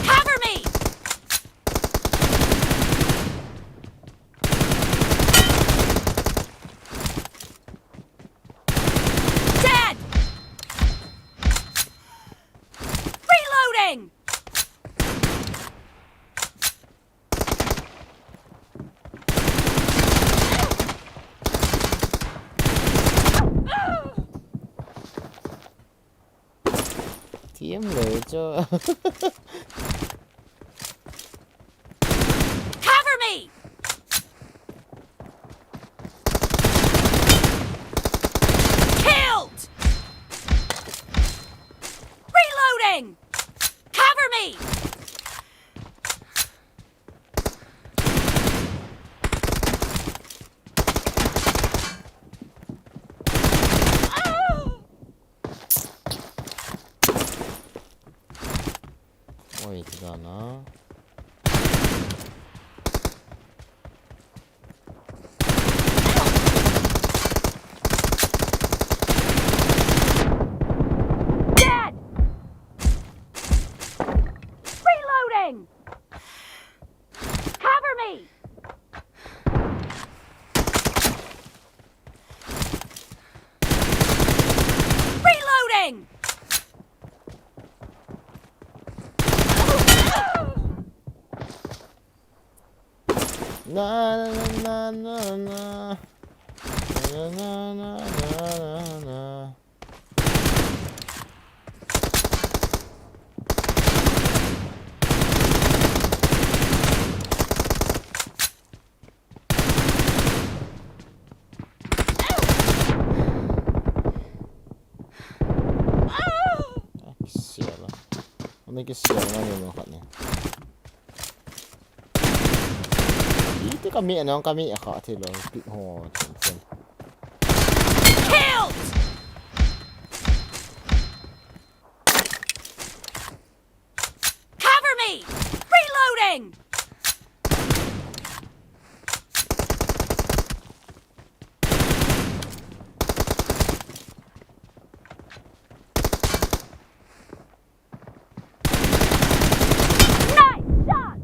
Cover me! Dead! Reloading! Tiêm người cho. Cover me! Killed! Reloading! Cover me! Wait, Edam Nah. Dead! Reloading! Cover me! Reloading! Na na na na na. Na na na na na. Sial lah. Ano kisial man yung mga kanya. Itu kami ano kami akatilo. Oh, tension. Killed! Cover me! Reloading! Nice shot!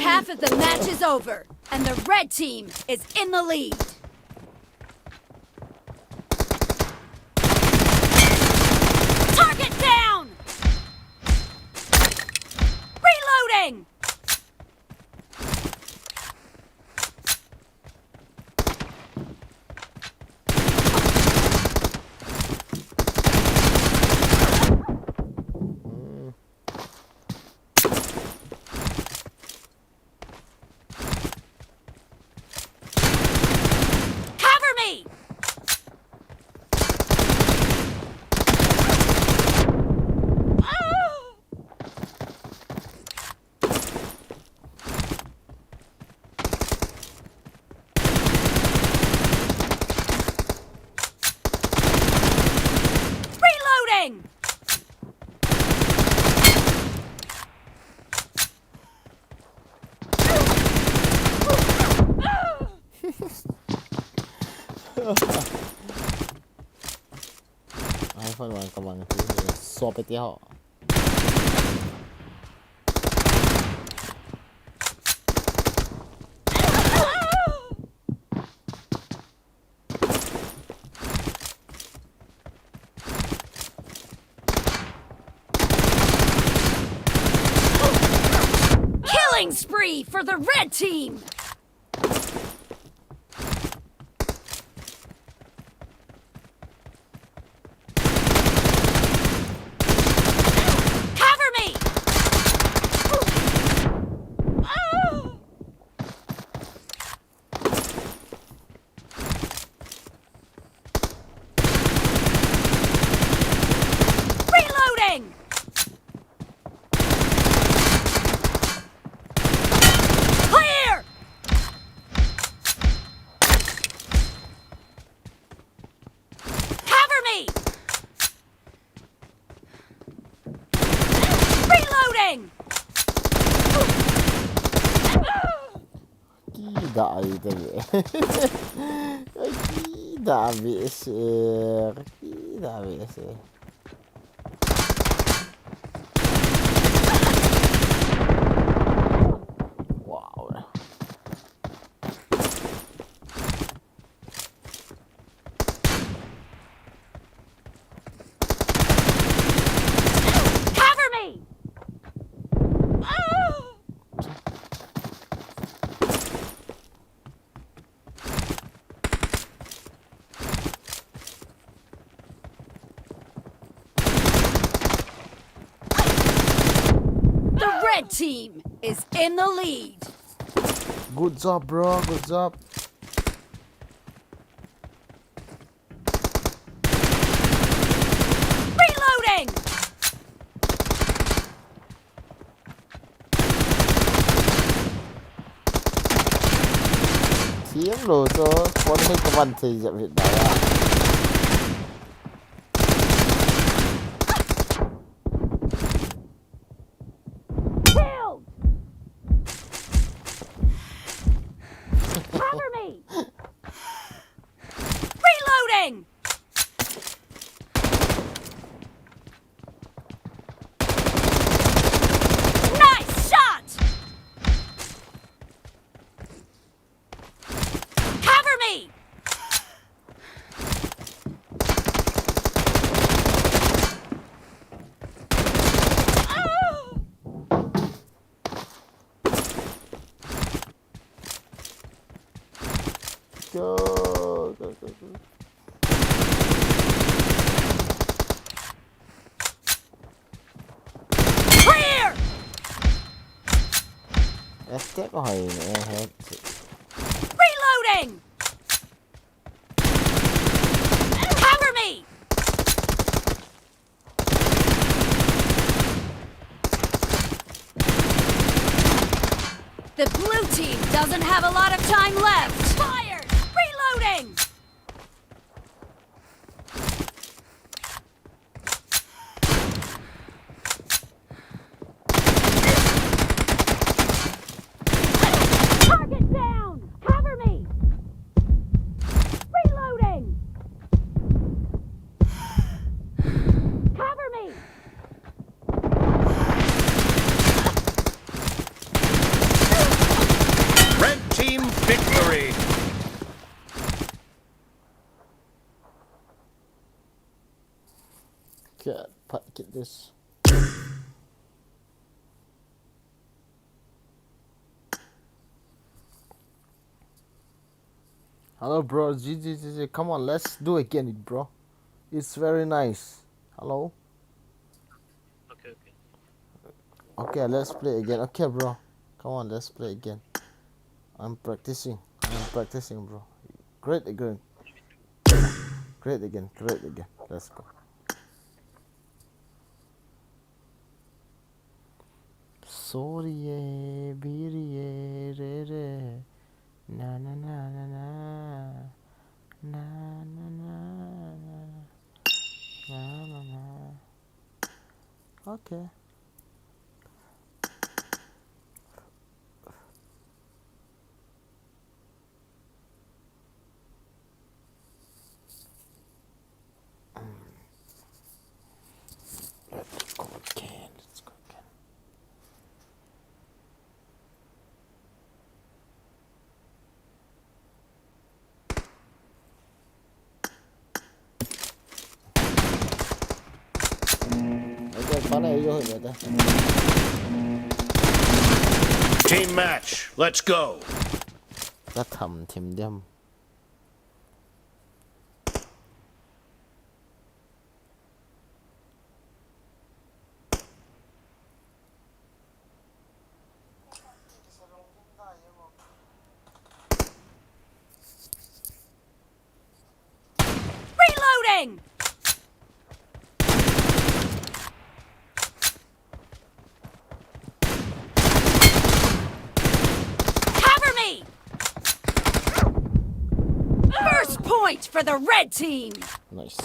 Half of the match is over, and the red team is in the lead. Target down! Reloading! Cover me! Reloading! Hai phân bằng cầm bằng soไปเที่ยว Killing spree for the red team! Cover me! Reloading! Clear! Cover me! Reloading! Gida ide vi. Gida vi ser. Gida vi ser. Wow. Cover me! The red team is in the lead. Good job, bro. Good job. Reloading! Thiếm rồi cho con hết cái văn thì dạy việc đó à. Killed! Cover me! Reloading! Nice shot! Cover me! Go, go, go, go. Clear! Este có hồi nữa hết. Reloading! Cover me! The blue team doesn't have a lot of time left. Fired! Reloading! Target down! Cover me! Reloading! Cover me! get this. Hello, bro. GG. Come on, let's do again, bro. It's very nice. Hello. Okay, let's play again. Okay, bro. Come on, let's play again. I'm practicing, bro. Great again. Great again. Let's go. Sorry, biri, re. Na na na na na. Na na na na. Na na na. Okay. Let's go again. Team match. Let's go. Đã thầm thìm đêm. Reloading! Cover me! First point for the red team! Nice.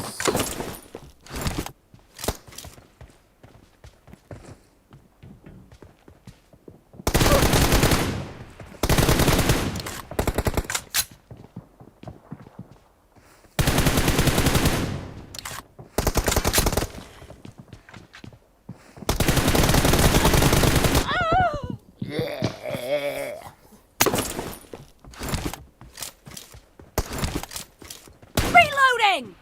Reloading!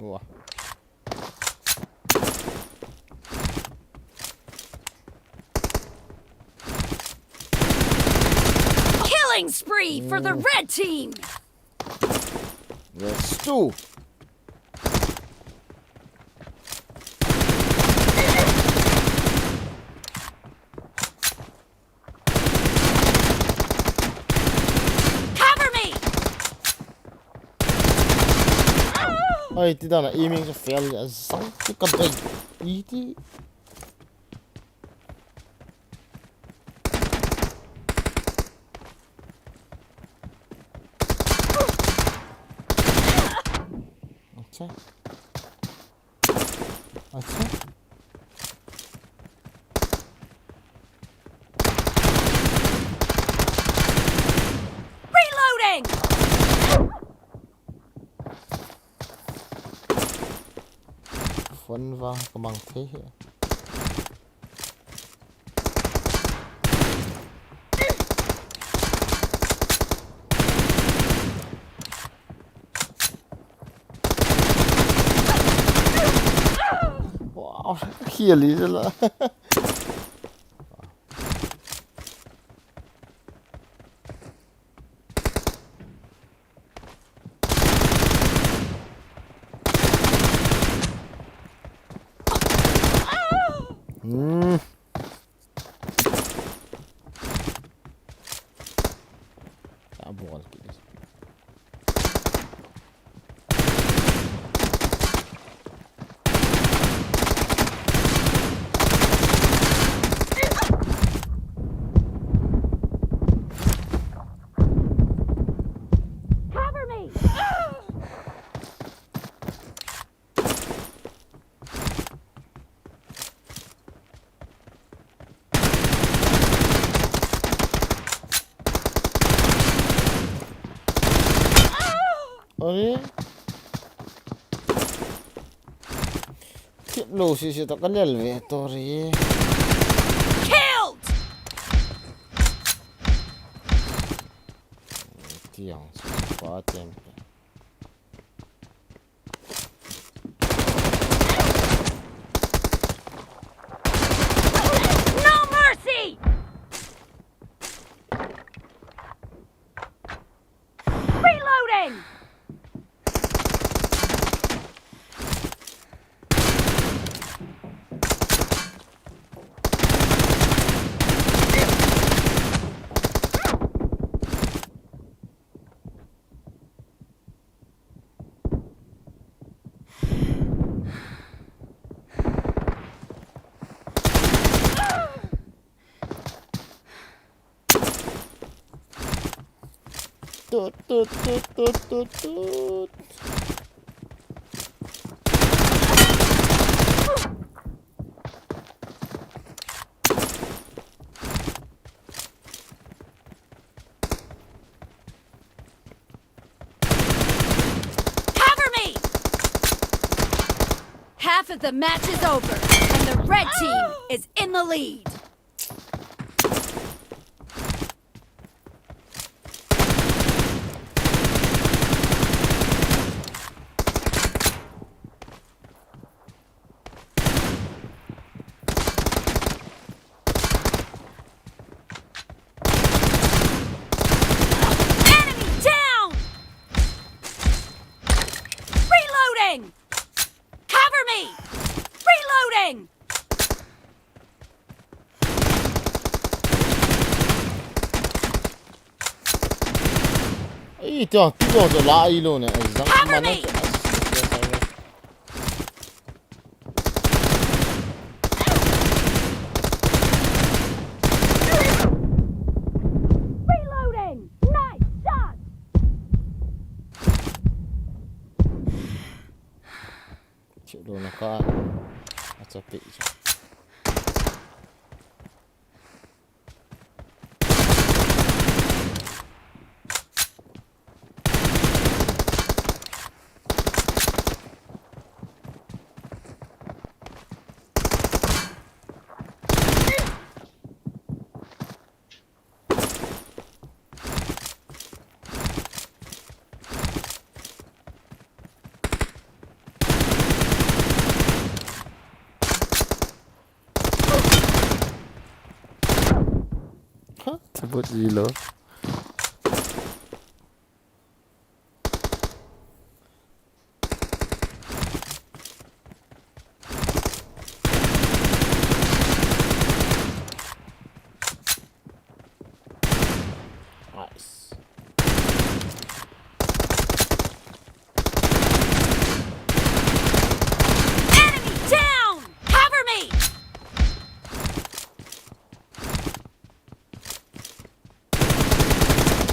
Ủa. Killing spree for the red team! Yes, two. Cover me! Ơi, tí tao là aiming cho fail ya. Sống cái con tay. Ý tí. अच्छा. अच्छा. Reloading! Phân vào cái bằng thế hệ. Wow, kia lý ra là. Tá bom, querido. Cover me! Ôi, thiệt lù xì xì tao cái lèn về tôi đi. Killed! Tiếng quá tiền. No mercy! Reloading! Tut tut tut tut tut tut. Cover me! Half of the match is over, and the red team is in the lead. Enemy down! Reloading! Cover me! Reloading! Ý tưởng tí đồ rồi lại luôn này, răng Cover mà nó me! Reloading! Nice shot! chịu đồ nó có cho bị sebut gila. Nice. Enemy down! Cover me!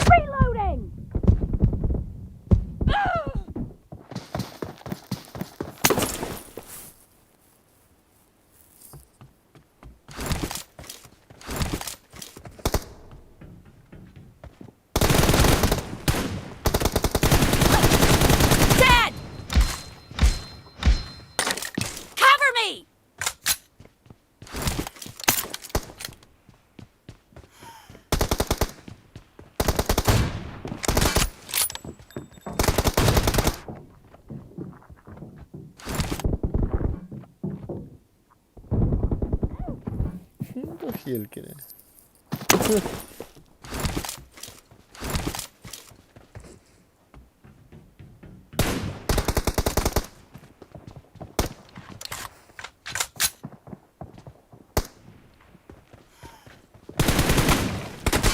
Reloading! Dead! Cover me! Có heal kìa.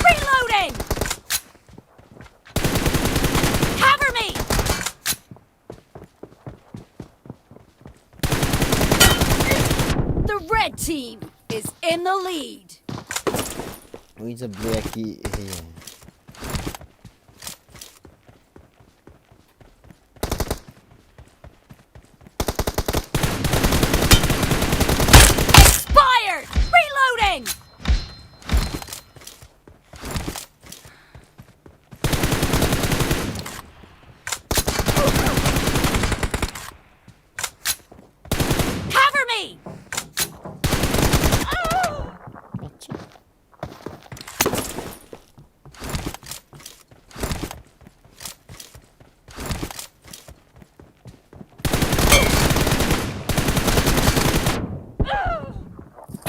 Reloading! Cover me! The red team is in the lead. Ui giờ Blackie. Expired! Reloading!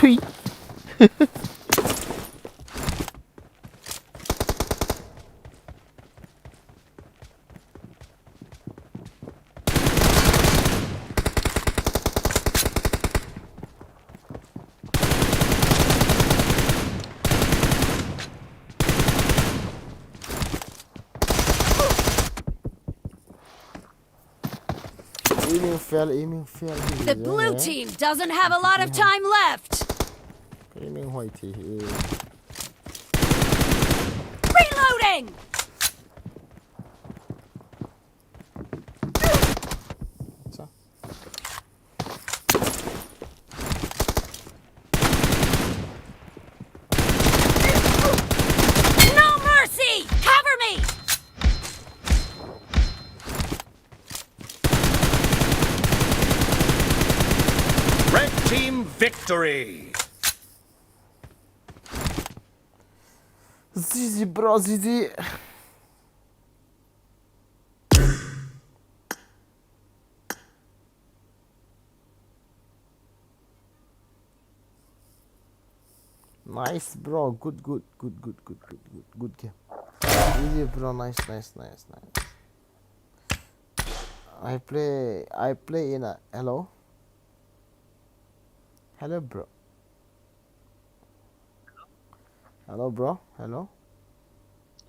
Thui. Aiming fail. The blue team doesn't have a lot of time left. Aiming hoài thì Reloading! sao? No mercy! Cover me! Red team victory. Zizi bro, Zizi. Nice bro, good game. Easy bro, nice. I play in a hello bro. Hello bro, hello.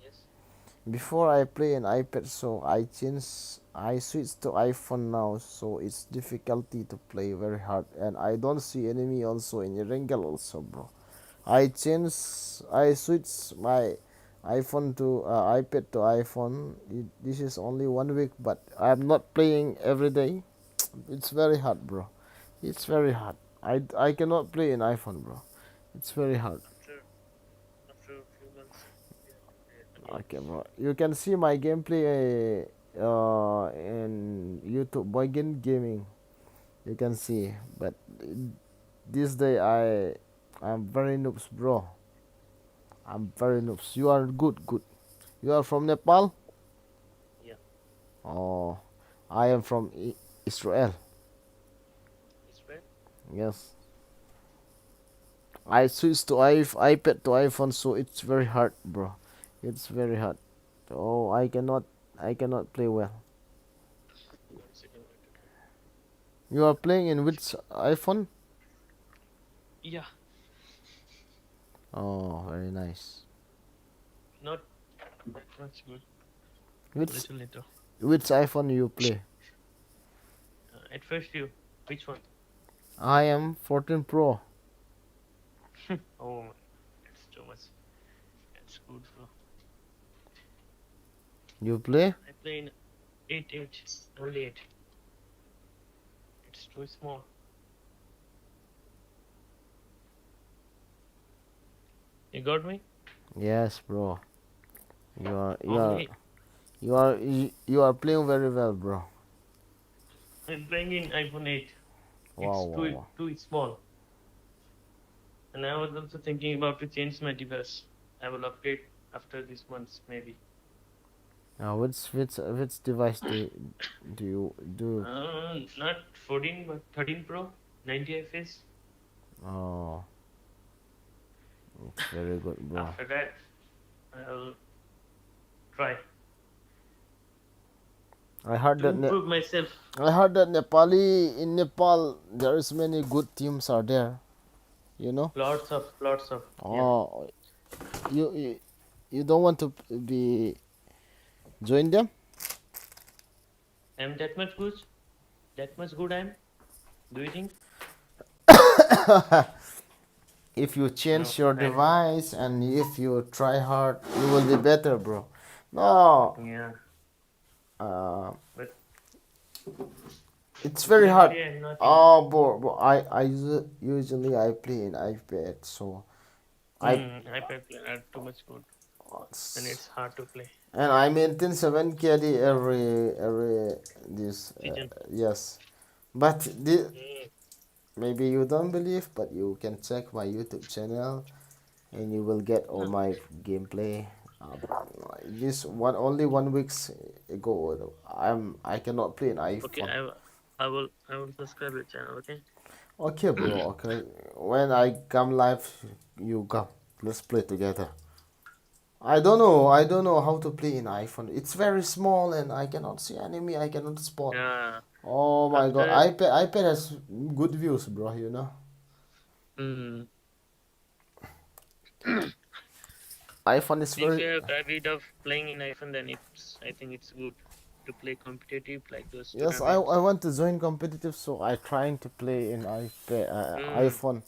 Yes. Before I play an iPad, so I switched to iPhone now, so it's difficulty to play very hard, and I don't see enemy also in the wrangle also, bro. I switched my iPhone to iPad to iPhone. This is only 1 week, but I'm not playing every day. It's very hard, bro. It's very hard. I cannot play in iPhone, bro. It's very hard. After a few months, Okay, bro. You can see my gameplay in YouTube, Boygen Gaming. You can see, but this day I'm very noobs, bro. I'm very noobs. You are good. You are from Nepal? yeah, Oh, I am from Israel. it's right. Yes. I switched to iPad to iPhone, so it's very hard, bro. It's very hard. Oh, I cannot play well. 1 second. You are playing in which iPhone? Yeah, Oh, very nice. not that much good. Which Little later. which iPhone you play? At first, which one? I am 14 Pro. Oh, that's too much. That's good, bro. You play? I play in 8, only 8. It's too small. You got me? Yes, bro. You are you are Only you are you are playing very well, bro. I'm playing in iPhone 8. Wow, It's wow, too wow. too small. And I was also thinking about to change my device. I will upgrade after this month, maybe. Which device do you do? Not 14, but 13 Pro, 90 FPS. Oh, it's very good, bro. After that, I'll try I heard to that improve myself. I heard that Nepali in Nepal there is many good teams are there. You know? Lots of, yeah. Oh, you you don't want to be join them? I'm that much good. That much good I'm. Do you think? If you No, change your I'm. device and if you try hard, you will be better, bro. No, Yeah, uh, but it's very hard. today I'm not. Oh, bro, usually I play in iPad, so I iPad play are too much good, and it's hard to play. and I maintain 7 KD every this Season. yes, but this, Mm, maybe you don't believe, but you can check my YouTube channel and you will get all my gameplay. Um, this one only 1 weeks ago. I cannot play an okay, iPhone. I will subscribe your channel. Okay. Okay, bro. Okay. When I come live, you come. Let's play together. I don't know. I don't know how to play in iPhone. It's very small and I cannot see enemy. I cannot spot. Yeah. Oh my god. After iPad has good views, bro. You know. mm, iPhone is if very. you're a bit of playing in iPhone, then I think it's good to play competitive like those Yes, I tournaments. want to join competitive, so I trying to play in iPad, Mm. iPhone.